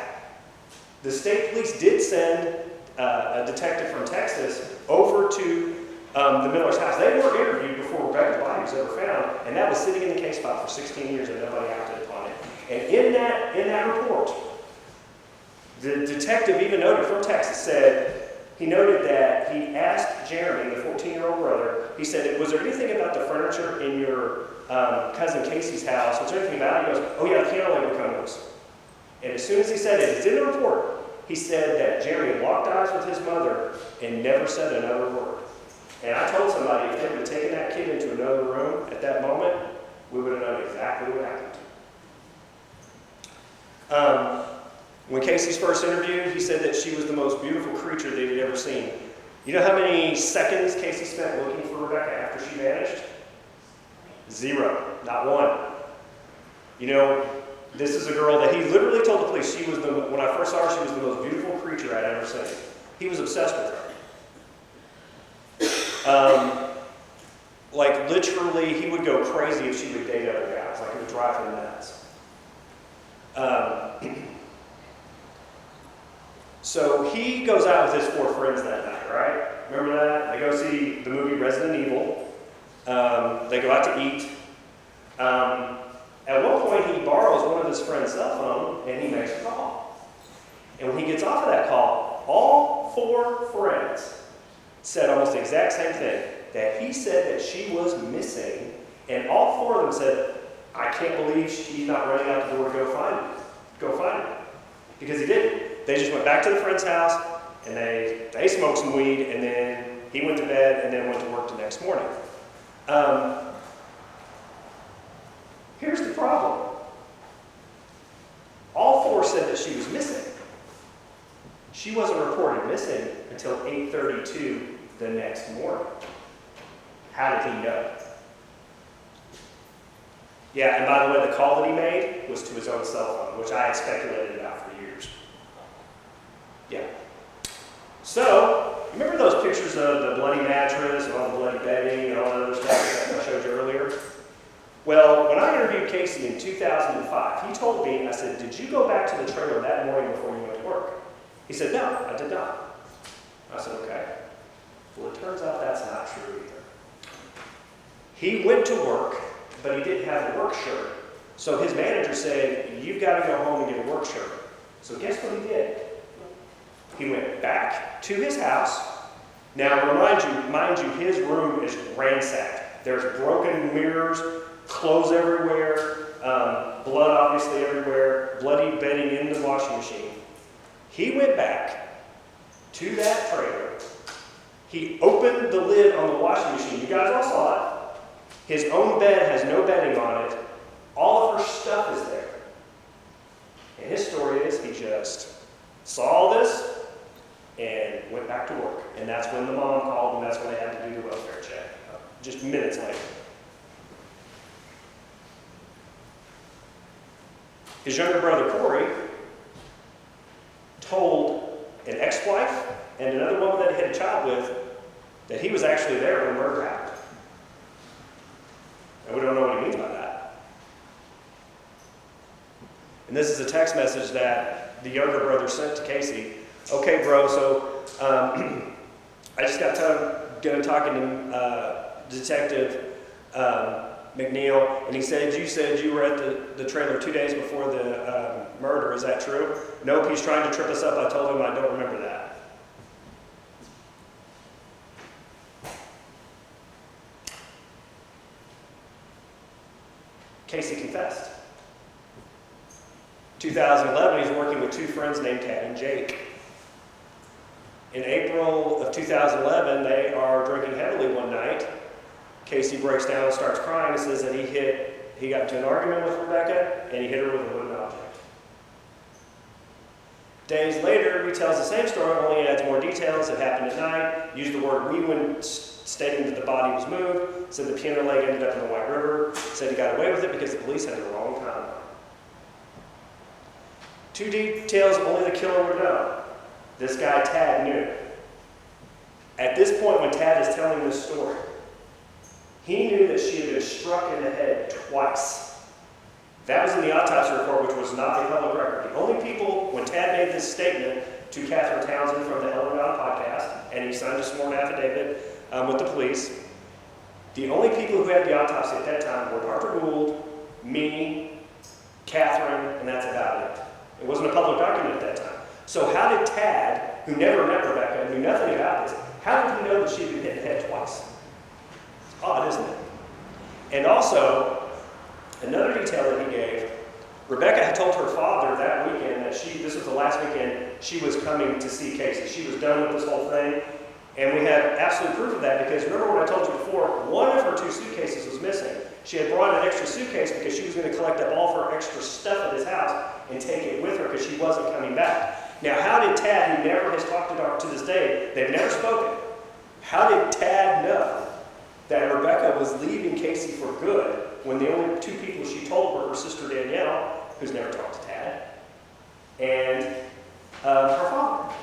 the state police did send a detective from Texas over to the Miller's house. They were interviewed before Rebecca's body was ever found, and that was sitting in the case file for 16 years and nobody acted upon it. And in that report, the detective even noted from Texas said, he noted that he asked Jeremy, the 14-year-old brother, he said, was there anything about the furniture in your cousin Casey's house? Was there anything about it? He goes, oh yeah, the piano label comes. And as soon as he said it, it's in the report, he said that Jeremy locked eyes with his mother and never said another word. And I told somebody, if they would have taken that kid into another room at that moment, we would have known exactly what happened. When Casey's first interviewed, he said that she was the most beautiful creature that he'd ever seen. You know how many seconds Casey spent looking for Rebecca after she vanished? 0, not 1. You know, this is a girl that he literally told the police when I first saw her, she was the most beautiful creature I'd ever seen. He was obsessed with her. Like literally, he would go crazy if she would date other guys. Like it would drive him nuts. So he goes out with his 4 friends that night, right? Remember that? They go see the movie Resident Evil. They go out to eat. At one point, he borrows one of his friend's cell phone and he makes a call. And when he gets off of that call, all 4 friends said almost the exact same thing. That he said that she was missing, and all 4 of them said, I can't believe she's not running out the door to go find her. Because he didn't. They just went back to the friend's house, and they smoked some weed, and then he went to bed, and then went to work the next morning. Here's the problem. All 4 said that she was missing. She wasn't reported missing until 8:32 the next morning. How did he know? Yeah, and by the way, the call that he made was to his own cell phone, which I had speculated about for years. Yeah. So, remember those pictures of the bloody mattress and all the bloody bedding and all that other stuff that I showed you earlier? Well, when I interviewed Casey in 2005, he told me, I said, did you go back to the trailer that morning before you went to work? He said, no, I did not. I said, okay. Well, it turns out that's not true either. He went to work, but he didn't have a work shirt. So his manager said, you've got to go home and get a work shirt. So guess what he did? He went back to his house. Now, mind you, his room is ransacked. There's broken mirrors, clothes everywhere, blood obviously everywhere, bloody bedding in the washing machine. He went back to that trailer. He opened the lid on the washing machine. You guys all saw it. His own bed has no bedding on it. All of her stuff is there. And his story is he just saw all this and went back to work. And that's when the mom called, and that's when they had to do the welfare check, just minutes later. His younger brother, Corey, told an ex-wife and another woman that he had a child with that he was actually there when murder happened. And we don't know what he means by that. And this is a text message that the younger brother sent to Casey. Okay, bro, so I just got done talking to Detective McNeil, and he said you were at the trailer 2 days before the murder. Is that true? Nope, he's trying to trip us up. I told him I don't remember that. Casey confessed. 2011, he's working with 2 friends named Tad and Jake. In April of 2011, they are drinking heavily one night. Casey breaks down and starts crying and says that he got into an argument with Rebecca and he hit her with a wooden object. Days later, he tells the same story, only adds more details. It happened at night, used the word we when stating that the body was moved, said the piano leg ended up in the White River, said he got away with it because the police had the wrong timeline. 2 details only the killer would know. This guy, Tad, knew. At this point, when Tad is telling this story, he knew that she had been struck in the head twice. That was in the autopsy report, which was not a public record. The only people, when Tad made this statement to Catherine Townsend from the Ellen God podcast, and he signed a sworn affidavit with the police, the only people who had the autopsy at that time were Dr. Gould, me, Catherine, and that's about it. It wasn't a public document at that time. So how did Tad, who never met Rebecca and knew nothing about this, how did he know that she had been hit in the head twice? It's odd, isn't it? And also, another detail that he gave, Rebecca had told her father that weekend that this was the last weekend she was coming to see Casey. She was done with this whole thing. And we have absolute proof of that because remember what I told you before, one of her 2 suitcases was missing. She had brought an extra suitcase because she was going to collect up all of her extra stuff at his house and take it with her because she wasn't coming back. Now, how did Tad, who never has talked to her to this day, they've never spoken, How did Tad know that Rebecca was leaving Casey for good when the only two people she told were her sister Danielle, who's never talked to Tad, and her father?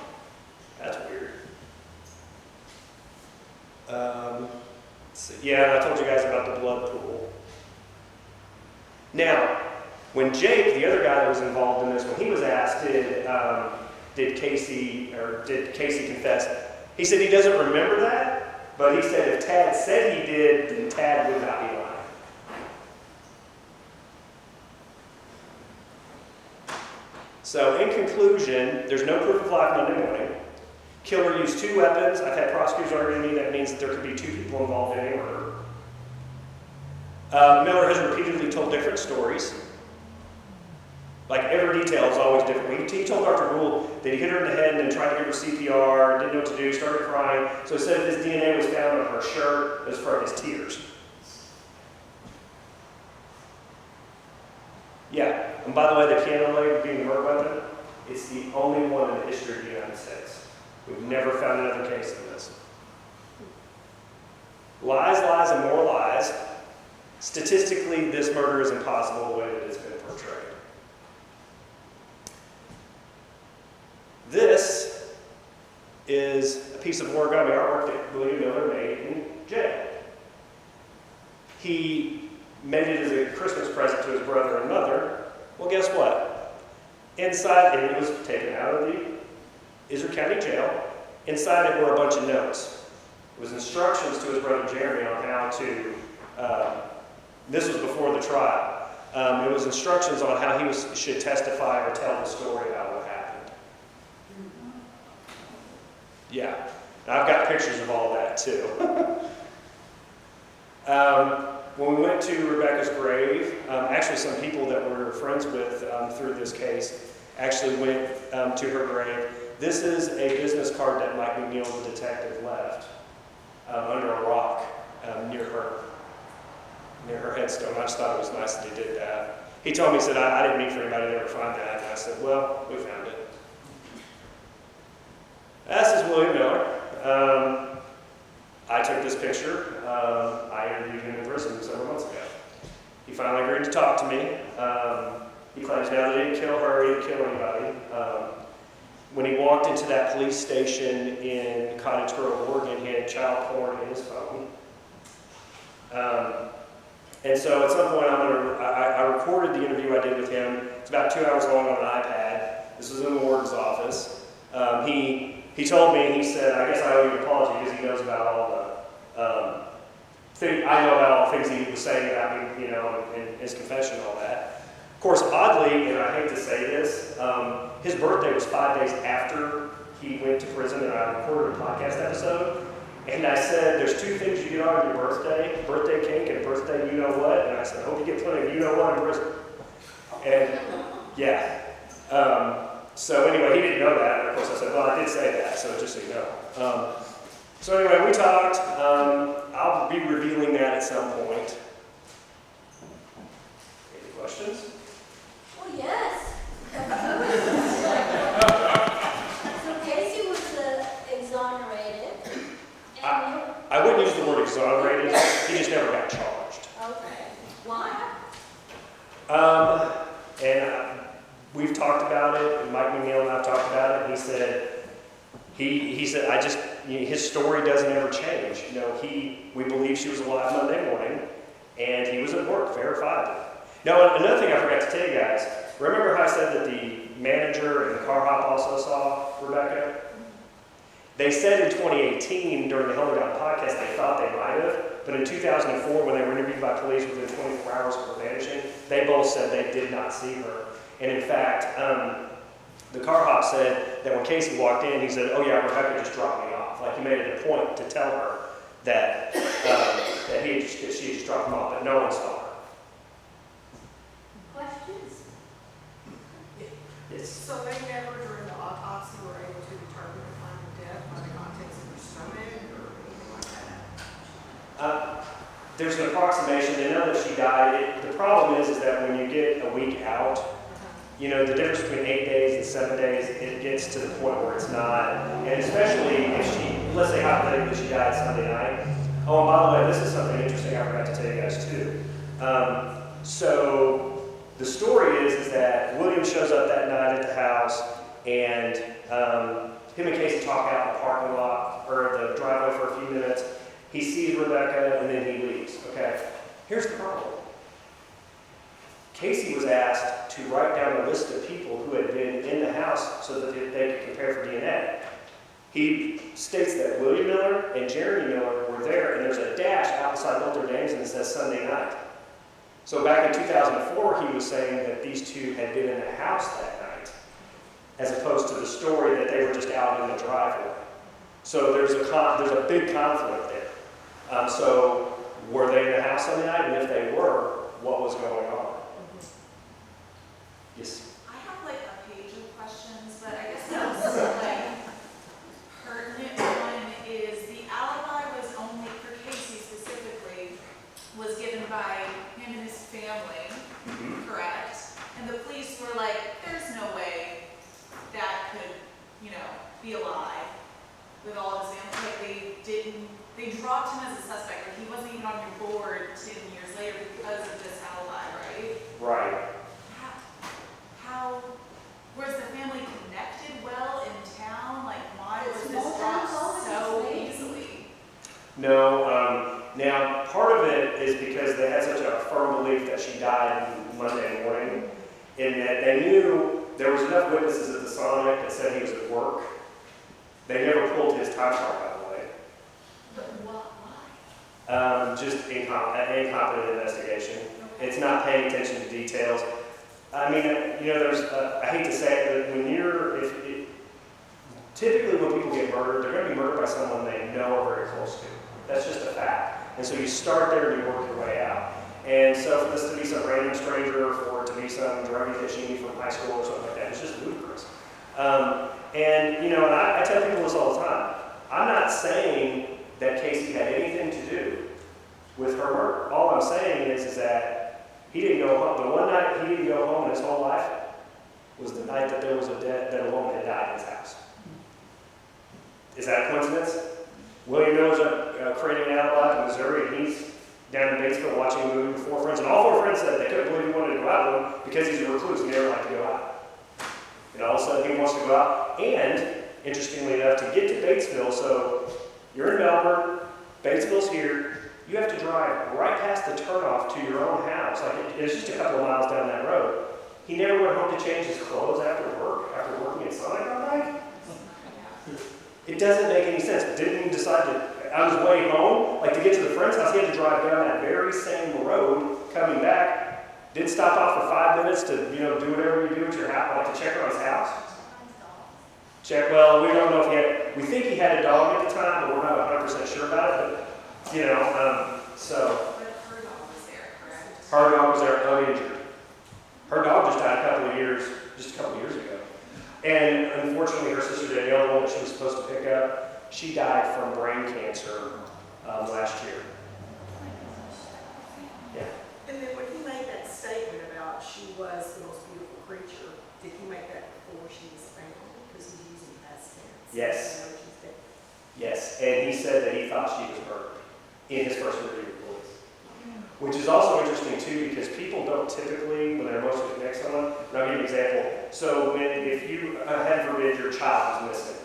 That's weird. Yeah, I told you guys about the blood pool. Now, when Jake, the other guy that was involved in this, when he was asked, did Casey confess? He said he doesn't remember that, but he said if Tad said he did, then Tad would not be lying. So, in conclusion, there's no proof of life Monday morning. Killer used 2 weapons. I've had prosecutors argue to me that means that there could be 2 people involved in a murder. Miller has repeatedly told different stories. Like, every detail is always different. He told Dr. Gould that he hit her in the head and then tried to give her CPR, didn't know what to do, started crying. So he said if his DNA was found on her shirt, it was from his tears. Yeah, and by the way, the piano blade being the murder weapon, it's the only one in the history of the United States. We've never found another case of this. Lies, lies, and more lies. Statistically, this murder is impossible the way that it's been portrayed. This is a piece of origami artwork that William Miller made in jail. He made it as a Christmas present to his brother and mother. Well, guess what? Inside, and it was taken out of the Iser County Jail. Inside it were a bunch of notes. It was instructions to his brother Jeremy on how to, this was before the trial. It was instructions on how he should testify or tell the story about what happened. Yeah, I've got pictures of all that too. When we went to Rebecca's grave, actually some people that we're friends with through this case actually went to her grave. This is a business card that Mike McNeil, the detective, left under a rock near her headstone. I just thought it was nice that he did that. He told me, he said, I didn't mean for anybody to ever find that. And I said, well, we found it. This is William Miller. I took this picture. I interviewed him in prison several months ago. He finally agreed to talk to me. He claims now that he didn't kill her, he didn't kill anybody. When he walked into that police station in Cottage Grove, Oregon, he had child porn in his phone. And so at some point I recorded the interview I did with him. It's about 2 hours long on an iPad. This was in the warden's office. He told me, he said, I guess I owe you an apology because he knows about all the I know about all the things he was saying about me, you know, in his confession and all that. Of course, oddly, and I hate to say this, his birthday was 5 days after he went to prison, and I recorded a podcast episode. And I said, there's 2 things you get on your birthday cake and birthday you know what. And I said, I hope you get plenty of you know what in prison. And yeah. So anyway, he didn't know that. And of course I said, well, I did say that, so just so you know. So anyway, we talked. I'll be revealing that at some point. Any questions? Well, yes. So Casey was exonerated. I wouldn't use the word exonerated. He just never got charged. Okay. Why? And we've talked about it, and Mike McNeil and I have talked about it, and he said, his story doesn't ever change. You know, we believe she was alive Monday morning, and he was at work, verified it. Now, another thing I forgot to tell you guys, remember how I said that the manager and the car hop also saw Rebecca? They said in 2018, during the Held Down podcast, they thought they might have, but in 2004, when they were interviewed by police within 24 hours of her vanishing, they both said they did not see her. And in fact, the car hop said that when Casey walked in, he said, oh yeah, Rebecca just dropped me off. Like he made it a point to tell her that, she just dropped him off, but no one saw her. Questions? Yes. So they never, during the autopsy, were able to determine the time of death by the contents of her stomach or anything like that? There's an approximation. They know that she died. The problem is that when you get a week out, you know, the difference between 8 days and 7 days, it gets to the point where it's not. And especially if she, let's say out later that she died Sunday night. Oh, and by the way, this is something interesting I forgot to tell you guys too. So the story is that William shows up that night at the house, and him and Casey talk out in the parking lot or the driveway for a few minutes. He sees Rebecca, and then he leaves. Okay, here's the problem. Casey was asked to write down a list of people who had been in the house so that they could compare for DNA. He states that William Miller and Jeremy Miller were there, and there's a dash outside both their names, and it says Sunday night. So back in 2004, he was saying that these two had been in the house that night, as opposed to the story that they were just out in the driveway. So there's a big conflict there. So were they in the house Sunday night, and if they were, what was going on? Yes. I have like a page of questions, but I guess the most like pertinent one is the alibi was only for Casey specifically was given by him and his family, correct? And the police were like, "There's no way that could, be alive with all of his family." Like they dropped him as a suspect. Like he wasn't even on your board 10 years later because of this alibi, right? Right. How was the family connected well in town? Like, why was this Small dropped town so college, easily? No, now part of it is because they had such a firm belief that she died Monday morning, in that they knew there was enough witnesses at the Sonic that said he was at work. They never pulled his time card, by the way. But why? Just incompetent investigation. It's not paying attention to details. I mean, there's, I hate to say it, but typically when people get murdered, they're going to be murdered by someone they know or very close to. That's just a fact. And so you start there and you work your way out. And so for this to be some random stranger, for it to be some druggie that Janie from high school or something like that, it's just ludicrous. And I tell people this all the time. I'm not saying that Casey had anything to do with her murder. All I'm saying is that he didn't go home. The one night he didn't go home in his whole life was the night that there was that a woman had died in his house. Is that a coincidence? William Miller's creating an alibi in Missouri, and he's down in Batesville watching a movie with 4 friends, and all 4 friends said they couldn't believe he wanted to go out with him because he's a recluse and never liked to go out. And all of a sudden he wants to go out, and interestingly enough, to get to Batesville, so you're in Melbourne, Batesville's here, you have to drive right past the turnoff to your own house. Like it's just a couple of miles down that road. He never went home to change his clothes after work, after working at Sonic all night. It doesn't make any sense. Didn't he decide to, on his way home, like to get to the friend's house, he had to drive down that very same road coming back. Didn't stop off for 5 minutes to, do whatever you do at your house, like to check on his house. Well, we don't know if he had, we think he had a dog at the time, but we're not 100% sure about it. But, so. But her dog was there, correct? Her dog was there uninjured. Her dog just died a couple of years ago. And unfortunately, her sister Danielle, the one that she was supposed to pick up, she died from brain cancer last year. Yeah. And then when he made that statement about she was the most beautiful creature, did he make that before she was found? Because he's using past tense. Yes. Yes, and he said that he thought she was murdered in his first interview with police. Which is also interesting too, because people don't typically, when they're emotionally connect someone, and I'll give you an example. So if you, heaven forbid, your child is missing,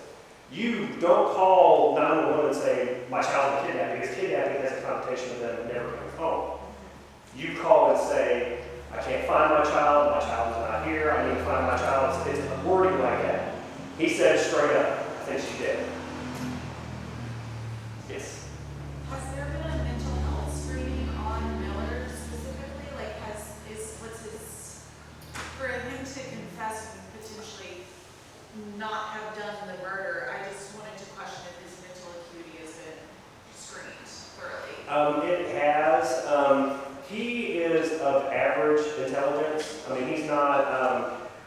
you don't call 911 and say, my child was kidnapped, because kidnapping has a connotation of them never coming home. You call and say, I can't find my child is not here, I need to find my child. It's wording like that. He said straight up, I think she's dead. Yes. Has there been a mental health screening on Miller specifically? Like, for him to confess and potentially not have done the murder, I just wanted to question if his mental acuity has been screened thoroughly. It has. He is of average intelligence. I mean, he's not,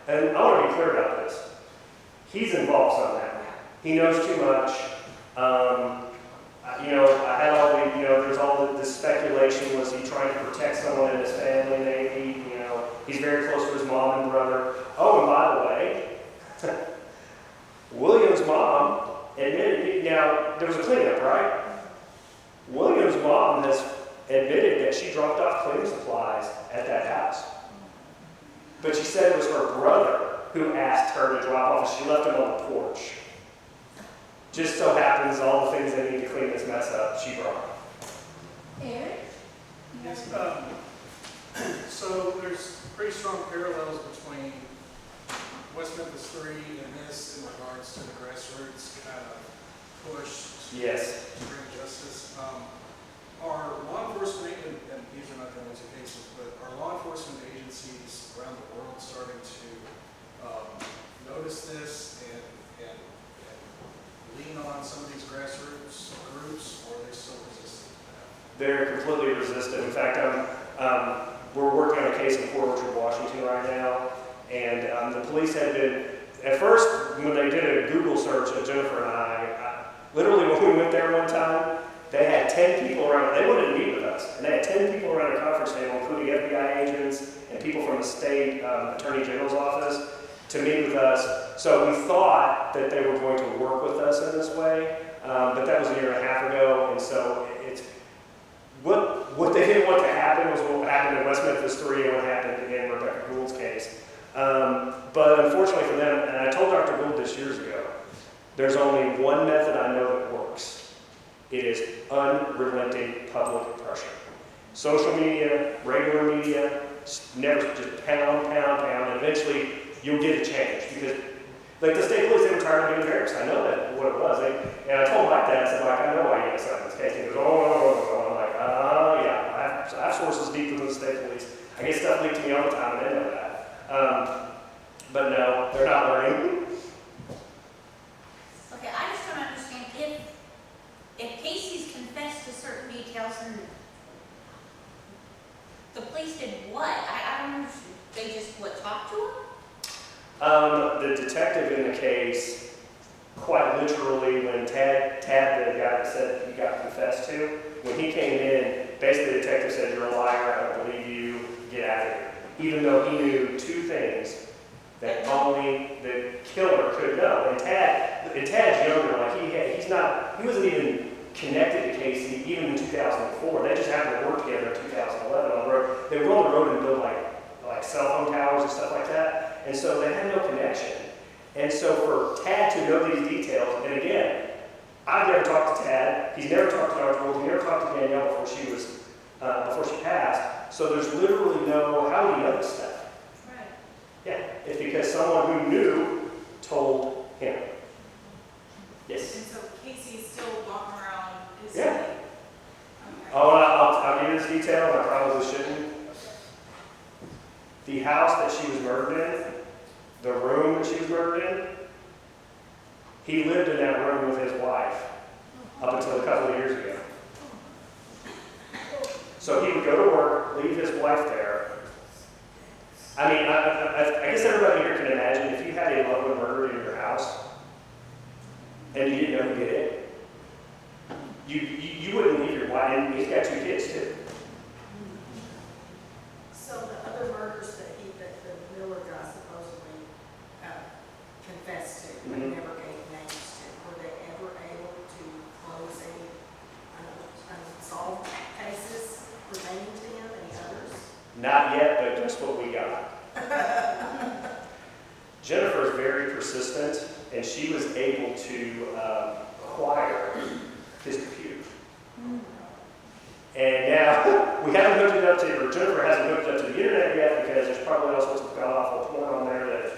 and I want to be clear about this. He's involved somehow. He knows too much. I had all the, there's all this speculation. Was he trying to protect someone in his family? Maybe, he's very close to his mom and brother. Oh, and by the way, William's mom admitted, now, there was a cleanup, right? William's mom has admitted that she dropped off cleaning supplies at that house. But she said it was her brother who asked her to drop off, and she left him on the porch. Just so happens all the things they need to clean this mess up, she brought. Eric? Yes, so there's pretty strong parallels between West Memphis 3 and this in regards to the grassroots kind of push Yes. to bring justice. Are law enforcement, and these are not the only two cases, but are law enforcement agencies around the world starting to notice this and lean on some of these grassroots groups, or are they still resistant to that? They're completely resistant. In fact, we're working on a case in Port Orchard, Washington right now, and the police had been, at first, when they did a Google search of Jennifer and I, literally when we went there one time, they had 10 people around, they wanted to meet with us, and they had 10 people around a conference table, including FBI agents and people from the state attorney general's office, to meet with us. So we thought that they were going to work with us in this way, but that was a year and a half ago, and so it's, what they didn't want to happen was what happened in West Memphis 3 and what happened in Rebecca Gould's case. But unfortunately for them, and I told Dr. Gould this years ago, there's only one method I know that works. It is unrelenting public pressure. Social media, regular media, never just pound, and eventually you'll get a change. Because, like the state police, they were tired of being embarrassed. I know that, what it was. And I told Mike that, I said, I know why you decided this case. He goes, oh. I'm like, yeah, I have sources deep within the state police. I get stuff leaked to me all the time, and they know that. But no, they're not learning. Okay, I just don't understand if Casey's confessed to certain details and the police did what? I don't understand. They just talked to him? The detective in the case, quite literally, when Tad, the guy that said he got confessed to, when he came in, basically the detective said, "You're a liar, I don't believe you, get out of here." Even though he knew two things that only the killer could know. And Tad's younger, like he wasn't even connected to Casey even in 2004. They just happened to work together in 2011 on the road. They were on the road and built like cell phone towers and stuff like that. And so they had no connection. And so for Tad to know these details, and again, I've never talked to Tad. He's never talked to Dr. Gould. He never talked to Danielle before she passed. So there's literally no, how do you know this stuff? Right. Yeah, it's because someone who knew told him. Yes. And so Casey's still walking around his Yeah. city. Okay. Oh, I'll give you this detail, and I probably shouldn't. The house that she was murdered in, the room that she was murdered in, he lived in that room with his wife up until a couple of years ago. So he would go to work, leave his wife there. I mean, I guess everybody here can imagine if you had a loved one murdered in your house and you didn't know who did it, you wouldn't leave your wife, and he's got two kids too. So the other murders that the Miller guy supposedly confessed to, but never gave names to, were they ever able to close any unsolved cases pertaining to him, any others? Not yet, but just what we got. Jennifer is very persistent, and she was able to acquire his computer. And now, we haven't hooked it up to, or Jennifer hasn't hooked it up to the internet yet because there's probably all sorts of god-awful porn on there that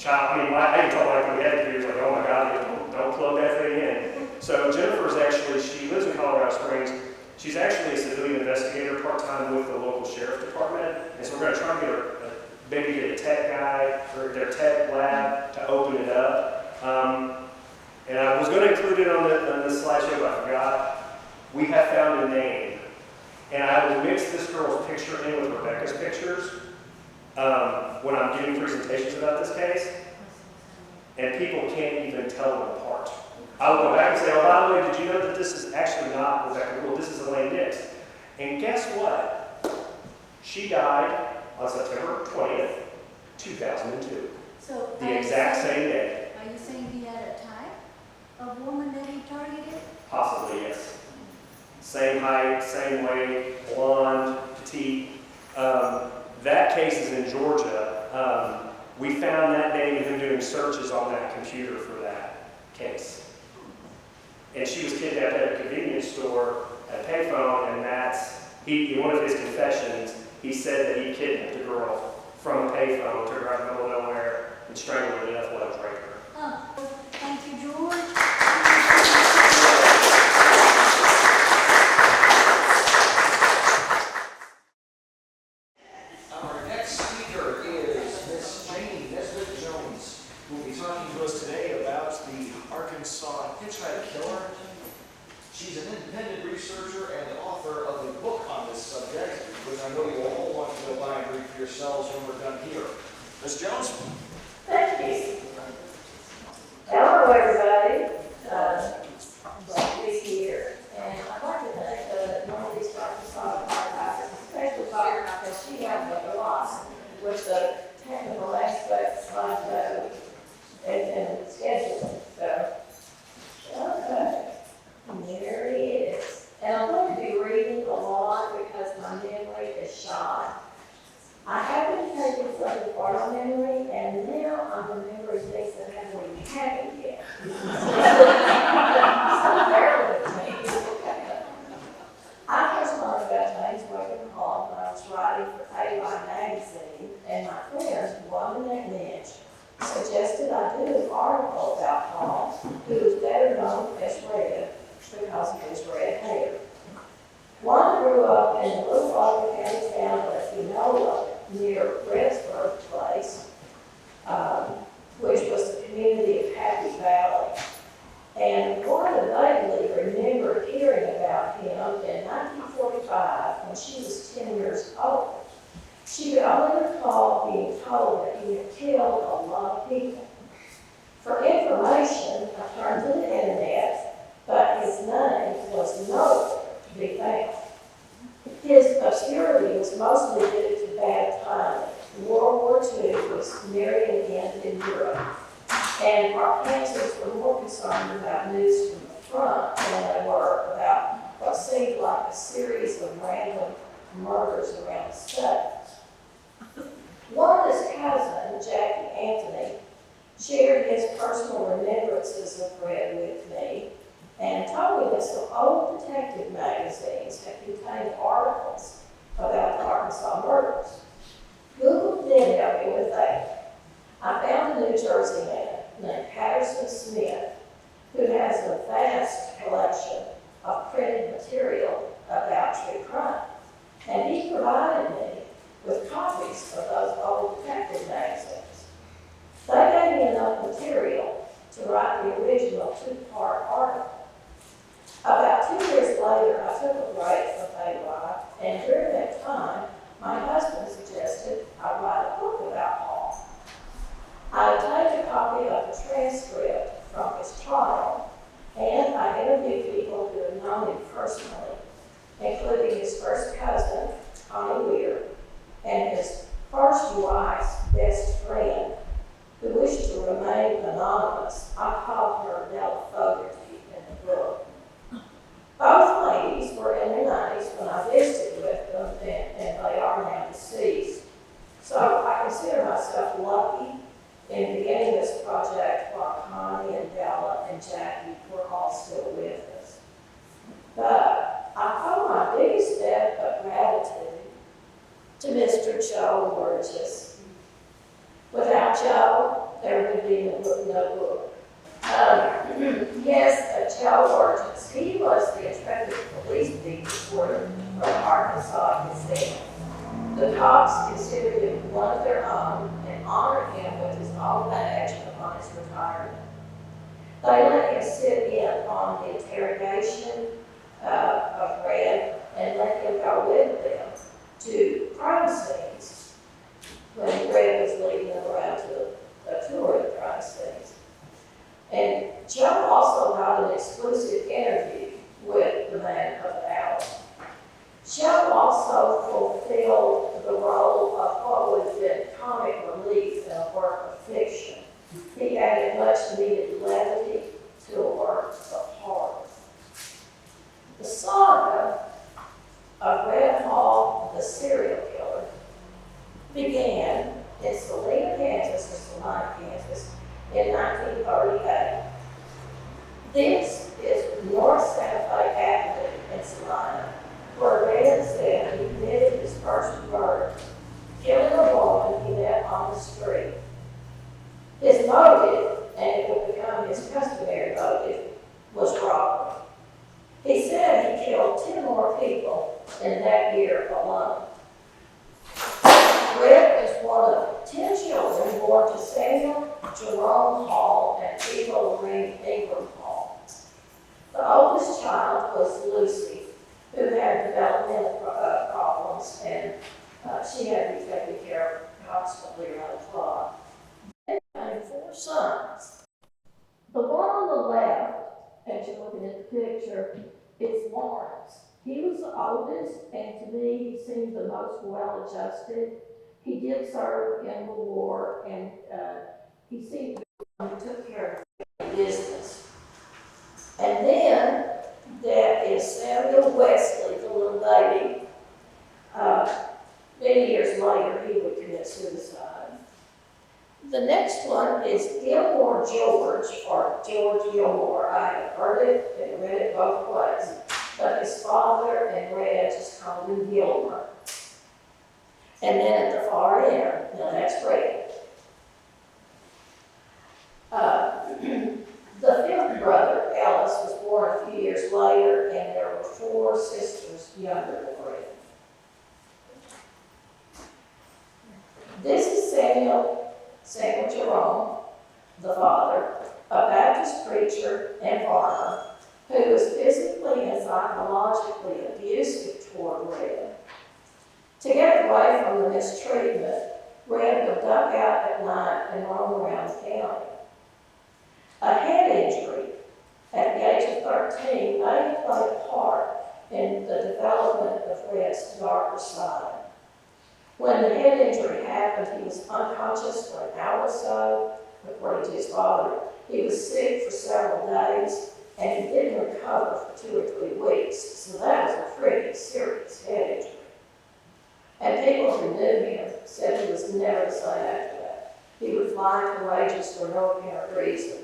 I even told Mike when we had it, he was like, oh my God, don't plug that thing in. So Jennifer's actually, she lives in Colorado Springs. She's actually a civilian investigator part-time with the local sheriff's department. And so we're going to try and get her, maybe get a tech guy or their tech lab to open it up. And I was going to include it on this slideshow, but I forgot. We have found a name. And I will mix this girl's picture in with Rebecca's pictures when I'm giving presentations about this case. And people can't even tell them apart. I will go back and say, oh, by the way, did you know that this is actually not Rebecca Gould? This is Elaine Nix. And guess what? She died on September 20th, 2002. So the exact same day. Are you saying he had a tie? a woman that he targeted? Possibly, yes. Same height, same weight, blonde, petite. That case is in Georgia. We found that name and him doing searches on that computer for that case. And she was kidnapped at a convenience store at a payphone, and that's, in one of his confessions, he said that he kidnapped a girl from a payphone, took her out in the middle of nowhere, and strangled her to death while he was raping her. Oh, thank you, George. Our next speaker is Miss Janie Nesbitt Jones, who will be talking to us today about the Arkansas Hitchhike killer. She's an independent researcher and the author of a book on this subject, which I know you all want to go buy and read for yourselves when we're done here. Miss Jones? Thank you. Hello, everybody. Glad to be here. And I'd like to thank one of these Arkansas archives, especially Fire, because she helped me a lot with the technical aspects like and scheduling. So, okay. There he is. And I'm going to be reading a lot because my memory is shot. I have been taking something for my memory, and now I'm remembering things that haven't even happened yet. So bear with me. I first learned about James Ware Hall when I was writing for AY magazine, and my friends, Wanda and Mitch, suggested I do an article about Hall, who is better known as Red because of his red hair. Wanda grew up in the little Walker County town of Enola, near Red's birthplace, which was the community of Happy Valley. And Wanda vaguely remembered hearing about him in 1945 when she was 10 years old. She could only recall being told that he had killed a lot of people. For information, I turned to the internet, but his name was nowhere to be found. His obscurity was mostly due to bad timing. World War II was nearing an end in Europe, and Arkansans were more concerned about news from the front than they were about what seemed like a series of random murders around the state. Wanda's cousin, Jackie Anthony, shared his personal remembrances of Red with me and told me that some old detective magazines had contained articles about the Arkansas murders. Google did help me with that. I found a New Jersey man named Patterson Smith who has a vast collection of printed material about true crime, and he provided me with copies of those old detective magazines. They gave me enough material to write the original two-part article. About 2 years later, I took a break from AY, and during that time, my husband suggested I write a book about Paul. I obtained a copy of the transcript from his trial, and I interviewed people who had known him personally, including his first cousin, Connie Ware, and his first wife's best friend, who wished to remain anonymous. I called her Della Fogarty in the book. Both ladies were in their 90s when I visited with them, and they are now deceased. So I consider myself lucky in beginning this project while Connie and Della and Jackie were all still with us. But I owe my biggest debt of gratitude to Mr. Joe Burgess. Without Joe, there would be no book. Joe Burgess. He was the inspector of police beat reporter from Arkansas Casino. The cops considered him one of their own and honored him with his own badge upon his retirement. They let him sit in on the interrogation of Red and let him go with them to crime scenes when Red was leading them around to a tour of the crime scenes. And Joe also got an exclusive interview with the man of the hour. Joe also fulfilled the role of what would have been comic relief in a work of fiction. He added much needed levity to a work This is North Santa Fe Avenue in Salina, where Red said he committed his first murder, killing a woman he met on the street. His motive, and it would become his customary motive, was robbery. He said he killed 10 more people in that year alone. Red is one of 10 children born to Samuel Jerome Hall and Eva Lorraine Ingram Hall. The oldest child was Lucy, who had developmental problems, and she had to be taken care of constantly around the clock. They had 4 sons. The one on the left, as you're looking at the picture, is Lawrence. He was the oldest, and to me, he seemed the most well-adjusted. He did serve in the war, and he seemed to be the one who took care of the business. And then there is Samuel Wesley, the little baby. Many years later, he would commit suicide. The next one is Gilmore George, or George Gilmore. I have heard it and read it both ways, but his father and Red just called him Gilmore. And then at the far end, now that's Red. The 5th brother, Alice, was born a few years later, and there were 4 sisters younger than Red. This is Samuel Jerome, the father, a Baptist preacher and farmer, who was physically and psychologically abusive toward Red. To get away from the mistreatment, Red would duck out at night and roam around the county. A head injury at the age of 13 may have played a part in the development of Red's darker side. When the head injury happened, he was unconscious for an hour or so, according to his father. He was sick for several days, and he didn't recover for 2 or 3 weeks, so that was a pretty serious head injury. And people who knew him said he was never the same after that. He would fly courageous for no apparent reason.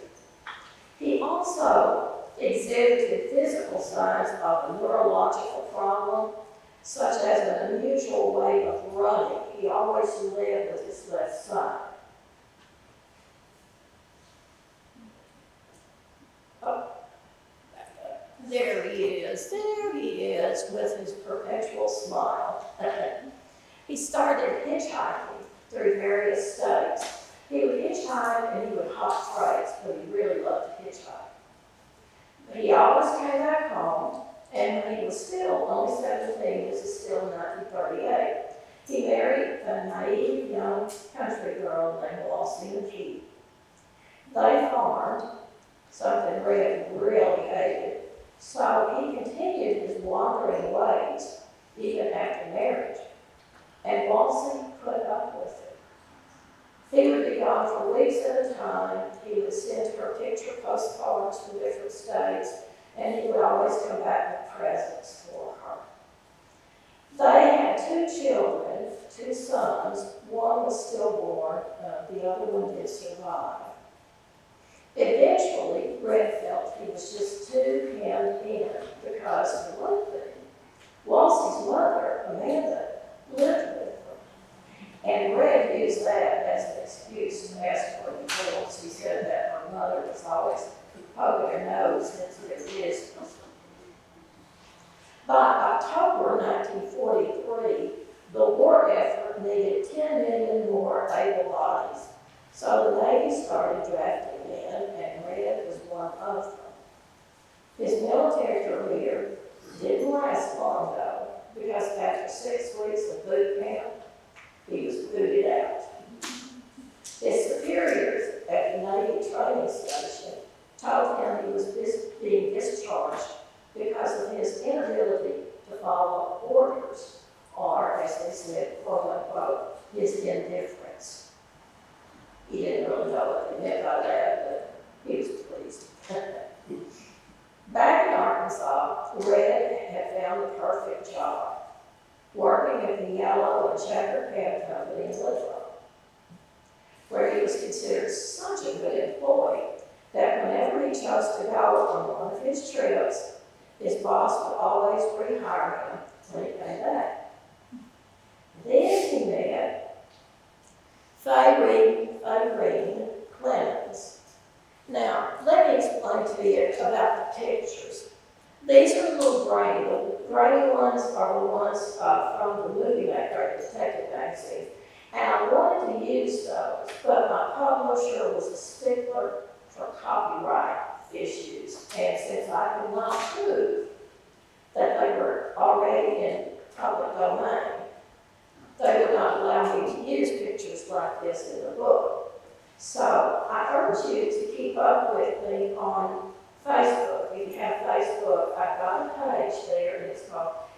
He also exhibited physical signs of a neurological problem, such as an unusual way of running. He always led with his left side. Oh, there he is with his perpetual smile. He started hitchhiking through various states. He would hitchhike and he would hop freights, but he really loved to hitchhike. But he always came back home, and when he was still only 17, this is still 1938, he married a naive young country girl named Walsing McKee. They farmed, something Red really hated, so he continued his wandering ways even after marriage, and Walsing put up with it. He would be gone for weeks at a time. He would send her picture postcards from different states, and he would always come back with presents for her. They had 2 children, 2 sons. One was stillborn, the other one did survive. Eventually, Red felt he was just too hemmed in because, for one thing, Walsing's mother, Amanda, lived with her. And Red used that as an excuse to ask for divorce. He said that her mother was always poking her nose into their business. By October 1943, the war effort needed 10 million more able bodies. So the Navy started drafting men, and Red was one of them. His military career didn't last long, though, because after 6 weeks of boot camp, he was booted out. His superiors at the Navy training station told him he was being discharged because of his inability to follow orders, or, as they said, quote unquote, his indifference. He didn't really know what they meant by that, but he was pleased. Back in Arkansas, Red had found the perfect job, working at the Yellow and Checker Cab Company in Little, where he was considered such a good employee that whenever he chose to go on one of his trips, his boss would always rehire him when he came back. Then he met Faye Clemens. Now, let me explain to you about the pictures. These are little grainy. The grainy ones are the ones from the movie maker, Detective Magazine. And I wanted to use those, but my publisher was a stickler for copyright issues. And since I could not prove that they were already in public domain, they would not allow me to use pictures like this in the book. So I urge you to keep up with me on Facebook. If you have Facebook, I've got a page there, and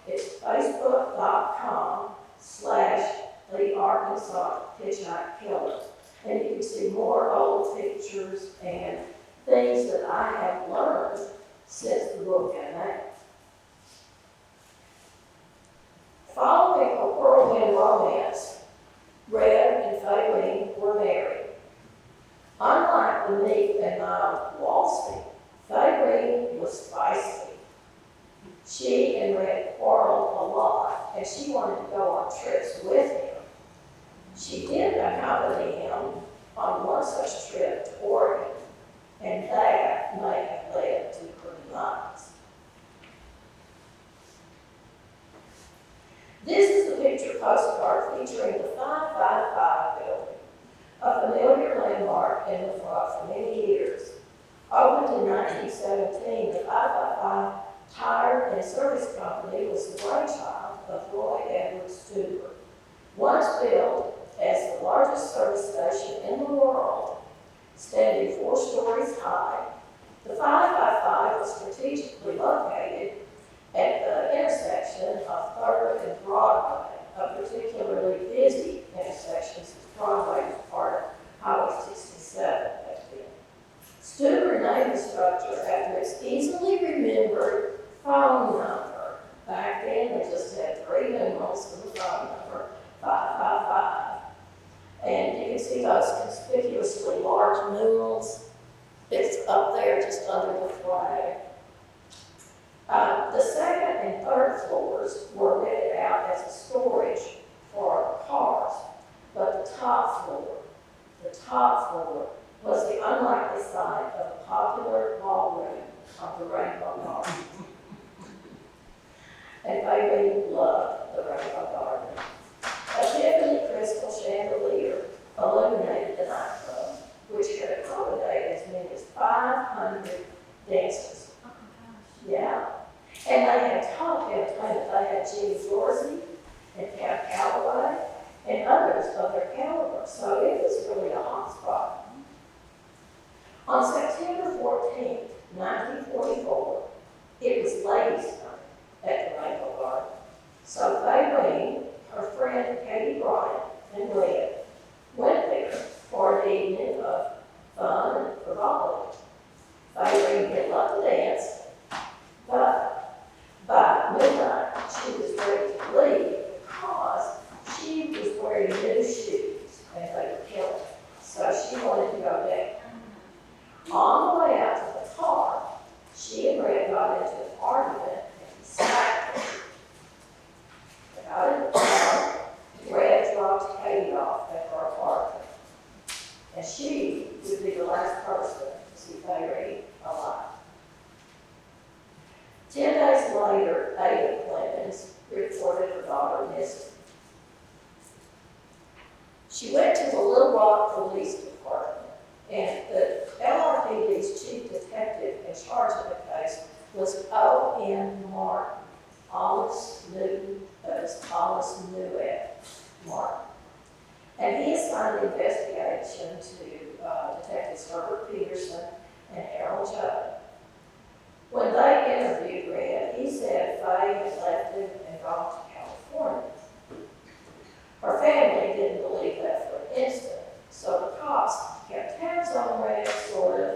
it's facebook.com/the Arkansas Hitchhike Killer. And you can see more old pictures and things that I have learned since the book came out. Following a whirlwind romance, Red and Faye were married. Unlike the meek and mild Walsey, Faye was feisty. She and Red quarreled a lot, and she wanted to go on trips with him. She did accompany him on one such trip to Oregon, and that may have led to her demise. This is the picture postcard featuring the 555 building, a familiar landmark in the front for many years. Opened in 1917, the 555 Tire and Service Company was the brainchild of Roy Edward Stewart. Once built as the largest service station in the world, standing 4 stories high, the 555 was strategically located at the intersection of 3rd and Broadway, a particularly busy intersection since Broadway was part of Highway 67 back then. Stewart named the structure after its easily remembered phone number. Back then, they just had 3 numerals for the phone number, 555. And you can see those conspicuously large numerals. It's up there just under the flag. The 2nd and 3rd floors were rented out as a storage for cars, but the top floor was the unlikely site of a popular ballroom of the Rainbow Garden. And Faye loved the Rainbow Garden. A Tiffany crystal chandelier illuminated the nightclub, which could accommodate as many as 500 dancers. Yeah. And they had top entertainment. They had Jimmy Dorsey and Cap Calloway and others of their caliber. So it was really a hot spot. On September 14th, 1944, it was ladies' night at the Rainbow Garden. So Faye, her friend Katie Bryant, and Red went there for an evening of fun and frivolity. Faye had loved to dance, but by midnight she was ready to leave because she was wearing new shoes and they were killing. So she wanted to go down. On the way out to the car, she and Red got into an argument and decided. They got in the car, Red dropped Katie off at her apartment. And she would be the last person to see Faye alive. 10 days later, Ada Clemens reported her daughter missing. She went to the Little Rock Police Department, and the LRPD's chief detective in charge of the case was O.N. Martin. Alice knew Martin. And he assigned the investigation to Detectives Herbert Peterson and Harold Judd. When they interviewed Red, he said Faye had left him and gone to California. Her family didn't believe that for an instant, so the cops kept tabs on Red, sort of,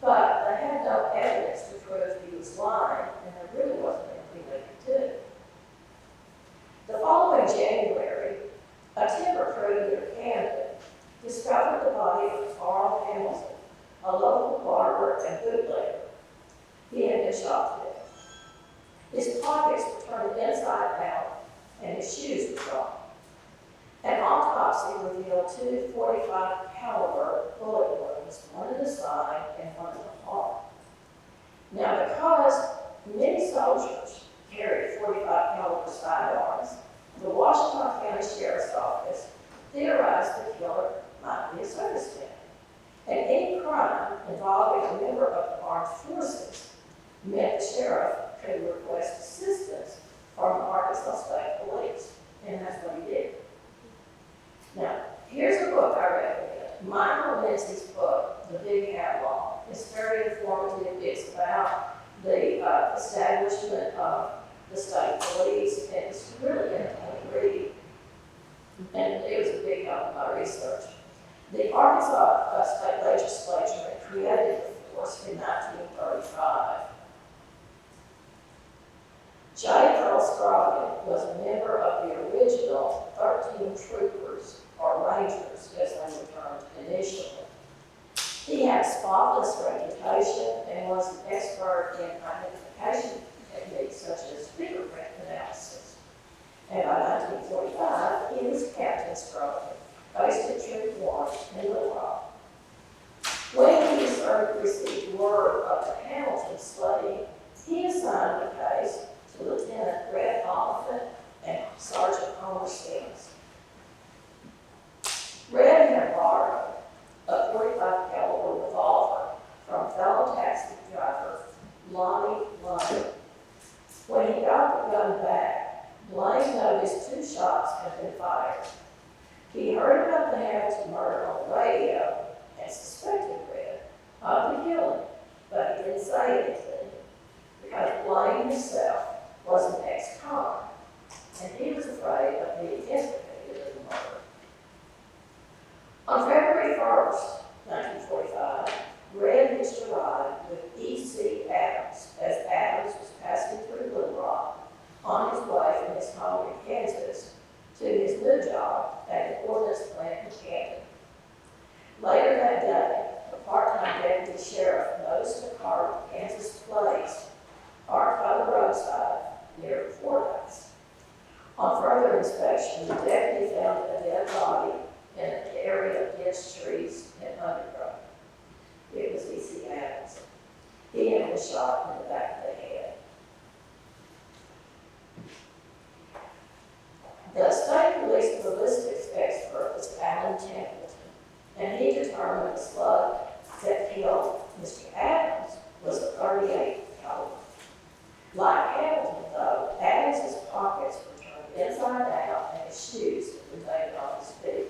but they had no evidence to prove he was lying, and there really wasn't anything they could do. The following January, a timber crew near Camden discovered the body of Carl Hamilton, a local barber and bootlegger been shot to death. His pockets were turned inside out, and his shoes were gone. An autopsy revealed two .45 caliber bullet wounds, one in the side and one in the heart. Now, because many soldiers carried .45 caliber sidearms, the Washington County Sheriff's Office theorized the killer might be a serviceman, and any crime involving a member of the armed forces meant the sheriff could request assistance from the Arkansas State Police, and that's what he did. Now, here's a book I recommend. Michael Lindsay's book, The Big Outlaw. It's very informative. It's about the establishment of the state police, and it's really entertaining reading. And it was a big help in my research. The Arkansas State Legislature created the force in 1935. J. Earl Scroggin was a member of the original 13 troopers, or rangers, as they were termed initially. He had spotless reputation and was an expert in identification techniques such as fingerprint analysis. And by 1945, he was Captain Scroggin, based at Troop 1 in Little Rock. When he received word of the Hamilton slaying, he assigned the case to Lieutenant Red Oliphant and Sergeant Homer Sims. Red had borrowed a .45 caliber revolver from fellow taxi driver Lonnie Lund. When he got the gun back, Blaine noticed 2 shots had been fired. He heard about the Hamilton murder on the radio and suspected Red of the killing, but he didn't say anything because Blaine himself was an ex-con, and he was afraid of being implicated in the murder. On February 1st, 1945, Red hitched a ride with E.C. Adams as Adams was passing through Little Rock on his way from his home in Kansas to his new job at the ordnance plant in Canton. Later that day, a part-time deputy sheriff noticed a car with Kansas plates parked by the roadside near the courthouse. On further inspection, the deputy found a dead body in an area of dense trees and undergrowth. It was E.C. Adams. He had been shot in the back of the head. The state police ballistics expert was Alan Templeton, and he determined the slug that killed Mr. Adams was a .38 caliber. Like Hamilton, though, Adams's pockets were turned inside out and his shoes remained on his feet.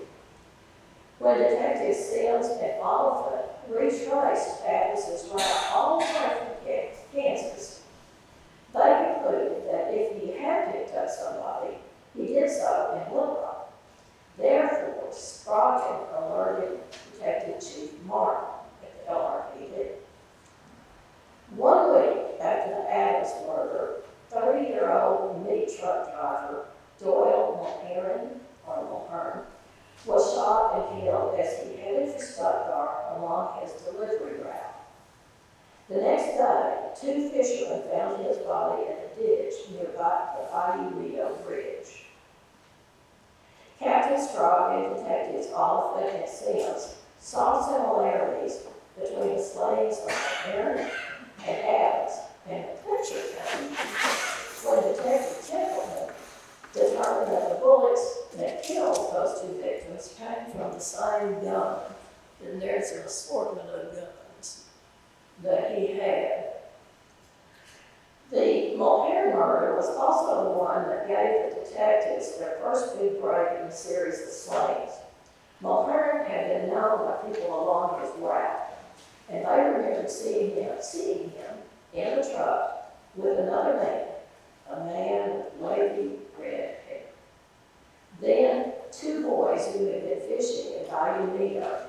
When Detectives Sims and Oliphant retraced Adams's route all the way from Kansas, they concluded that if he had picked up somebody, he did so in Little Rock. Therefore, Scroggin alerted Detective Chief Martin at the LRPD. 1 week after the Adams murder, 30-year-old meat truck driver Doyle Mulhern was shot and killed as he headed for Stuttgart along his delivery route. The next day, 2 fishermen found his body in a ditch nearby the Bayou Rio Bridge. Captain Scroggin and Detectives Oliphant and Sims saw similarities between the slayings of Aaron and Adams, and the picture came when Detective Templeton determined that the bullets that killed those 2 victims came from the same gun. And there's an assortment of guns that he had. The Mulhern murder was also the one that gave the detectives their first big break in the series of slayings. Mulhern had been known by people along his route, and they remembered seeing him in a truck with another man, a man with wavy red hair. Then 2 boys who had been fishing in Bayou Rio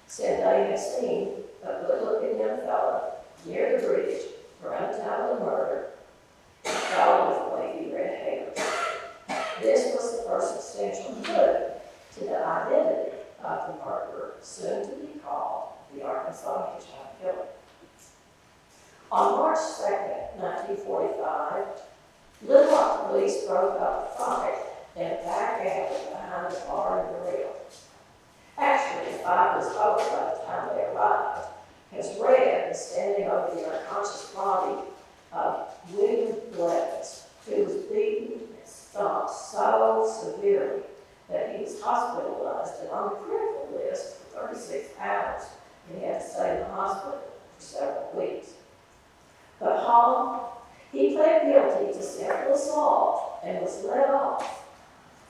said they had seen a good-looking young fellow near the bridge around the time of the murder, a fellow with wavy red hair. This was the first essential clue to the identity of the murderer, soon to be called the Arkansas Hitchhike Killer. On March 2nd, 1945, Little Rock police broke up the fight and back alley behind the bar and grill. Actually, the fight was over by the time they arrived, because Red was standing over the unconscious body of William Blevins, who was beaten and stomped so severely that he was hospitalized and on the critical list for 36 hours, and he had to stay in the hospital for several weeks. But Hall, he pled guilty to simple assault and was let off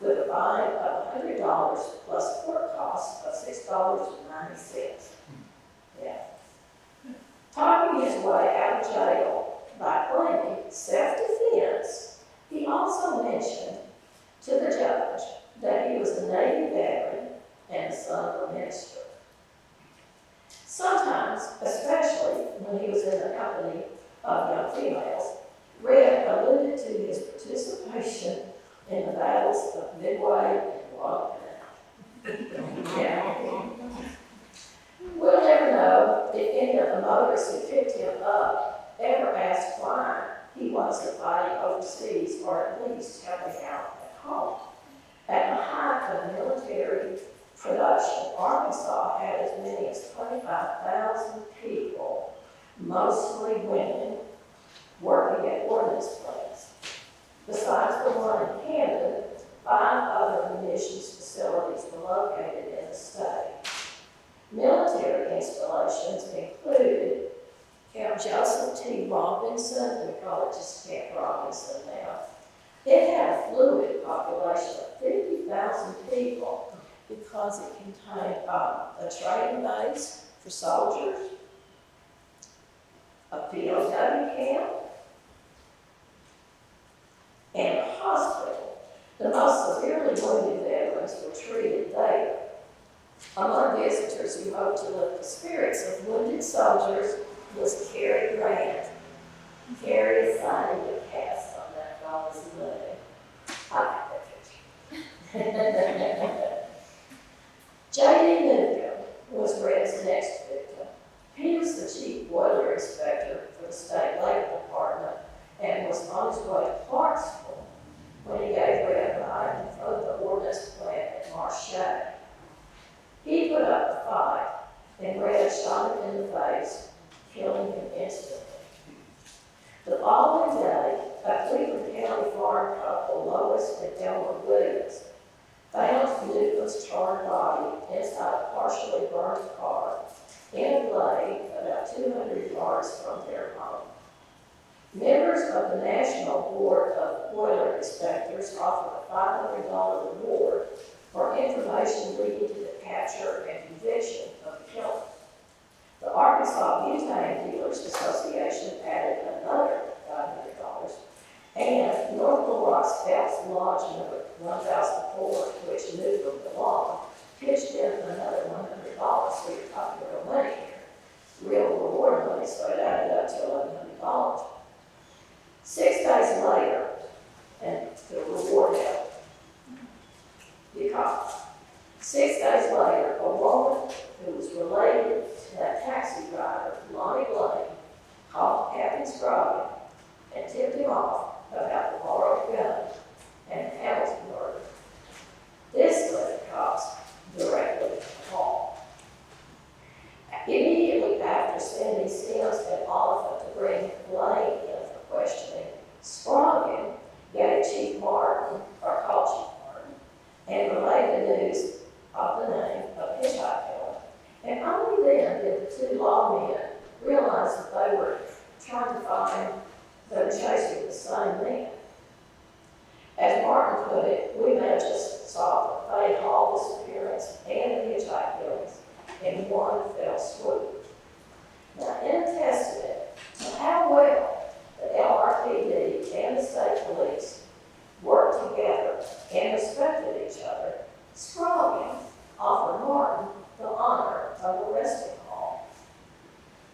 with a fine of $100 plus court costs of $6.90. Yeah. Talking his way out of jail by claiming self-defense, he also mentioned to the judge that he was a Navy veteran and the son of a minister. Sometimes, especially when he was in the company of young females, Red alluded to his participation in the battles of Midway and Guadalcanal. Yeah. We'll never know if any of the motorists who picked him up ever asked why he wasn't fighting overseas or at least helping out at home. At the height of military production, Arkansas had as many as 25,000 people, mostly women, working at ordnance plants. Besides the one in Camden, 5 other munitions facilities were located in the state. Military installations included Camp Joseph T. Robinson, we call it just Camp Robinson now. It had a fluid population of 50,000 people because it contained a training base for soldiers, a POW camp, and a hospital. The most severely wounded veterans were treated there. Among visitors who hoped to lift the spirits of wounded soldiers was Cary Grant. Cary is signing the cast on that gauze leg. I like that picture. J.D. Newcomb was Red's next victim. He was the chief boiler inspector for the state labor department and was on his way to Clarksville when he gave Red a ride in front of the ordnance plant at Marche. He put up a fight, and Red shot him in the face, killing him instantly. The following day, a Cleveland County farm couple, Lois and Elmer Williams, found Newcomb's charred body inside a partially burned car in a glade about 200 yards from their home. Members of the National Board of Boiler Inspectors offered a $500 reward for information leading to the capture and conviction of the killer. The Arkansas Butane Dealers Association added another $500, and North Little Rock's Phelps Lodge number 1004, to which Newcomb belonged, pitched in another $100. So you're talking real money here. Real reward money, so it added up to $1,100. 6 days later, and the reward held. Because 6 days later, a woman who was related to that taxi driver, Lonnie Blake, called Captain Scroggin and tipped him off about the borrowed gun and Hamilton murder. This led the cops directly to Hall. Immediately after sending Sims and Oliphant to bring Blake in for questioning, Scroggin gave Chief Martin, or called Chief Martin, and relayed the news of the name of Hitchhike. And only then did the 2 lawmen realize that they were trying to find, they were chasing the same man. As Martin put it, we may have just solved the Faye Hall disappearance and the Hitchhike killings in one fell swoop. Now, in a testament to how well the LRPD and the state police worked together and respected each other, Scroggin offered Martin the honor of arresting Hall.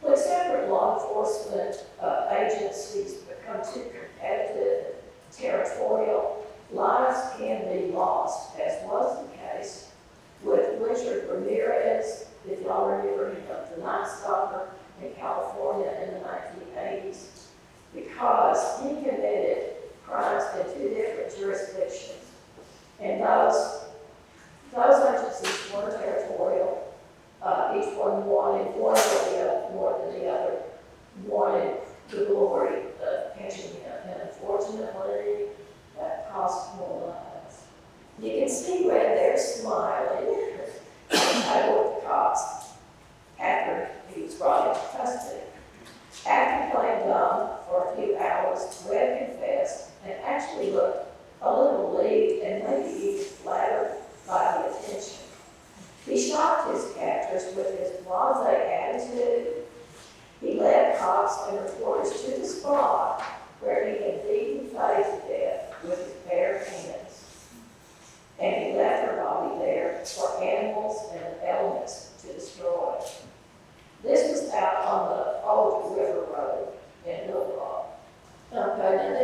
When separate law enforcement agencies become too competitive and territorial, lives can be lost, as was the case with Richard Ramirez, if y'all remember him, the Night Stalker in California in the 1980s, because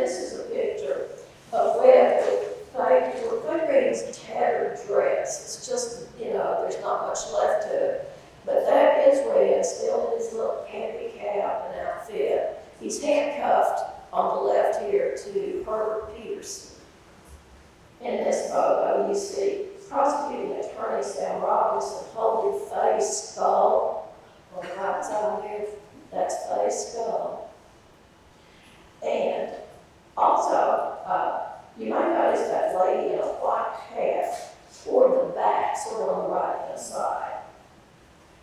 this is a picture of Ware. Fayetteville's tattered dress. It's just, there's not much left to it. But that is Red, still in his little campy cap and outfit. He's handcuffed on the left here to Herbert Peterson. In this photo, you see prosecuting attorney Sam Robinson holding Faye's skull on the right side here. That's Faye's skull. And also, you might notice that lady in a white hat toward the back, sort of on the right-hand side.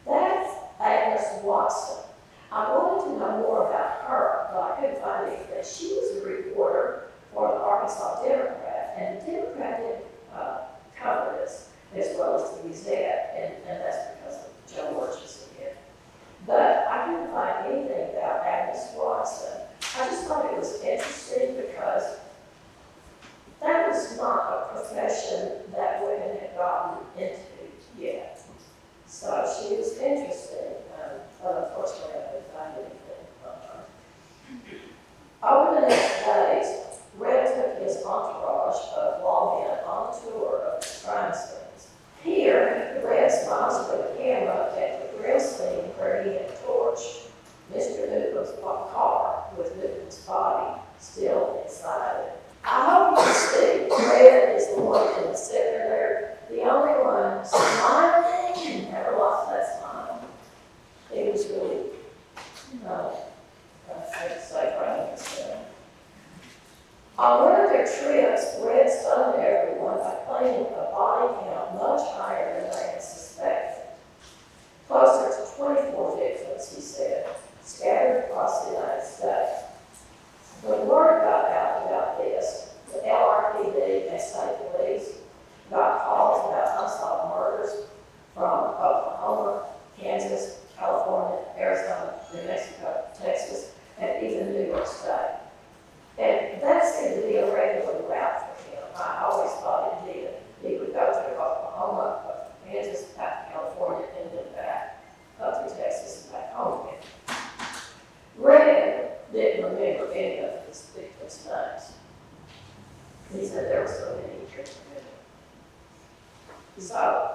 That's Agnes Watson. I wanted to know more about her, but I couldn't find anything. She was a reporter for the Arkansas Democrat, and the Democrat didn't cover this as well as the Gazette, and that's because of Joe Murchison again. But I couldn't find anything about Agnes Watson. I just thought it was interesting because that was not a profession that women had gotten into yet. So she was interesting, but unfortunately I couldn't find anything on her. Over the next days, Red took his entourage of lawmen on a tour of the crime scenes. Here, Red smiles for the camera at the grill scene where he had torched Mr. Newcomb's car with Newcomb's body still inside it. I hope you see, Red is the one in the center there, the only one smiling, never lost that smile. He was really, I'd say, proud of himself. On one of their trips, Red stunned everyone by claiming a body count much higher than they had suspected. Closer to 24 victims, he said, scattered across the United States. When word got out about this, the LRPD and state police got calls about unsolved murders from Oklahoma, Kansas, California, Arizona, New Mexico, Texas, and even New York State. And that seemed to be a regular route for him. I always thought it did. He would go to Oklahoma, Kansas, back to California, and then back up to Texas and back home again. Red didn't remember any of his victims' names. He said there were so many he couldn't remember. So,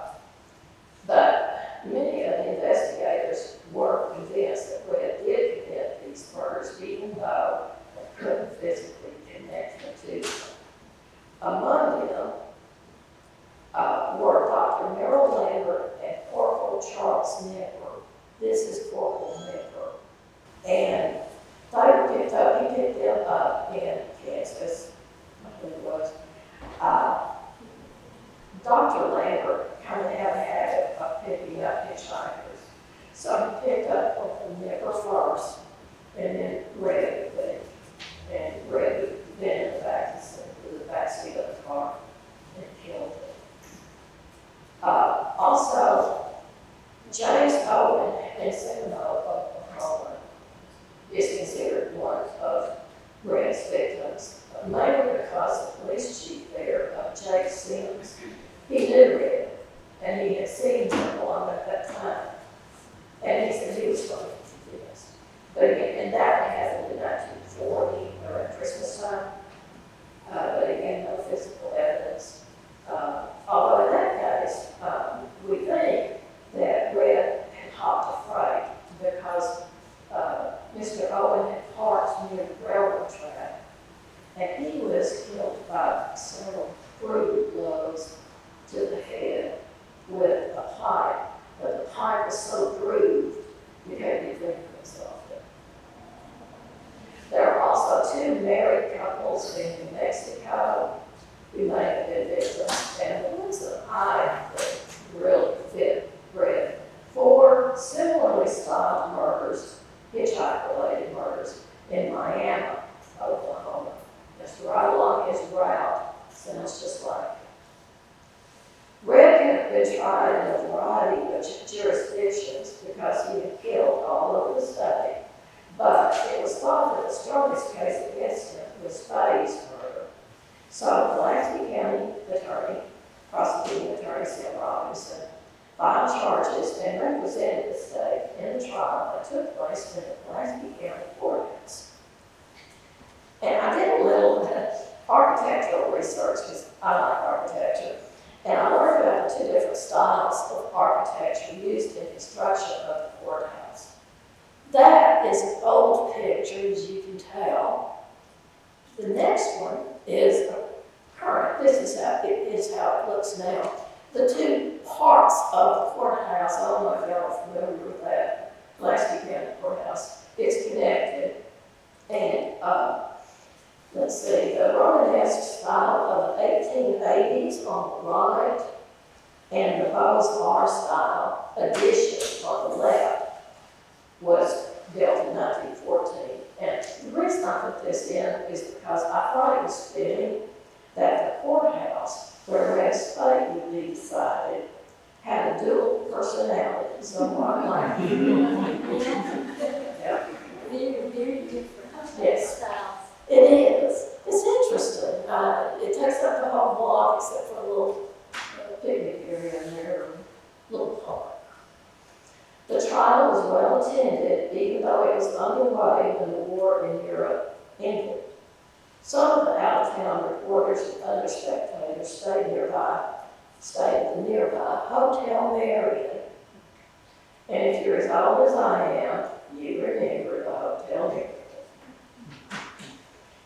but many of the investigators were convinced that Red did commit these murders, even though they couldn't physically connect the two. Among them were Dr. Merrill Lambert and Corporal Charles Nipper. This is Corporal Nipper. And they were picked up, he picked them up in Kansas, I think it was. Dr. Lambert kind of had a habit of picking up hitchhikers. So he picked up Corporal Nipper first, and then Red, and Red would been in the back seat of the car and killed him. Also, James Owen in Seminole, Oklahoma, is considered one of Red's victims, mainly because the police chief there, Jake Sims, he knew Red, and he had seen him along at that time. And he said he was going to do this. But again, and that happened in 1940 or at Christmas time. But again, no physical evidence. Although in that case, we think that Red had hopped a freight because Mr. Owen had parked near the railroad track, and he was killed by several crude blows to the head with a pipe, but the pipe was so grooved you couldn't even think of himself. There are also two married couples in New Mexico who may have been victims, and the ones that I think really fit Red. 4 similarly styled murders, hitchhike-related murders, in Miami, Oklahoma. Just right along his route, sounds just like it. Red had been tried in a variety of jurisdictions because he had killed all over the state, but it was thought that the strongest case against him was Faye's murder. So Pulaski County attorney, prosecuting attorney Sam Robinson, filed charges and represented the state in the trial that took place in the Pulaski County courthouse. And I did a little research because I like architecture. And I learned about the two different styles of architecture used in construction of the courthouse. That is an old picture, as you can tell. The next one is current. This is how it looks now. The two parts of the courthouse, I don't know if y'all are familiar with that, Pulaski County Courthouse, it's connected. And let's see, the Romanesque style of the 1880s on the right and the Beaux-Arts style addition on the left was built in 1914. And the reason I put this in is because I thought it was fitting that the courthouse, where Red State would be decided, had a dual personality, somewhat like yeah. Very different Yes. styles. It is. It's interesting. It takes up the whole block except for a little picnic area in there, a little park. The trial was well attended, even though it was underway when the war in Europe ended. Some of the out-of-town reporters and other spectators stayed at the nearby Hotel Marion. And if you're as old as I am, you remember the Hotel Marion.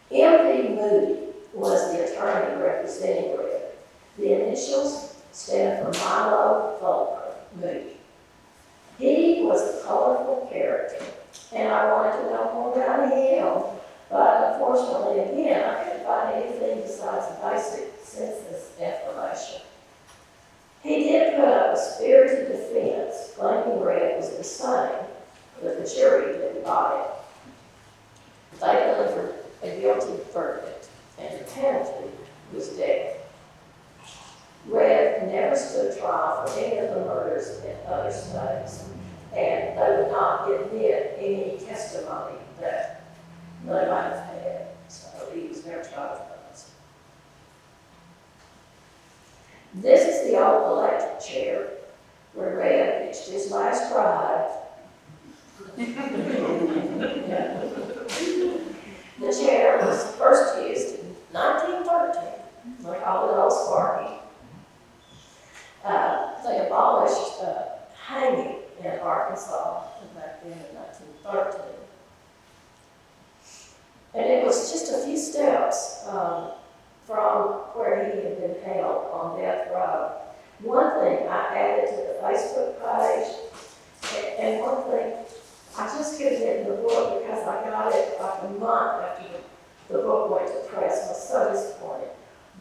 M.P. Moody was the attorney representing Red. The initials stand for Milo Fulker Moody. He was a colorful character, and I wanted to know more about him, but unfortunately, again, I couldn't find anything besides basic census information. He did put up a spirited defense, claiming Red was insane, but the jury didn't buy it. They delivered a guilty verdict, and the penalty was death. Red never stood trial for any of the murders in other states, and they would not admit any testimony that they might have had, so he was never tried for those. This is the old electric chair where Red pitched his last ride. The chair was first used in 1913. They called it Old Sparky. They abolished hanging in Arkansas back then in 1913. And it was just a few steps from where he had been held on death row. One thing I added to the Facebook page, and one thing I just couldn't get in the book because I got it like a month after the book went to press. I was so disappointed.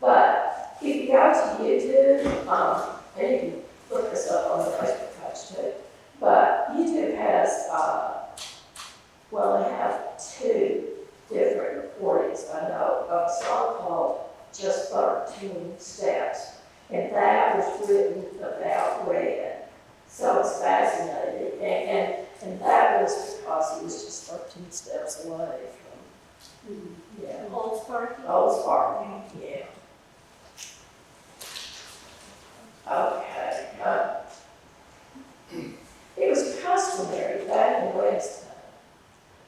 But if you go to YouTube, and you can look this up on the Facebook page too, but YouTube has, they have two different recordings I know of a song called Just 13 Steps. And that was written about Red. So it's fascinating. And that was because he was just 13 steps away from, Old Sparky. Old Sparky, yeah. Okay. It was customary back in Red's time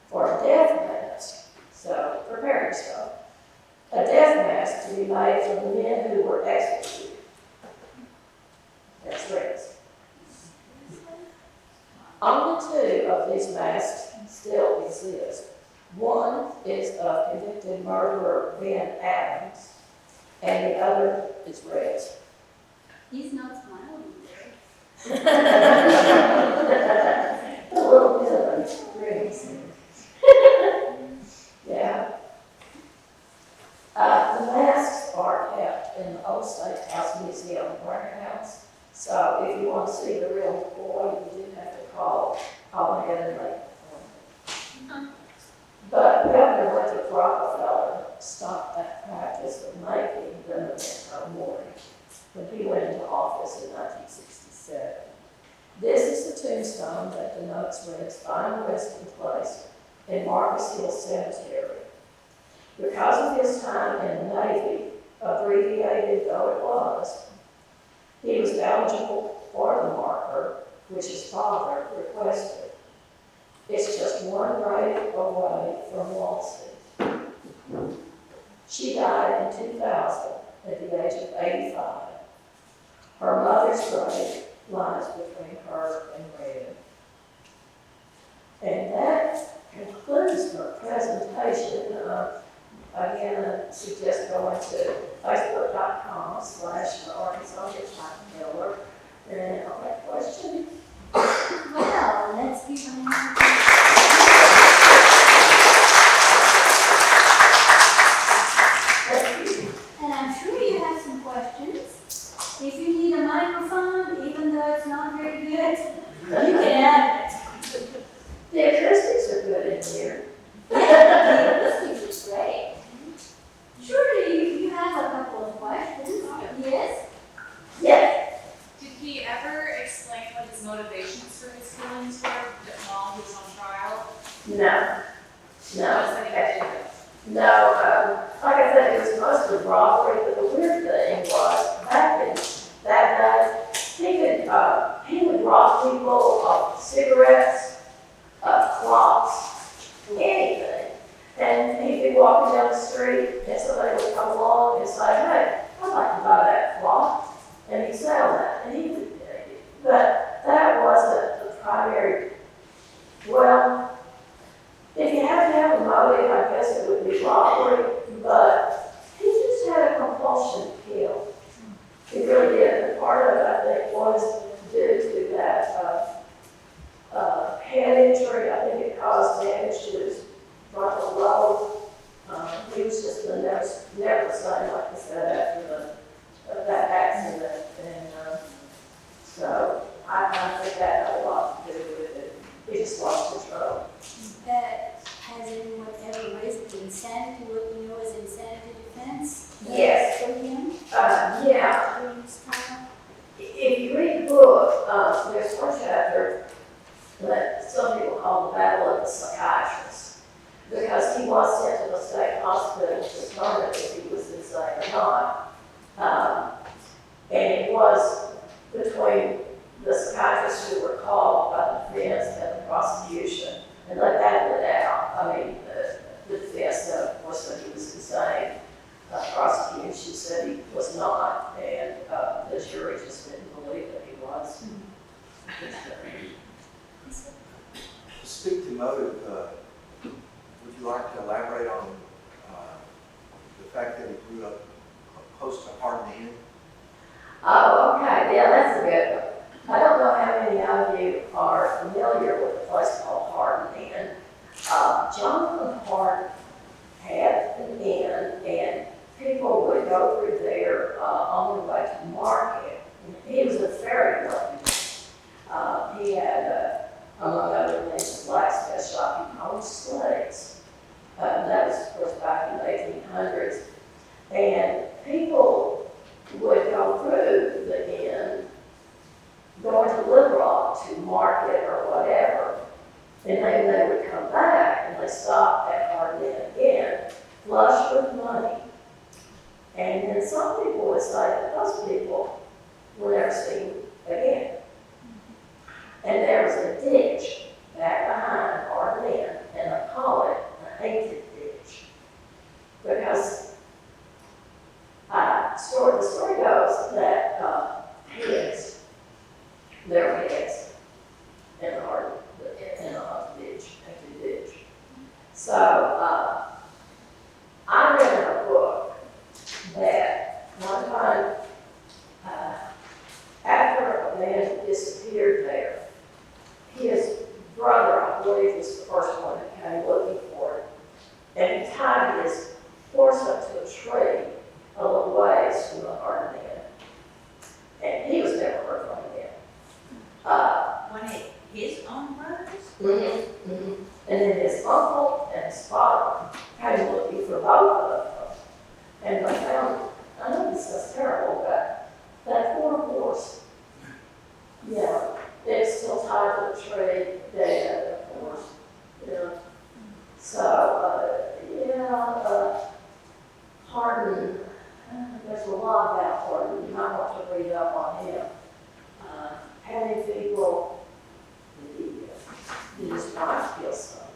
for a death mask, so prepare yourself, a death mask to be made for the men who were executed. That's Red's. Only two of these masks still exist. One is of convicted murderer Ben Adams, and the other is Red's. He's not smiling there. A little bit of a grimace. Yeah. The masks are kept in the Old State House Museum warehouse. So if you want to see the real boy, you do have to call ahead and make it. But Governor Winthrop Rockefeller stopped that practice of making the memento mori when he went into office in 1967. This is the tombstone that denotes Red's final resting place in Marcus Hill Cemetery. Because of his time in the Navy, abbreviated though it was, he was eligible for the marker, which his father requested. It's just one grave away from Walsey. She died in 2000 at the age of 85. Her mother's grave lies between her and Red. And that concludes my presentation. Again, I suggest going to facebook.com/Arkansas Hitchhike and I'll have questions. Well, let's give them And I'm sure you have some questions. If you need a microphone, even though it's not very good, you can have it. The acoustics are good in here. Yeah, the acoustics is great. Surely you have a couple of questions. Yes? Yes. Did he ever explain what his motivations for his killings were while he was on trial? No. What does that even do? No, like I said, it was mostly robbery, but the weird thing was, back in that day, he would rob people of cigarettes, clocks, anything. And he'd be walking down the street, and somebody would come along and say, hey, I'd like to buy that clock. And he'd sell that. And he would, but that wasn't the primary, well, if you have to have a motive, I guess it would be robbery, but he just had a compulsion to kill. He really did. And part of it, I think, was due to that head injury. I think it caused damage to his frontal lobe. He was just never the same, like I said, after that accident. And so I think that had a lot to do with it. He just lost control. That has anyone ever raised insanity, what we know as insanity defense? Yes. For him? Yeah. During his trial? If you read the book, there's one chapter that some people call the Battle of the Psychiatrists, because he was sent to the state hospital to determine if he was insane or not. And it was between the psychiatrists who were called by the defense and the prosecution, and let that let out. I mean, the defense said, of course, that he was insane. Prosecution said he was not, and the jury just didn't believe that he was. Speak to motive. Would you like to elaborate on the fact that he grew up close to Hardin? Oh, okay. Yeah, that's a good one. I don't know how many of you are familiar with a place called Hardin Inn. Jonathan Hardin had an inn, and people would go through there on their way to market. He was a very wealthy man. He had, among other things, a blacksmith shop. He owned slaves. That was, of course, back in the 1800s. And people would go through the inn, going to Little Rock to market or whatever, and then they would come back and they stopped at Hardin Inn again, flush with money. And then some people would say that those people were never seen again. And there was a ditch back behind Hardin Inn, and they call it the Hated Ditch, because the story goes that heads, there were heads in the Hardin, in a ditch, empty ditch. So I read in a book that one time, after a man disappeared there, his brother, I believe, was the first one that came looking for him, and he tied his horse up to a tree a little ways from the Hardin Inn, and he was never heard from again. One of his own brothers? Mm-hmm, mm-hmm. And then his uncle and his father came looking for both of them, and they found, I know this is terrible, but that poor horse, yeah, it's still tied to the tree, dead, of course, yeah. So, Hardin, there's a lot about Hardin. You might want to read up on him. How many people did his wife kill some?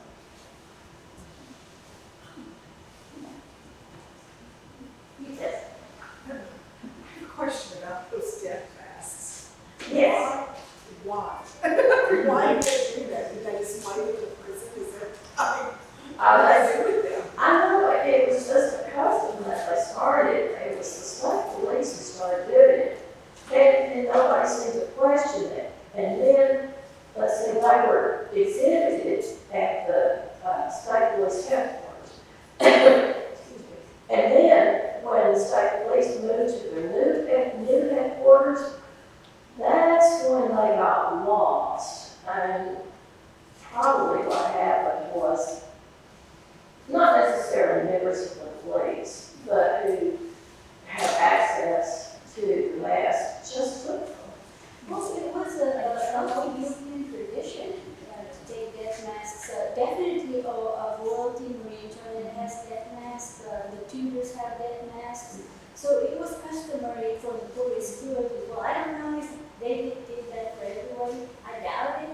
masks, the tutors have death masks. So it was customary for the tourist school as well. I don't know if they did that for everybody. I doubt it.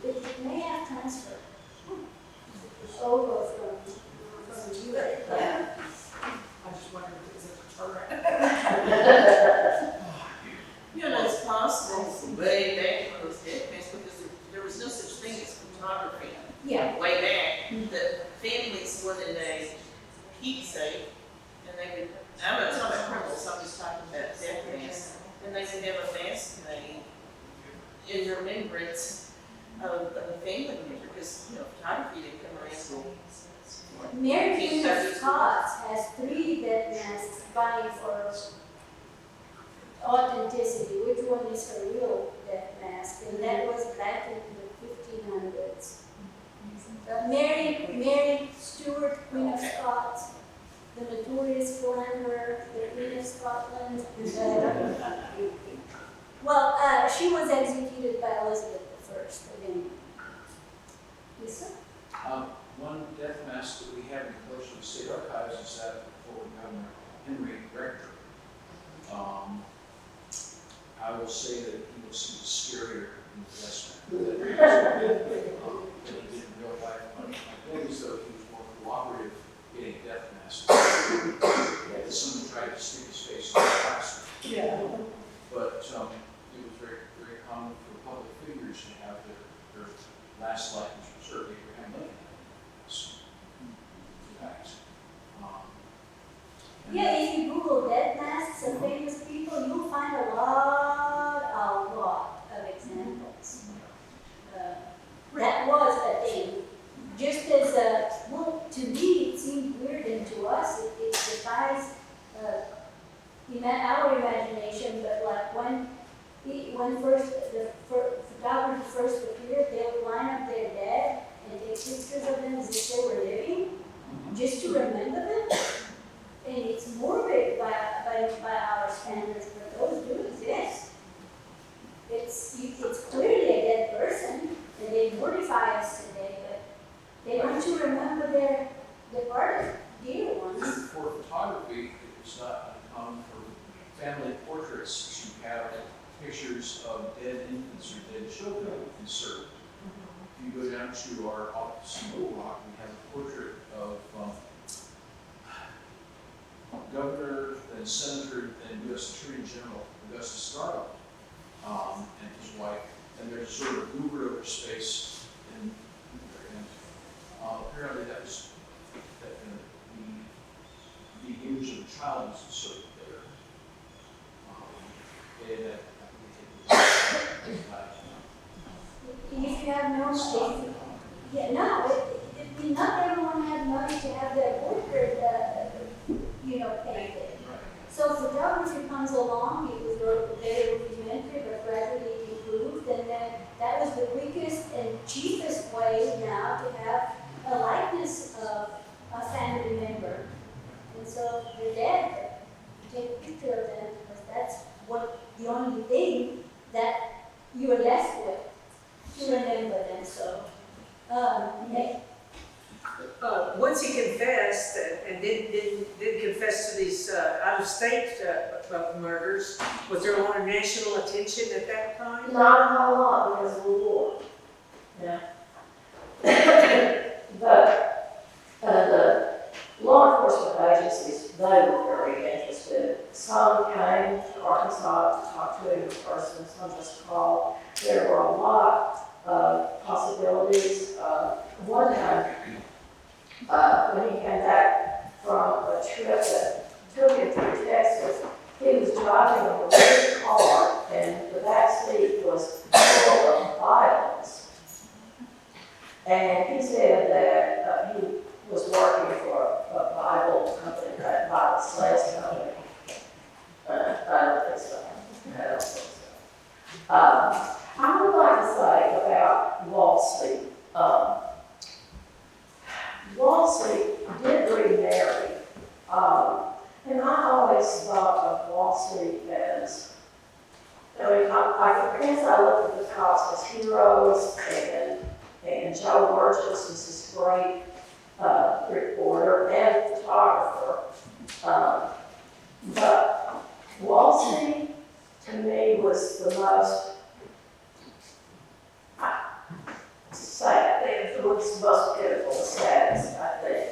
It may have transferred over from you. Yeah. I just wondered if it was a deterrent. You know, it's possible, way back when those death masks, because there was no such thing as photography. Yeah. Way back, the families were in a keepsake, and they would, I'm not talking about criminals, I'm just talking about death masks, and they would have a mask made in remembrance of a family member, because, you know, photography didn't come around until Mary Queen of Scots has 3 death masks vying for authenticity. Which one is her real death mask? And that was back in the 1500s. Mary Stuart, Queen of Scots, the notorious slanderer, the Queen of Scotland. Well, she was executed by Elizabeth I again. Yes, sir? One death mask that we have in the collection of the State Archives is that of former Governor Henry Rector. I will say that he was scarier in the investment than he did in real life. My feeling is though he was more cooperative in a death mask. Someone tried to stick his face in the plaster. Yeah. But it was very, very common for public figures to have their last likeness preserved. Abraham Lincoln. Yeah, if you Google death masks of famous people, you'll find a lot of examples. That was a thing. Just as, well, to me it seemed weird, and to us it defies our imagination, but like when the photographer first appeared, they would line up their dead and take pictures of them as if they were living, just to remember them. And it's morbid by our standards, but those do exist. It's clearly a dead person, and they mortify us today, but they want to remember their departed dear ones. For photography, it's not uncommon for family portraits to have pictures of dead infants or dead children inserted. If you go down to our office in Little Rock, we have a portrait of Governor, then Senator, then U.S. Attorney General Augustus Garland and his wife, and there's sort of louvered over space in there. And apparently that was the image of a child was inserted there. If you have no space, not everyone had money to have their portrait, painted. So photography comes along. It was very rudimentary, but gradually improved, and then that was the quickest and cheapest way now to have a likeness of a family member. And so they're dead, you take a picture of them because that's the only thing that you are left with to remember them. So, once he confessed and didn't confess to these out-of-state murders, was there a lot of national attention at that time? Not a whole lot because of the war. Yeah. But the law enforcement agencies, they were very interested. Some came to Arkansas to talk to him in person, some just called. There were a lot of possibilities. One time, when he came back from a trip that took him through Texas, he was driving a red car, and the back seat was full of Bibles. And he said that he was working for a Bible company, a Bible sales company. I don't think so. I don't think so. I would like to say about Wall Street. Wall Street did remarry, and I always thought of Wall Street as, I guess I looked at the cops as heroes, and Joe Burgess was this great reporter and photographer. But Walsey, to me, was the most sad. It was the most pitiful, saddest, I think,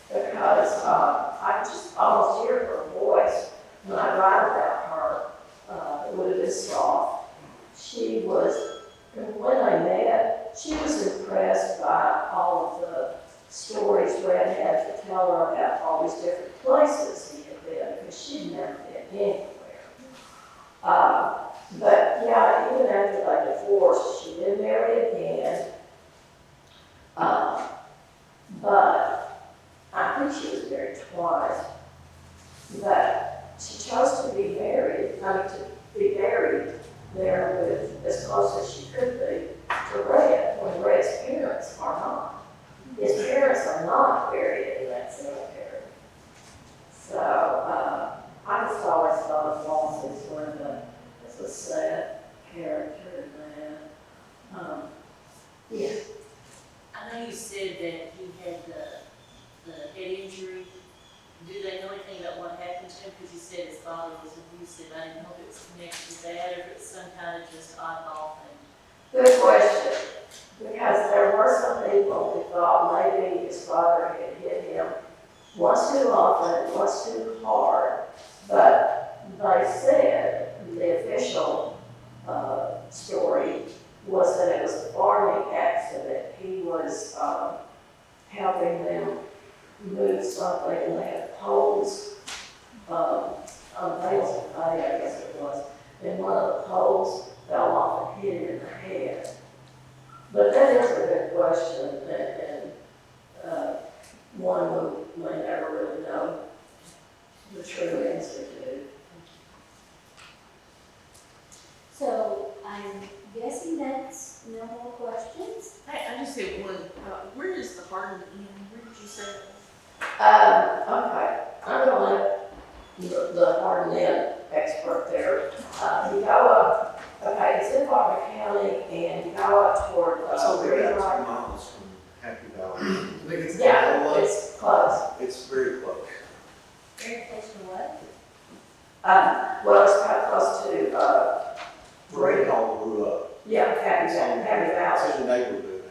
because I could just almost hear her voice when I write about her. It would have been soft. She was, and when I met, she was impressed by all of the stories Red had to tell her about all these different places he had been, because she'd never been anywhere. But yeah, even after they divorced, she did marry again. But I think she was married twice. But she chose to be married, to be buried there with as close as she could be to Red, when Red's parents are not. His parents are not buried in that cemetery. So I just always thought of Walsey as one of a sad character in that. Yeah. I know you said that he had the head injury. Do they know anything about what happened to him? Because you said his father was abusive. I didn't know if it was connected to that or if it's some kind of just oddball thing. Good question. Because there were some people who thought maybe his father had hit him once too often, once too hard. But they said the official story was that it was a farming accident. He was helping them move something, and they had poles on bales of hay, I guess it was. And one of the poles fell off and hit him in the head. But that is a good question, and one we may never really know the true answer to. So I'm guessing that's no more questions? I just have one. Where does the Hardin end? Where did you say? Okay, I'm gonna let the Hardin expert there. You go up, okay, it's in Barton County, and you go up toward, It's only about 2 Wright. miles from Happy Valley. Yeah, it's close. It's very close. Very close to what? Well, it's kind of close to, Where it all grew up. yeah, Happy Valley. It's in the neighborhood.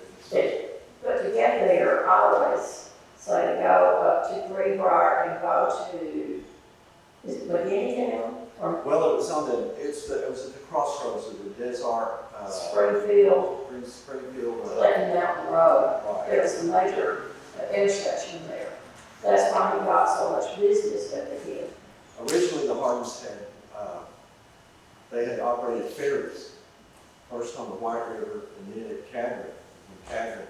But to get there, I always say to go up to Greenbrier and go to, is it McGinney Town? Or Well, it was it was at the crossroads of the Desert, Springfield, Springfield. Clinton Mountain Road. Right. There's a major intersection there. That's why he got so much business at the end. Originally, the Hardins had, they had operated ferries, first on the White River and then at Cadron. And Cadron,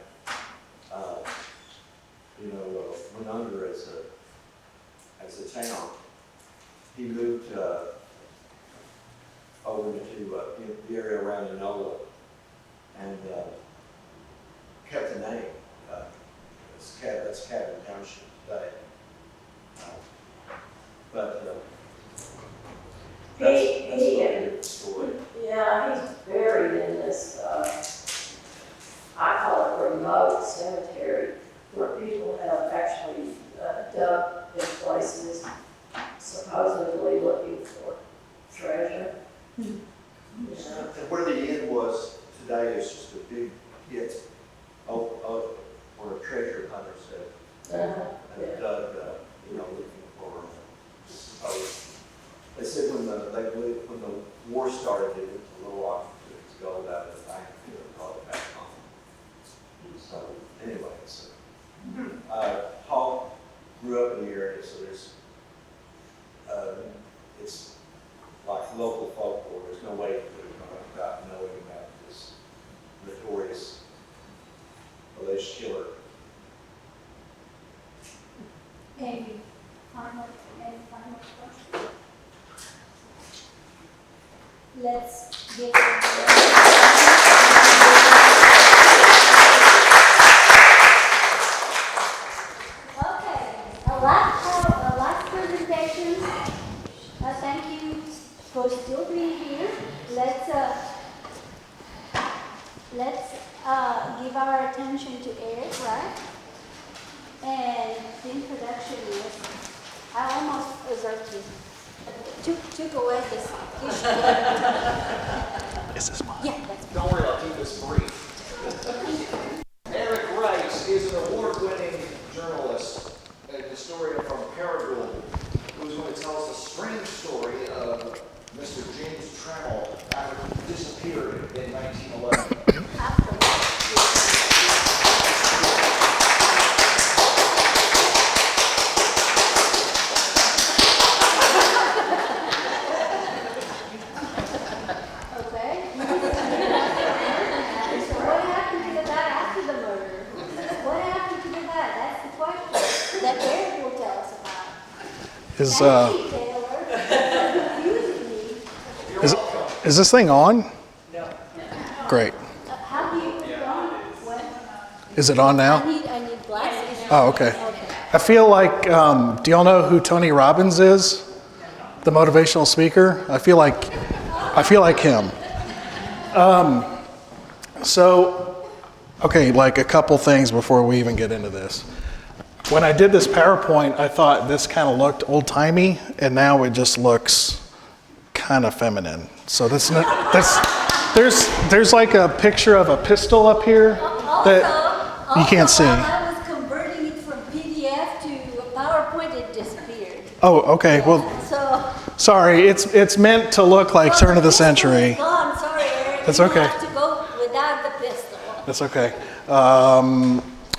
went under as a town. He moved over to the area around Enola and kept the name. That's Cadron Township today. But that's a good story. Yeah, he's buried in this, I call it remote cemetery, where people have actually dug in places, supposedly looking for treasure. And where the inn was today is just a big pit where treasure hunters have dug, looking for, they said when the war started, they went to Little Rock to get gold out of the bank and brought it back home. So anyway, Paul grew up in the area, so it's like local folklore. There's no way to put it without knowing about this notorious alleged killer. Any final question? Let's get Okay, a last presentation. Thank you for still being here. Let's give our attention to Eric, right? And the introduction is, I almost usurped you. Took away this issue. Is this mine? Yeah, that's Don't worry, I'll keep this brief. Eric Wright is an award-winning journalist and historian from Gould, who's going to tell us a strange story of Mr. James Trammell after he disappeared in 1911. okay. So what happened to the guy after the murder? What happened to the guy? That's the question that Eric will tell us about. Is Thank you, Taylor. Confusing me. is this thing on? No. Great. How do you what? Is it on now? I need glasses. Oh, okay. I feel like, do y'all know who Tony Robbins is? The motivational speaker? I feel like him. So, okay, like a couple things before we even get into this. When I did this PowerPoint, I thought this kind of looked old-timey, and now it just looks kind of feminine. So there's like a picture of a pistol up here that you can't see. While I was converting it from PDF to PowerPoint, it disappeared. Oh, okay. Well, So. sorry. It's meant to look like turn of the century. It's gone. Sorry, Eric. That's You okay. have to go without the pistol. That's okay.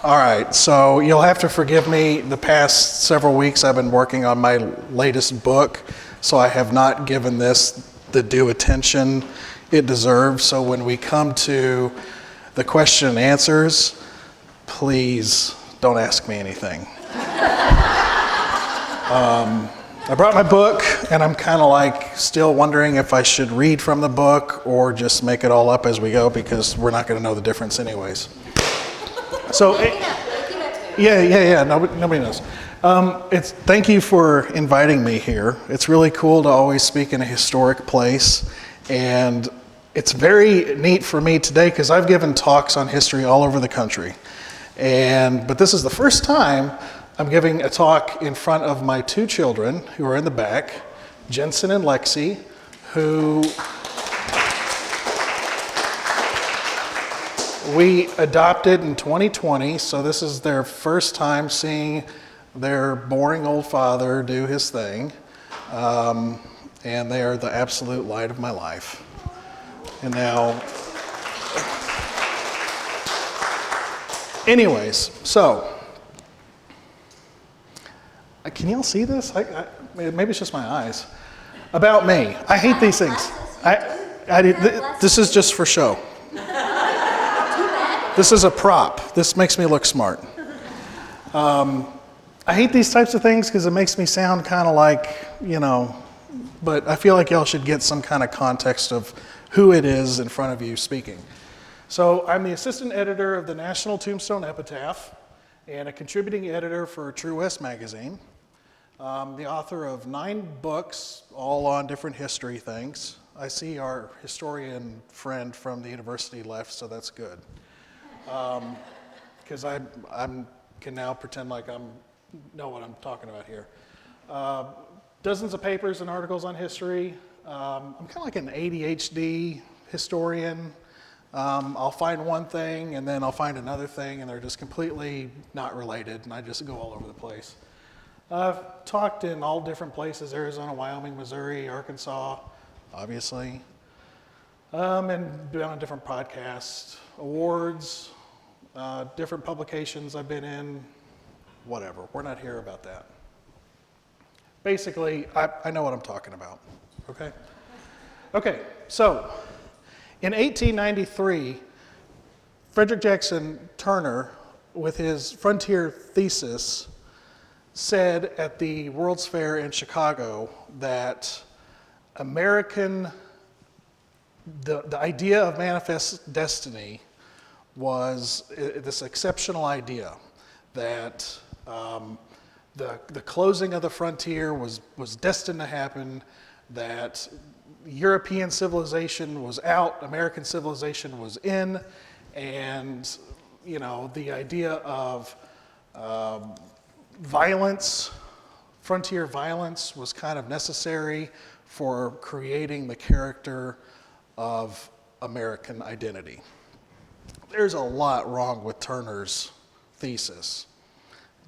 All right, so you'll have to forgive me. The past several weeks I've been working on my latest book, so I have not given this the due attention it deserves. So when we come to the question and answers, please don't ask me anything. I brought my book, and I'm kind of like still wondering if I should read from the book or just make it all up as we go, because we're not going to know the difference anyways. So, yeah. Nobody knows. Thank you for inviting me here. It's really cool to always speak in a historic place, and it's very neat for me today because I've given talks on history all over the country, but this is the first time I'm giving a talk in front of my two children who are in the back, Jensen and Lexi, who we adopted in 2020, so this is their first time seeing their boring old father do his thing, and they are the absolute light of my life. And now, anyways, so, can y'all see this? Maybe it's just my eyes. About me, I hate these things. This is just for show. This is a prop. This makes me look smart. I hate these types of things because it makes me sound kind of like, but I feel like y'all should get some kind of context of who it is in front of you speaking. So I'm the assistant editor of the National Tombstone Epitaph and a contributing editor for True West magazine. The author of 9 books, all on different history things. I see our historian friend from the university left, so that's good. Because I can now pretend like I know what I'm talking about here. Dozens of papers and articles on history. I'm kind of like an ADHD historian. I'll find one thing and then I'll find another thing, and they're just completely not related, and I just go all over the place. I've talked in all different places: Arizona, Wyoming, Missouri, Arkansas, obviously, and been on different podcasts, awards, different publications I've been in, whatever. We're not here about that. Basically, I know what I'm talking about, okay? Okay, so in 1893, Frederick Jackson Turner, with his frontier thesis, said at the World's Fair in Chicago that the idea of manifest destiny was this exceptional idea that the closing of the frontier was destined to happen, that European civilization was out, American civilization was in, and the idea of Violence, frontier violence was kind of necessary for creating the character of American identity. There's a lot wrong with Turner's thesis,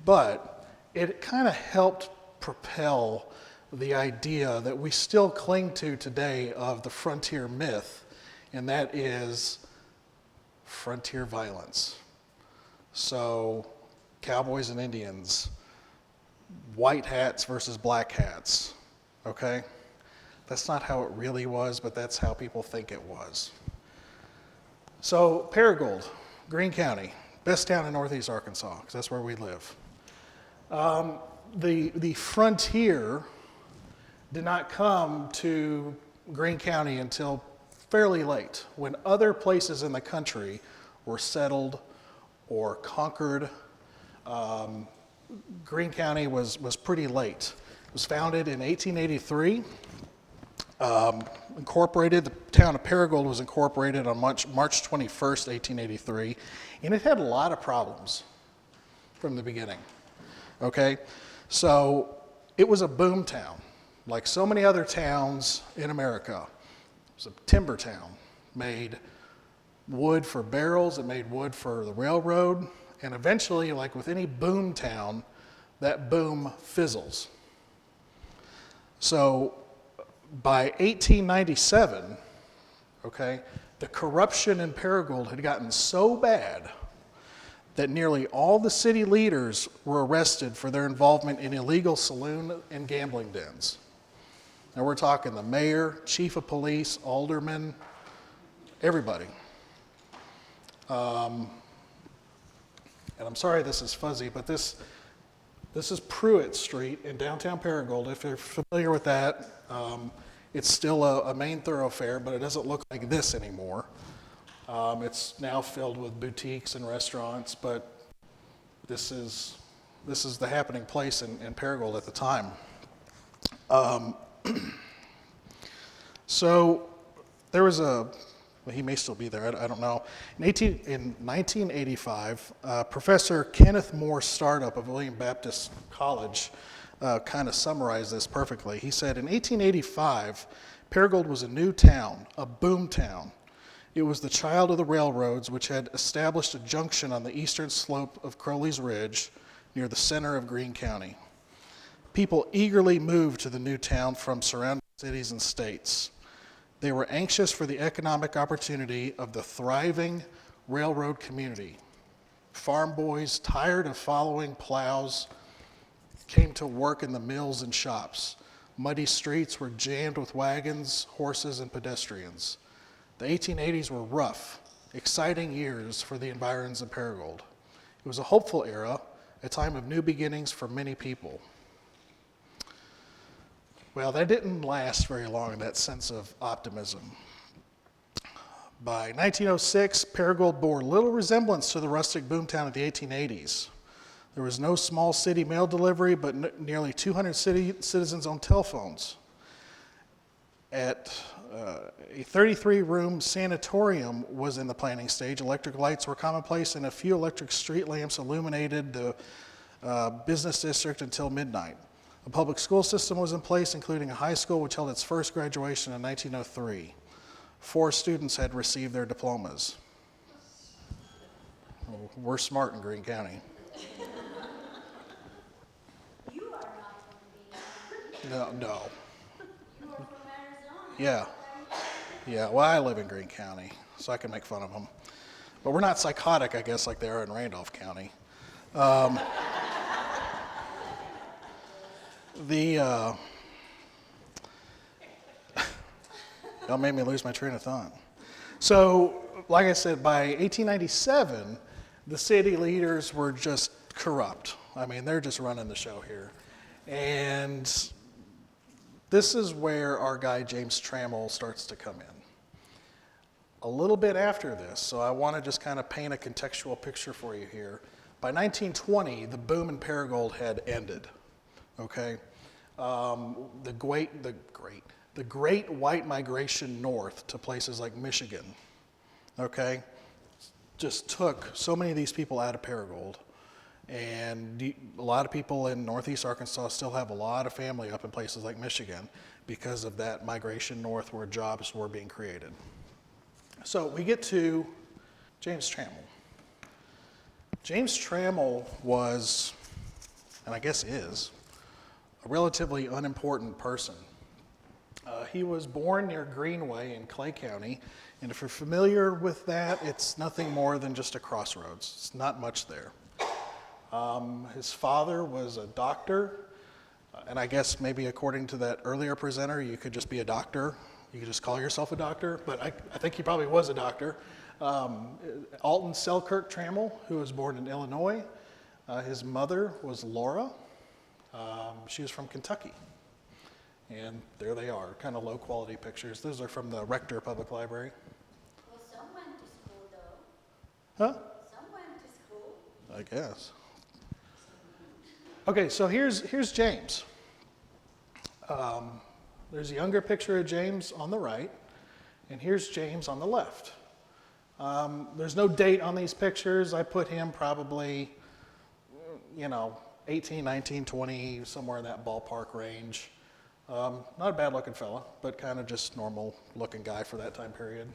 but it kind of helped propel the idea that we still cling to today of the frontier myth, and that is frontier violence. So, cowboys and Indians, white hats versus black hats, okay? That's not how it really was, but that's how people think it was. So, Paragould, Greene County, best town in northeast Arkansas, because that's where we live. The frontier did not come to Greene County until fairly late, when other places in the country were settled or conquered. Greene County was pretty late. It was founded in 1883. Incorporated, the town of Paragould was incorporated on March 21st, 1883, and it had a lot of problems from the beginning. Okay, so it was a boom town, like so many other towns in America. It was a timber town, made wood for barrels, it made wood for the railroad, and eventually, like with any boom town, that boom fizzles. So by 1897, okay, the corruption in Paragould had gotten so bad that nearly all the city leaders were arrested for their involvement in illegal saloon and gambling dens. Now we're talking the mayor, chief of police, aldermen, everybody. And I'm sorry this is fuzzy, but this is Pruitt Street in downtown Paragould. If you're familiar with that, it's still a main thoroughfare, but it doesn't look like this anymore. It's now filled with boutiques and restaurants, but this is the happening place in Paragould at the time. So there was he may still be there, I don't know. In 1985, Professor Kenneth Moore's startup of William Baptist College kind of summarized this perfectly. He said, in 1885, Paragould was a new town, a boom town. It was the child of the railroads, which had established a junction on the eastern slope of Crowley's Ridge near the center of Greene County. People eagerly moved to the new town from surrounding cities and states. They were anxious for the economic opportunity of the thriving railroad community. Farm boys, tired of following plows, came to work in the mills and shops. Muddy streets were jammed with wagons, horses, and pedestrians. The 1880s were rough, exciting years for the environs of Paragould. It was a hopeful era, a time of new beginnings for many people. Well, that didn't last very long, that sense of optimism. By 1906, Paragould bore little resemblance to the rustic boomtown of the 1880s. There was no small city mail delivery, but nearly 200 citizens owned telephones. At a 33-room sanatorium was in the planning stage. Electric lights were commonplace, and a few electric street lamps illuminated the business district until midnight. A public school system was in place, including a high school which held its first graduation in 1903. 4 students had received their diplomas. Well, we're smart in Greene County. You are not from No. You are from Arizona. Yeah. Yeah, well, I live in Greene County, so I can make fun of them. But we're not psychotic, I guess, like they are in Randolph County. Y'all made me lose my train of thought. So, like I said, by 1897, the city leaders were just corrupt. I mean, they're just running the show here. And this is where our guy James Trammell starts to come in. A little bit after this, so I want to just kind of paint a contextual picture for you here. By 1920, the boom in Paragould had ended. Okay, the great white migration north to places like Michigan, okay, just took so many of these people out of Paragould And a lot of people in northeast Arkansas still have a lot of family up in places like Michigan because of that migration north where jobs were being created. So we get to James Trammell. James Trammell was, and I guess is, a relatively unimportant person. He was born near Greenway in Clay County, and if you're familiar with that, it's nothing more than just a crossroads. It's not much there. His father was a doctor, and I guess maybe according to that earlier presenter, you could just be a doctor. You could just call yourself a doctor, but I think he probably was a doctor. Alton Selkirk Trammell, who was born in Illinois. His mother was Laura. She was from Kentucky. And there they are, kind of low quality pictures. Those are from the Rector Public Library. Well, some went to school though. Huh? Some went to school. I guess. Okay, so here's James. There's a younger picture of James on the right, and here's James on the left. There's no date on these pictures. I put him probably, 18, 19, 20, somewhere in that ballpark range. Not a bad looking fella, but kind of just normal looking guy for that time period.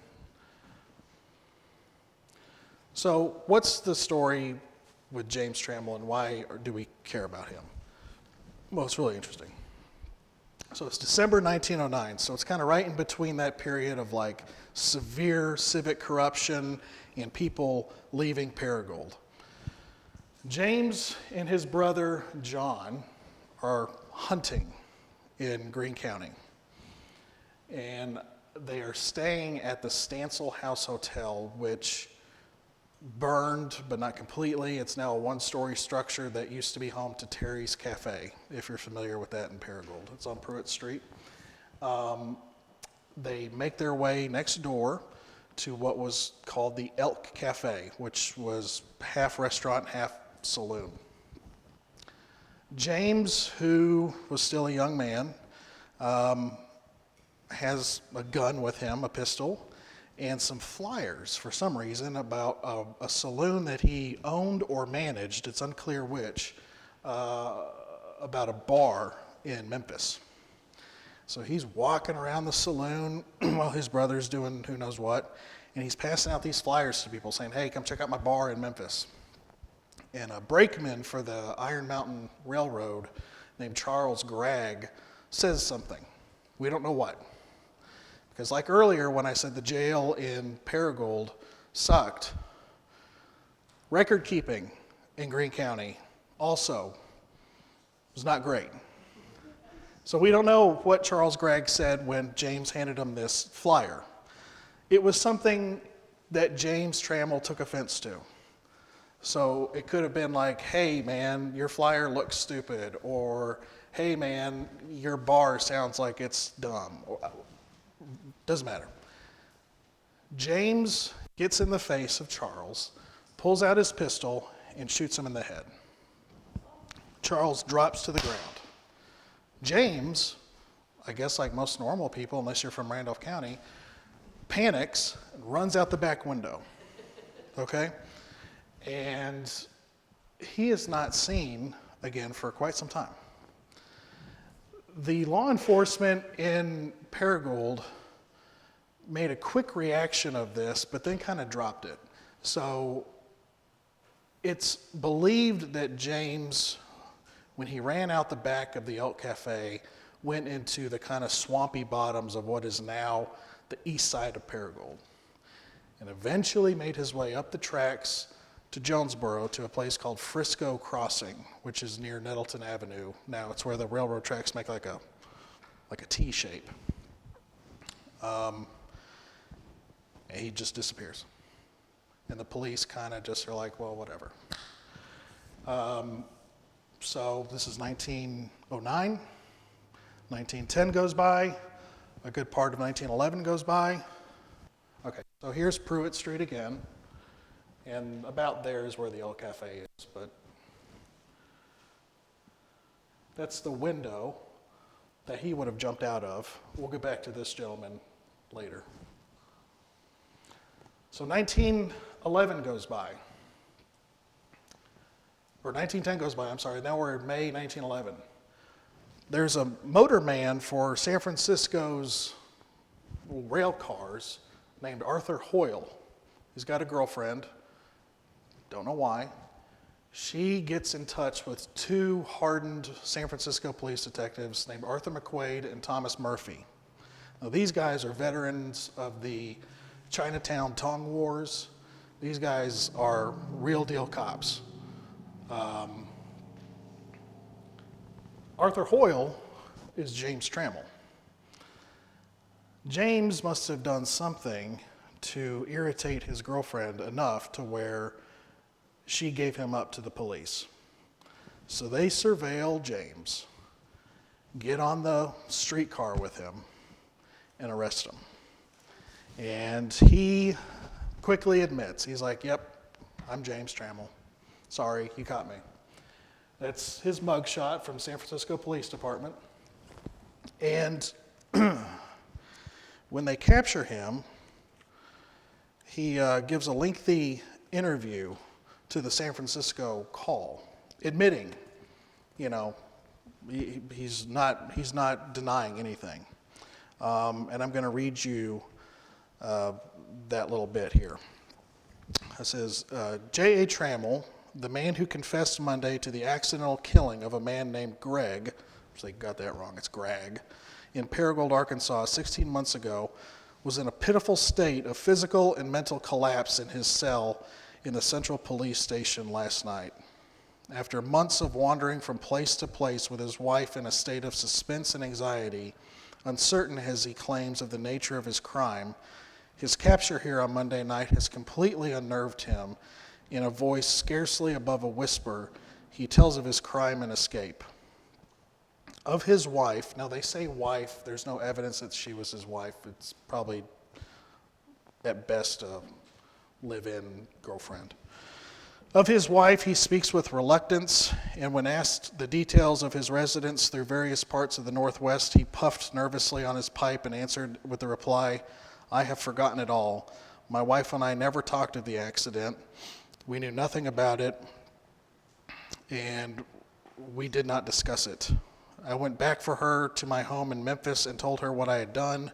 So what's the story with James Trammell and why do we care about him? Well, it's really interesting. So it's December 1909, so it's kind of right in between that period of like severe civic corruption and people leaving Paragould. James and his brother John are hunting in Greene County, and they are staying at the Stansel House Hotel, which burned, but not completely. It's now a one-story structure that used to be home to Terry's Cafe, if you're familiar with that in Paragould. It's on Pruitt Street. They make their way next door to what was called the Elk Cafe, which was half restaurant, half saloon. James, who was still a young man, has a gun with him, a pistol, and some flyers for some reason about a saloon that he owned or managed, it's unclear which, about a bar in Memphis. So he's walking around the saloon while his brother's doing who knows what, and he's passing out these flyers to people saying, hey, come check out my bar in Memphis. And a brakeman for the Iron Mountain Railroad named Charles Gregg says something. We don't know what. Because like earlier when I said the jail in Paragould sucked, record keeping in Greene County also was not great. So we don't know what Charles Gregg said when James handed him this flyer. It was something that James Trammell took offense to. So it could have been like, hey man, your flyer looks stupid, or hey man, your bar sounds like it's dumb. Doesn't matter. James gets in the face of Charles, pulls out his pistol, and shoots him in the head. Charles drops to the ground. James, I guess like most normal people, unless you're from Randolph County, panics and runs out the back window. Okay? And he is not seen again for quite some time. The law enforcement in Paragould made a quick reaction of this, but then kind of dropped it. So it's believed that James, when he ran out the back of the Elk Cafe, went into the kind of swampy bottoms of what is now the east side of Paragould, and eventually made his way up the tracks to Jonesboro to a place called Frisco Crossing, which is near Nettleton Avenue. Now it's where the railroad tracks make like a T shape. And he just disappears. And the police kind of just are like, well, whatever. So this is 1909. 1910 goes by. A good part of 1911 goes by. Okay, so here's Pruitt Street again. And about there is where the Elk Cafe is, but that's the window that he would have jumped out of. We'll get back to this gentleman later. So 1911 goes by. or 1910 goes by, I'm sorry, now we're in May 1911. There's a motorman for San Francisco's rail cars named Arthur Hoyle. He's got a girlfriend, don't know why. She gets in touch with two hardened San Francisco police detectives named Arthur McQuaid and Thomas Murphy. Now, these guys are veterans of the Chinatown Tong Wars. These guys are real deal cops. Arthur Hoyle is James Trammell. James must have done something to irritate his girlfriend enough to where she gave him up to the police. So they surveil James, get on the streetcar with him, and arrest him. And he quickly admits, he's like, yep, I'm James Trammell. Sorry, you caught me. That's his mugshot from San Francisco Police Department. And when they capture him, he gives a lengthy interview to the San Francisco Call, admitting, he's not denying anything. And I'm going to read you that little bit here. It says, J.A. Trammell, the man who confessed Monday to the accidental killing of a man named Greg, so they got that wrong, it's Greg, in Paragould, Arkansas, 16 months ago, was in a pitiful state of physical and mental collapse in his cell in the Central Police Station last night. After months of wandering from place to place with his wife in a state of suspense and anxiety, uncertain as he claims of the nature of his crime, his capture here on Monday night has completely unnerved him. In a voice scarcely above a whisper, he tells of his crime and escape. Of his wife, now they say wife, there's no evidence that she was his wife. It's probably at best a live-in girlfriend. Of his wife, he speaks with reluctance, and when asked the details of his residence through various parts of the Northwest, he puffed nervously on his pipe and answered with the reply, I have forgotten it all. My wife and I never talked of the accident. We knew nothing about it, and we did not discuss it. I went back for her to my home in Memphis and told her what I had done.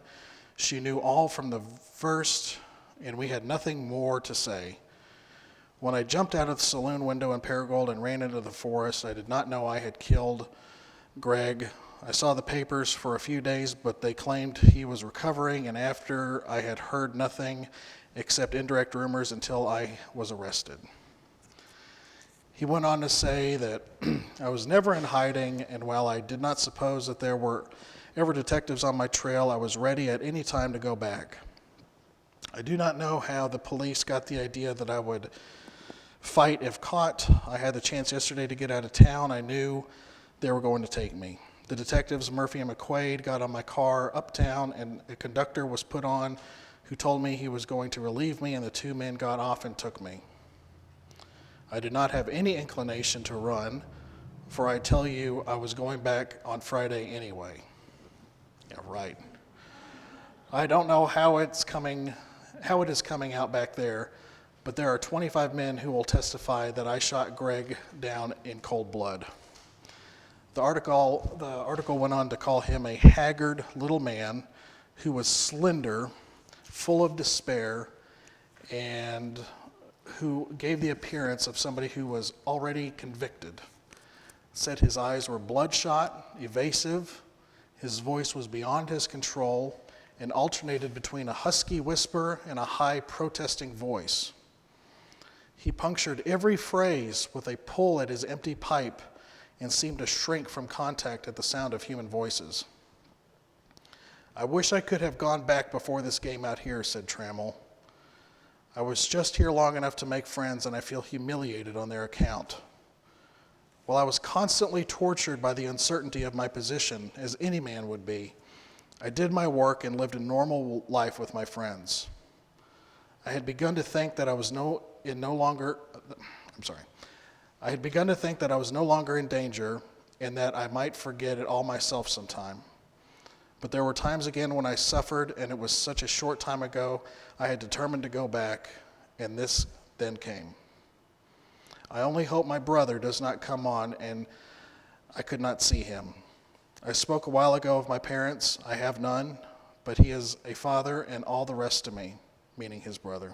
She knew all from the first, and we had nothing more to say. When I jumped out of the saloon window in Paragould and ran into the forest, I did not know I had killed Greg. I saw the papers for a few days, but they claimed he was recovering, and after I had heard nothing except indirect rumors until I was arrested. He went on to say that I was never in hiding, and while I did not suppose that there were ever detectives on my trail, I was ready at any time to go back. I do not know how the police got the idea that I would fight if caught. I had the chance yesterday to get out of town. I knew they were going to take me. The detectives, Murphy and McQuaid, got on my car uptown, and a conductor was put on who told me he was going to relieve me, and the two men got off and took me. I did not have any inclination to run, for I tell you I was going back on Friday anyway. Yeah, right. I don't know how it is coming out back there, but there are 25 men who will testify that I shot Greg down in cold blood. The article went on to call him a haggard little man who was slender, full of despair, and who gave the appearance of somebody who was already convicted. Said his eyes were bloodshot, evasive, his voice was beyond his control, and alternated between a husky whisper and a high protesting voice. He punctured every phrase with a pull at his empty pipe and seemed to shrink from contact at the sound of human voices. I wish I could have gone back before this game out here, said Trammell. I was just here long enough to make friends, and I feel humiliated on their account. While I was constantly tortured by the uncertainty of my position, as any man would be, I did my work and lived a normal life with my friends. I had begun to think that I was no longer in danger and that I might forget it all myself sometime. But there were times again when I suffered, and it was such a short time ago, I had determined to go back, and this then came. I only hope my brother does not come on and I could not see him. I spoke a while ago of my parents. I have none, but he is a father and all the rest to me, meaning his brother.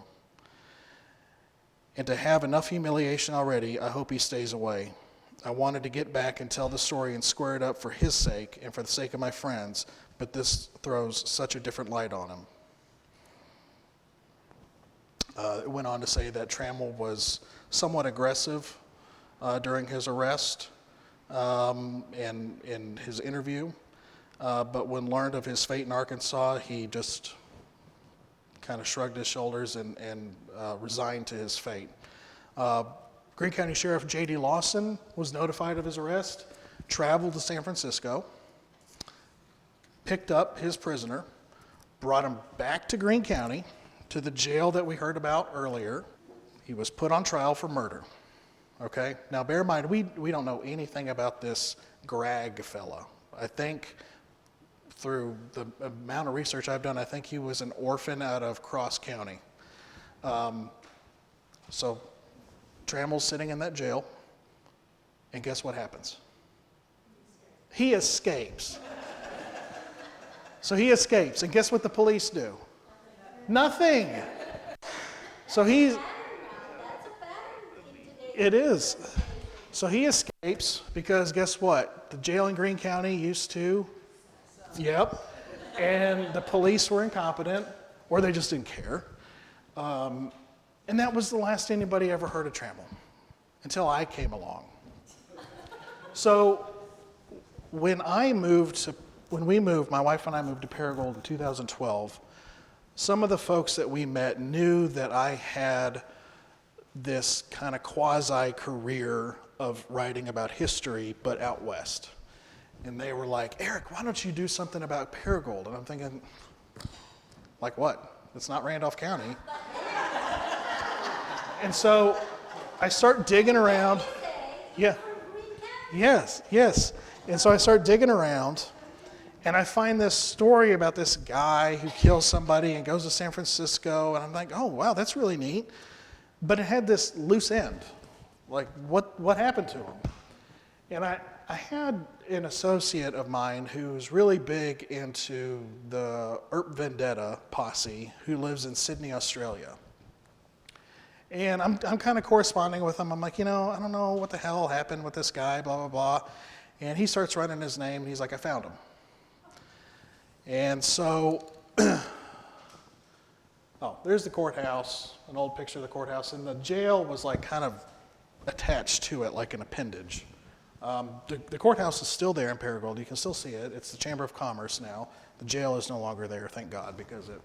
And to have enough humiliation already, I hope he stays away. I wanted to get back and tell the story and square it up for his sake and for the sake of my friends, but this throws such a different light on him. It went on to say that Trammell was somewhat aggressive during his arrest and in his interview, but when learned of his fate in Arkansas, he just kind of shrugged his shoulders and resigned to his fate. Greene County Sheriff J.D. Lawson was notified of his arrest, traveled to San Francisco, picked up his prisoner, brought him back to Greene County, to the jail that we heard about earlier. He was put on trial for murder. Okay? Now bear in mind, we don't know anything about this Gregg fella. I think through the amount of research I've done, I think he was an orphan out of Cross County. So Trammell's sitting in that jail, and guess what happens? He escapes. So he escapes, and guess what the police do? Nothing. So it is. So he escapes because guess what? The jail in Greene County used to, yep, and the police were incompetent, or they just didn't care. And that was the last anybody ever heard of Trammell, until I came along. So when we moved, my wife and I moved to Paragould in 2012, some of the folks that we met knew that I had this kind of quasi-career of writing about history, but out west. And they were like, Eric, why don't you do something about Paragould? And I'm thinking, like what? It's not Randolph County. And so I start digging around. Yeah. Yes. And so I start digging around, and I find this story about this guy who kills somebody and goes to San Francisco, and I'm like, oh, wow, that's really neat. But it had this loose end. Like, what happened to him? And I had an associate of mine who's really big into the Earp Vendetta posse who lives in Sydney, Australia. And I'm kind of corresponding with him. I'm like, I don't know what the hell happened with this guy, blah, blah, blah. And he starts running his name, and he's like, I found him. And so, there's the courthouse, an old picture of the courthouse. And the jail was like kind of attached to it like an appendage. The courthouse is still there in Paragould. You can still see it. It's the Chamber of Commerce now. The jail is no longer there, thank God, because it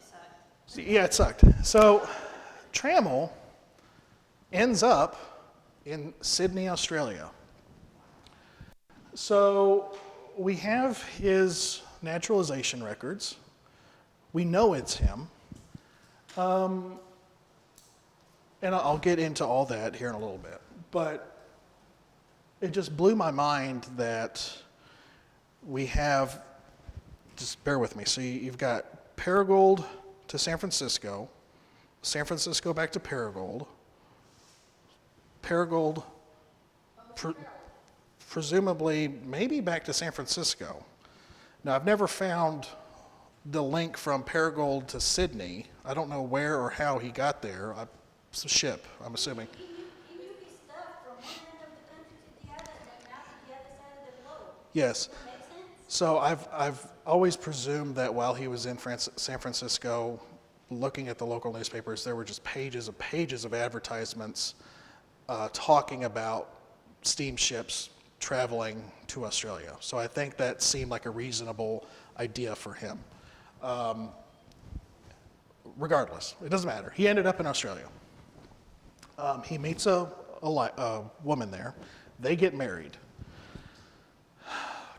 sucked. Yeah, it sucked. So Trammell ends up in Sydney, Australia. So we have his naturalization records. We know it's him. And I'll get into all that here in a little bit. But it just blew my mind that we have, just bear with me. So you've got Paragould to San Francisco back to Paragould, presumably maybe back to San Francisco. Now, I've never found the link from Paragould to Sydney. I don't know where or how he got there. It's a ship, I'm assuming. He moved his stuff from one end of the country to the other, and then out to the other side of the globe. Yes. Does that make sense? So I've always presumed that while he was in San Francisco, looking at the local newspapers, there were just pages of advertisements talking about steamships traveling to Australia. So I think that seemed like a reasonable idea for him. Regardless, it doesn't matter. He ended up in Australia. He meets a woman there. They get married.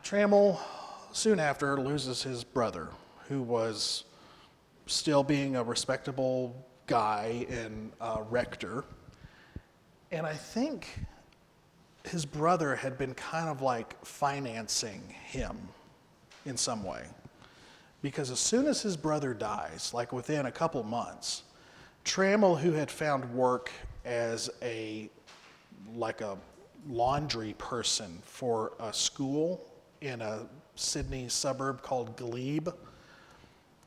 Trammell, soon after, loses his brother, who was still being a respectable guy and rector. And I think his brother had been kind of like financing him in some way. Because as soon as his brother dies, like within a couple months, Trammell, who had found work as like a laundry person for a school in a Sydney suburb called Glebe.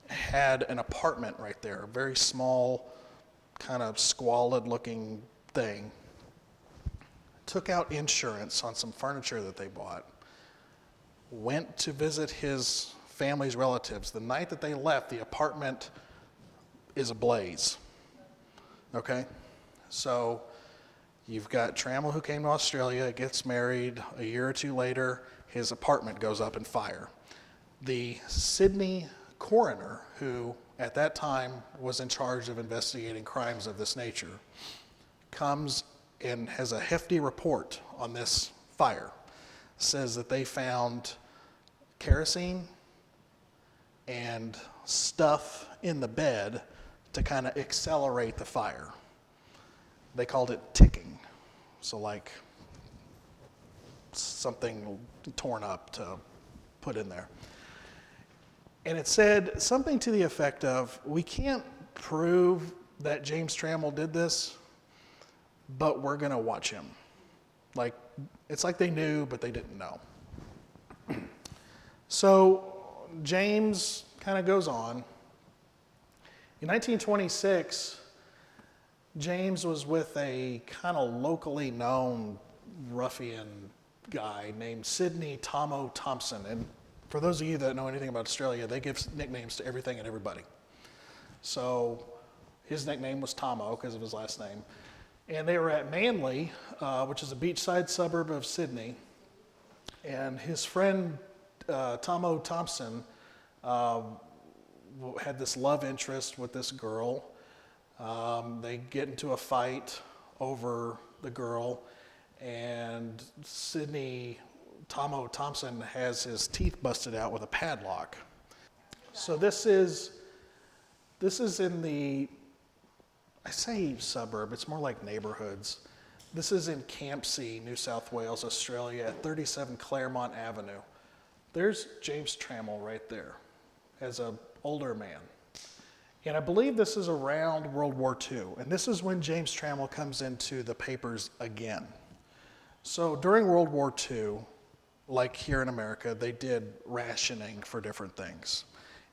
Had an apartment right there, a very small, kind of squalid looking thing. Took out insurance on some furniture that they bought. Went to visit his family's relatives. The night that they left, the apartment is ablaze. Okay? So you've got Trammell who came to Australia, gets married. A year or two later, his apartment goes up in fire. The Sydney coroner, who at that time was in charge of investigating crimes of this nature, comes and has a hefty report on this fire. Says that they found kerosene and stuff in the bed to kind of accelerate the fire. They called it ticking. So like something torn up to put in there. And it said something to the effect of, we can't prove that James Trammell did this, but we're going to watch him. Like, it's like they knew, but they didn't know. So James kind of goes on. In 1926, James was with a kind of locally known ruffian guy named Sidney Tomo Thompson. And for those of you that know anything about Australia, they give nicknames to everything and everybody. So his nickname was Tomo because of his last name. And they were at Manly, which is a beachside suburb of Sydney. And his friend, Tomo Thompson, had this love interest with this girl. They get into a fight over the girl, and Sidney Tomo Thompson has his teeth busted out with a padlock. So this is in the, I say suburb, it's more like neighborhoods. This is in Campsie, New South Wales, Australia, at 37 Claremont Avenue. There's James Trammell right there as an older man. And I believe this is around World War II. And this is when James Trammell comes into the papers again. So during World War II, like here in America, they did rationing for different things.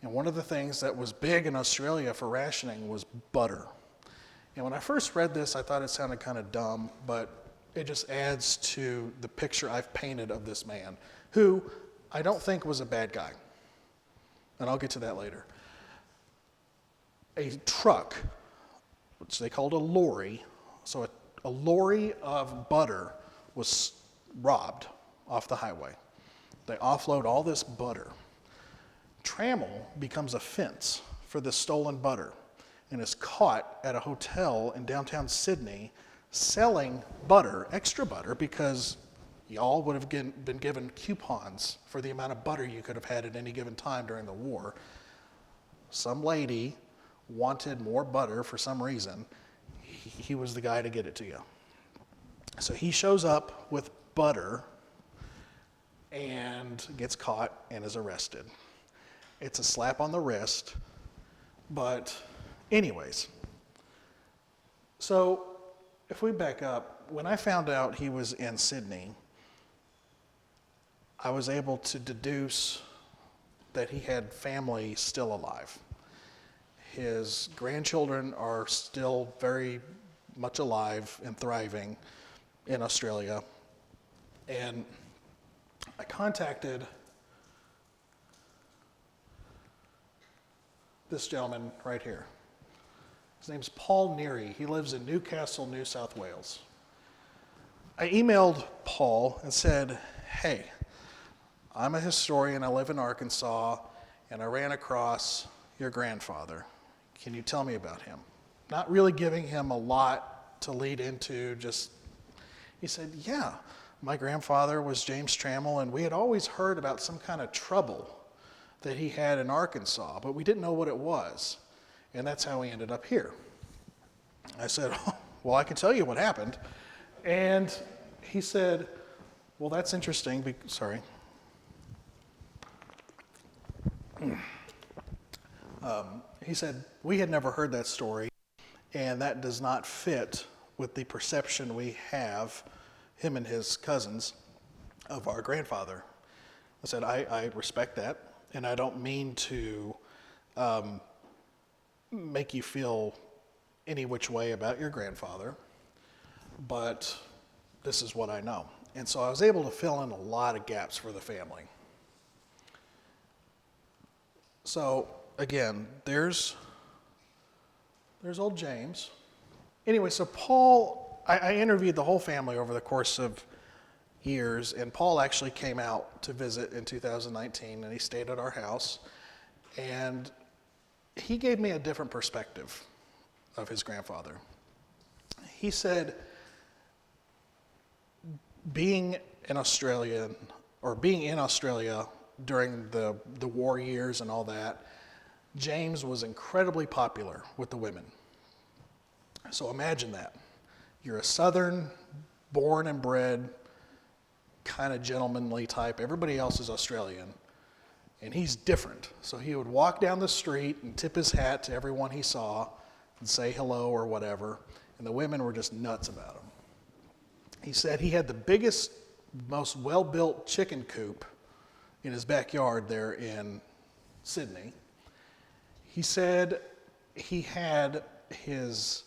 And one of the things that was big in Australia for rationing was butter. And when I first read this, I thought it sounded kind of dumb, but it just adds to the picture I've painted of this man, who I don't think was a bad guy. And I'll get to that later. A truck, which they called a lorry, so a lorry of butter was robbed off the highway. They offload all this butter. Trammell becomes a fence for this stolen butter and is caught at a hotel in downtown Sydney selling butter, extra butter, because y'all would have been given coupons for the amount of butter you could have had at any given time during the war. Some lady wanted more butter for some reason. He was the guy to get it to you. So he shows up with butter and gets caught and is arrested. It's a slap on the wrist, but anyways. So if we back up, when I found out he was in Sydney, I was able to deduce that he had family still alive. His grandchildren are still very much alive and thriving in Australia. And I contacted this gentleman right here. His name's Paul Neary. He lives in Newcastle, New South Wales. I emailed Paul and said, hey, I'm a historian, I live in Arkansas, and I ran across your grandfather. Can you tell me about him? Not really giving him a lot to lead into, just, he said, yeah, my grandfather was James Trammell, and we had always heard about some kind of trouble that he had in Arkansas, but we didn't know what it was. And that's how we ended up here. I said, oh, well, I can tell you what happened. And he said, well, that's interesting. Sorry. He said, we had never heard that story, and that does not fit with the perception we have, him and his cousins, of our grandfather. I said, I respect that, and I don't mean to make you feel any which way about your grandfather, but this is what I know. And so I was able to fill in a lot of gaps for the family. So again, there's old James. Anyway, so Paul, I interviewed the whole family over the course of years, and Paul actually came out to visit in 2019, and he stayed at our house, and he gave me a different perspective of his grandfather. He said, being in Australia during the war years and all that, James was incredibly popular with the women. So imagine that. You're a Southern, born and bred, kind of gentlemanly type. Everybody else is Australian. And he's different. So he would walk down the street and tip his hat to everyone he saw and say hello or whatever. And the women were just nuts about him. He said he had the biggest, most well-built chicken coop in his backyard there in Sydney. He said he had his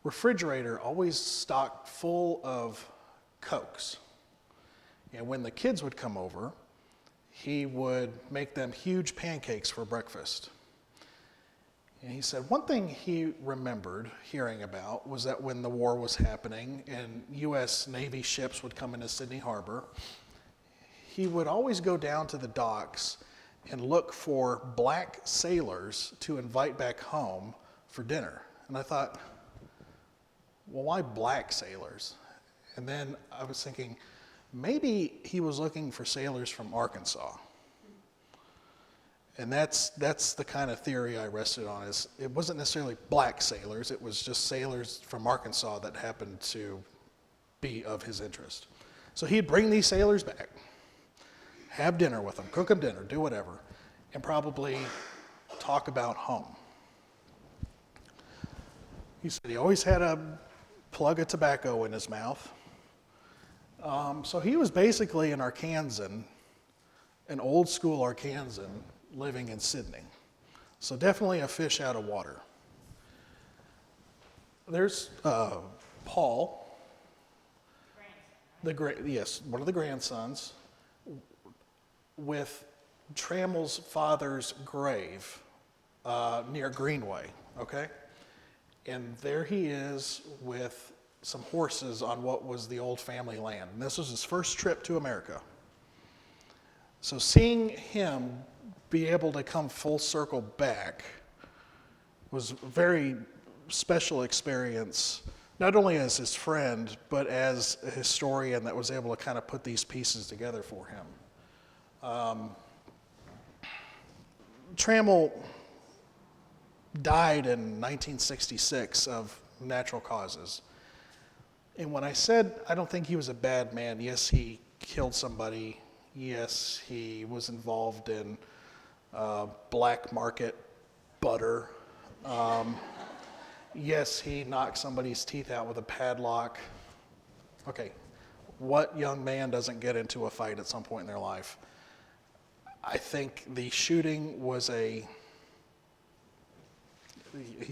refrigerator always stocked full of Cokes. And when the kids would come over, he would make them huge pancakes for breakfast. And he said one thing he remembered hearing about was that when the war was happening and U.S. Navy ships would come into Sydney Harbor, he would always go down to the docks and look for black sailors to invite back home for dinner. And I thought, well, why black sailors? And then I was thinking, maybe he was looking for sailors from Arkansas. And that's the kind of theory I rested on. Is it wasn't necessarily black sailors, it was just sailors from Arkansas that happened to be of his interest. So he'd bring these sailors back, have dinner with them, cook them dinner, do whatever, and probably talk about home. He said he always had a plug of tobacco in his mouth. So he was basically an Arkansan, an old school Arkansan living in Sydney. So definitely a fish out of water. There's Paul, one of the grandsons, with Trammell's father's grave near Greenway, okay? And there he is with some horses on what was the old family land. And this was his first trip to America. So seeing him be able to come full circle back was a very special experience, not only as his friend, but as a historian that was able to kind of put these pieces together for him. Trammell died in 1966 of natural causes. And when I said I don't think he was a bad man, yes, he killed somebody. Yes, he was involved in black market butter. Yes, he knocked somebody's teeth out with a padlock. Okay, what young man doesn't get into a fight at some point in their life? I think the shooting was he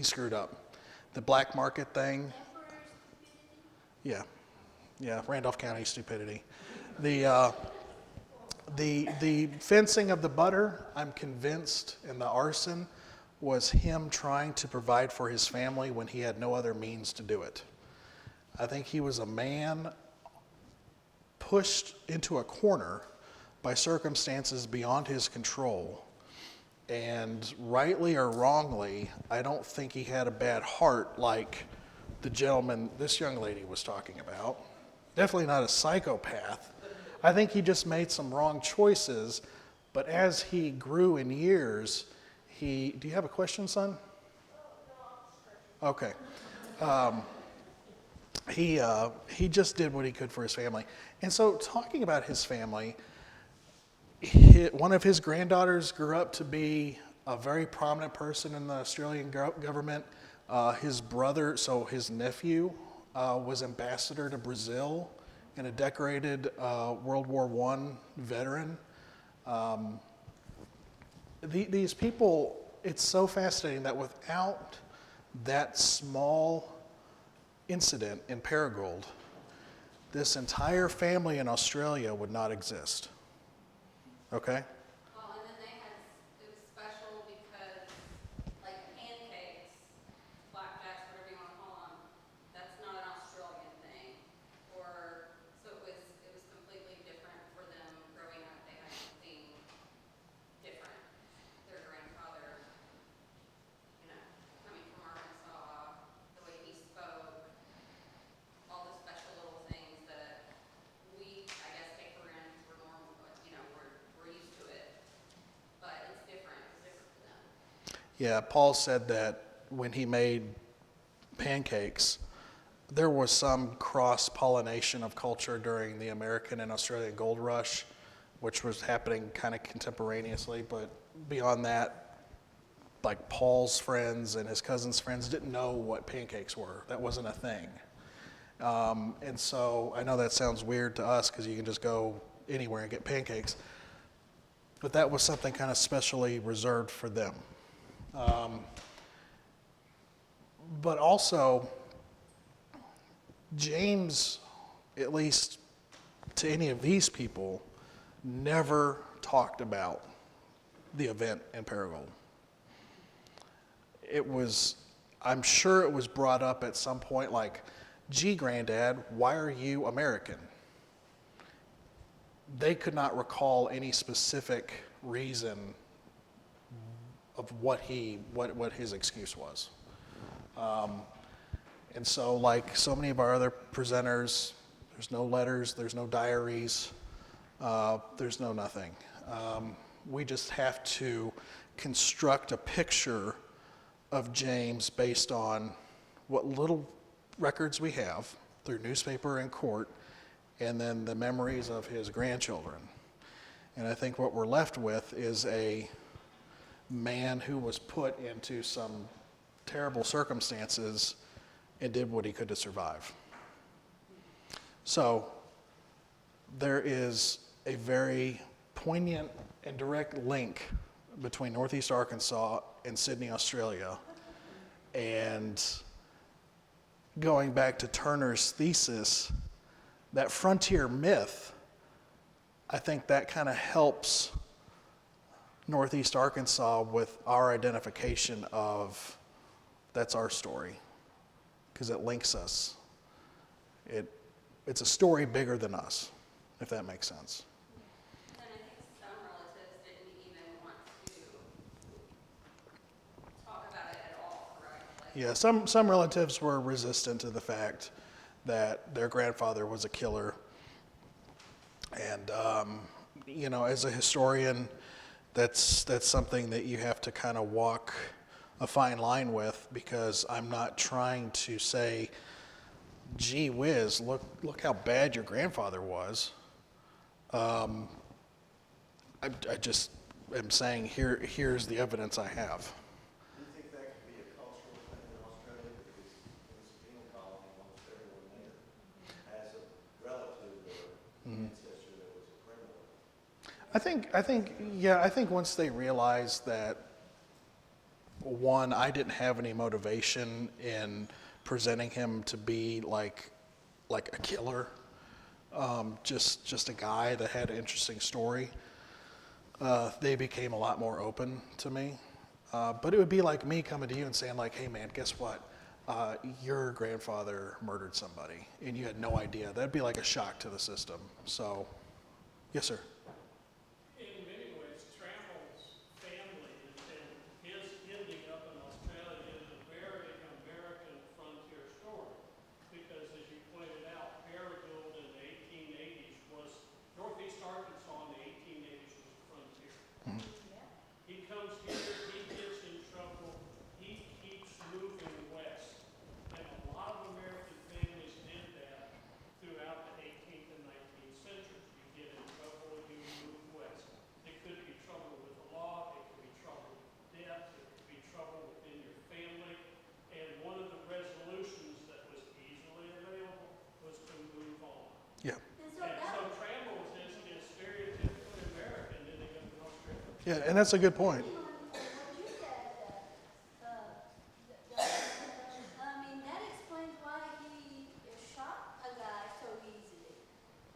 screwed up. The black market thing, yeah, Randolph County stupidity. The fencing of the butter, I'm convinced, and the arson was him trying to provide for his family when he had no other means to do it. I think he was a man pushed into a corner by circumstances beyond his control. And rightly or wrongly, I don't think he had a bad heart like the gentleman this young lady was talking about. Definitely not a psychopath. I think he just made some wrong choices, but as he grew in years, do you have a question, son? Okay. He just did what he could for his family. And so talking about his family, one of his granddaughters grew up to be a very prominent person in the Australian government. His brother, so his nephew, was ambassador to Brazil and a decorated World War I veteran. These people, it's so fascinating that without that small incident in Paragould, this entire family in Australia would not exist. Okay? Well, and then it was special because, like pancakes, flapjacks, whatever you want to call them, that's not an Australian thing. So it was completely different for them growing up. They had something different. Their grandfather, coming from Arkansas, the way he spoke, all the special little things that we, I guess, take for granted we're normal, but, we're used to it. But it's different. It's different for them. Yeah, Paul said that when he made pancakes, there was some cross-pollination of culture during the American and Australian gold rush, which was happening kind of contemporaneously. But beyond that, like Paul's friends and his cousin's friends didn't know what pancakes were. That wasn't a thing. And so I know that sounds weird to us because you can just go anywhere and get pancakes. But that was something kind of specially reserved for them. But also, James, at least to any of these people, never talked about the event in Paragould. I'm sure it was brought up at some point like, gee, Granddad, why are you American? They could not recall any specific reason of what his excuse was. And so, like so many of our other presenters, there's no letters, there's no diaries, there's no nothing. We just have to construct a picture of James based on what little records we have through newspaper and court, and then the memories of his grandchildren. And I think what we're left with is a man who was put into some terrible circumstances and did what he could to survive. So there is a very poignant and direct link between Northeast Arkansas and Sydney, Australia. And going back to Turner's thesis, that frontier myth, I think that kind of helps Northeast Arkansas with our identification of that's our story, because it links us. It's a story bigger than us, if that makes sense. And I think some relatives didn't even want to talk about it at all, correct? Yeah, some relatives were resistant to the fact that their grandfather was a killer. And, as a historian, that's something that you have to kind of walk a fine line with, because I'm not trying to say, gee whiz, look how bad your grandfather was. I just am saying here's the evidence I have. Do you think that could be a cultural thing in Australia? Because it was a penal colony, almost everyone there has a relative or ancestor that was a criminal. I think once they realize that, one, I didn't have any motivation in presenting him to be like a killer, just a guy that had an interesting story. They became a lot more open to me. But it would be like me coming to you and saying like, hey man, guess what? Your grandfather murdered somebody and you had no idea. That'd be like a shock to the system. So, yes, sir. In many ways, Trammell's family and his ending up in Australia is a very American frontier story. Because as you pointed out, Paragould in the 1880s was, Northeast Arkansas in the 1880s was the frontier. He comes here, he gets in trouble, he keeps moving west. And a lot of American families did that throughout the 18th and 19th centuries. You get in trouble, Yeah, and that's a good point. I mean, that explains why he shot a guy so easily.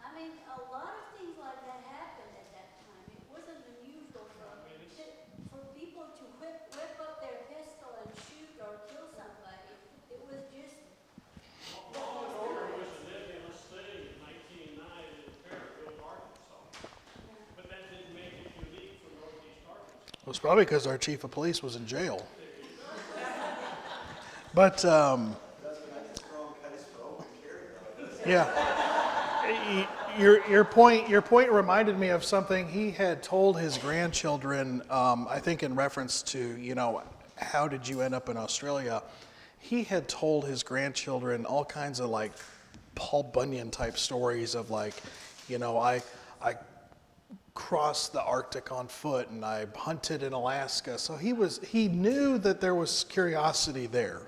I mean, a lot of things like that happened at that time. It wasn't unusual for people to whip up their pistol and shoot or kill somebody. It was just. Law and order was a nebulous thing in 1909 in Fayetteville, Arkansas. But that didn't make it unique for Northeast Arkansas. It was probably because our chief of police was in jail. But, yeah, your point reminded me of something he had told his grandchildren, I think in reference to, how did you end up in Australia? He had told his grandchildren all kinds of like Paul Bunyan type stories of like, I crossed the Arctic on foot and I hunted in Alaska. So he knew that there was curiosity there,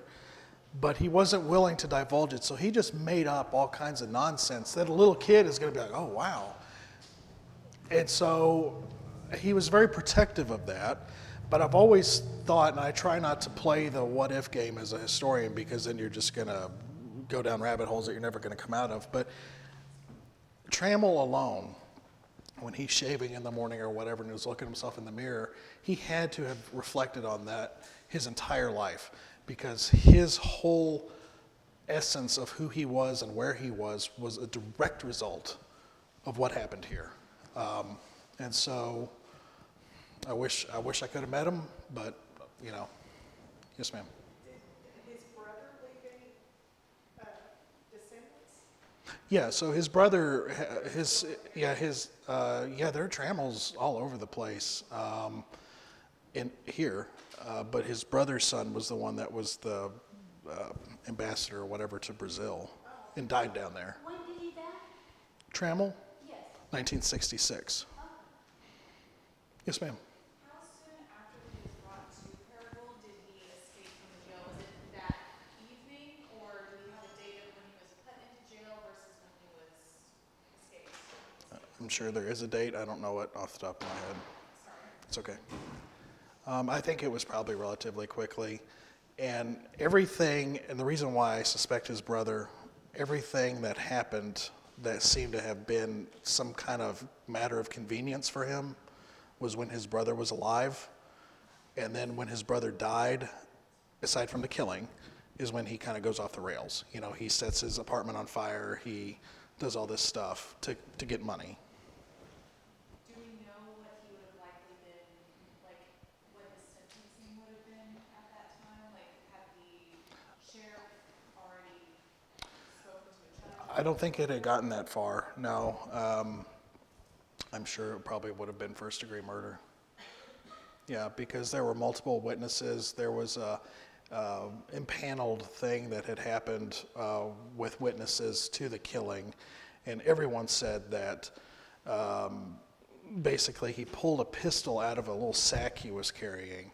but he wasn't willing to divulge it. So he just made up all kinds of nonsense that a little kid is going to be like, oh, wow. And so he was very protective of that. But I've always thought, and I try not to play the what if game as a historian because then you're just going to go down rabbit holes that you're never going to come out of. But Trammell alone, when he's shaving in the morning or whatever and he was looking at himself in the mirror, he had to have reflected on that his entire life because his whole essence of who he was and where he was a direct result of what happened here. And so I wish I could have met him, but, yes, ma'am. Did his brother leave any descendants? Yeah, so his brother, there are Trammells all over the place in here, but his brother's son was the one that was the ambassador or whatever to Brazil and died down there. When did he die? Trammell? Yes. 1966. Yes, ma'am. How soon after he was brought to Fayetteville did he escape from the jail? Was it that evening, or do we have a date of when he was put into jail versus when he was escaped? I'm sure there is a date. I don't know it off the top of my head. Sorry. It's okay. I think it was probably relatively quickly. And everything, and the reason why I suspect his brother, everything that happened that seemed to have been some kind of matter of convenience for him was when his brother was alive. And then when his brother died, aside from the killing, is when he kind of goes off the rails. He sets his apartment on fire, he does all this stuff to get money. Do we know what he would have likely been, like what his sentencing would have been at that time? Like, had the sheriff already spoken to a judge? I don't think it had gotten that far, no. I'm sure it probably would have been first-degree murder. Yeah, because there were multiple witnesses. There was a impaneled thing that had happened with witnesses to the killing, and everyone said that basically he pulled a pistol out of a little sack he was carrying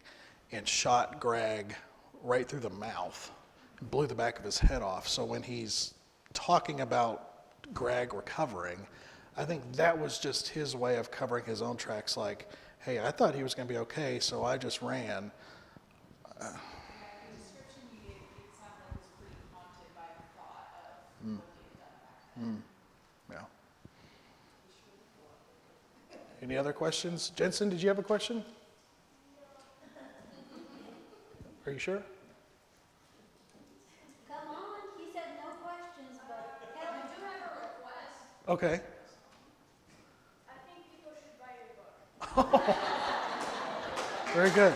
and shot Greg right through the mouth and blew the back of his head off. So when he's talking about Greg recovering, I think that was just his way of covering his own tracks, like, hey, I thought he was going to be okay, so I just ran. The description you gave, it sounded like it was pretty haunted by the thought of what he had done back then. Yeah. Any other questions? Jensen, did you have a question? Are you sure? Come on, he said no questions, but Kevin, do have a request. Okay. I think people should write a book. Very good.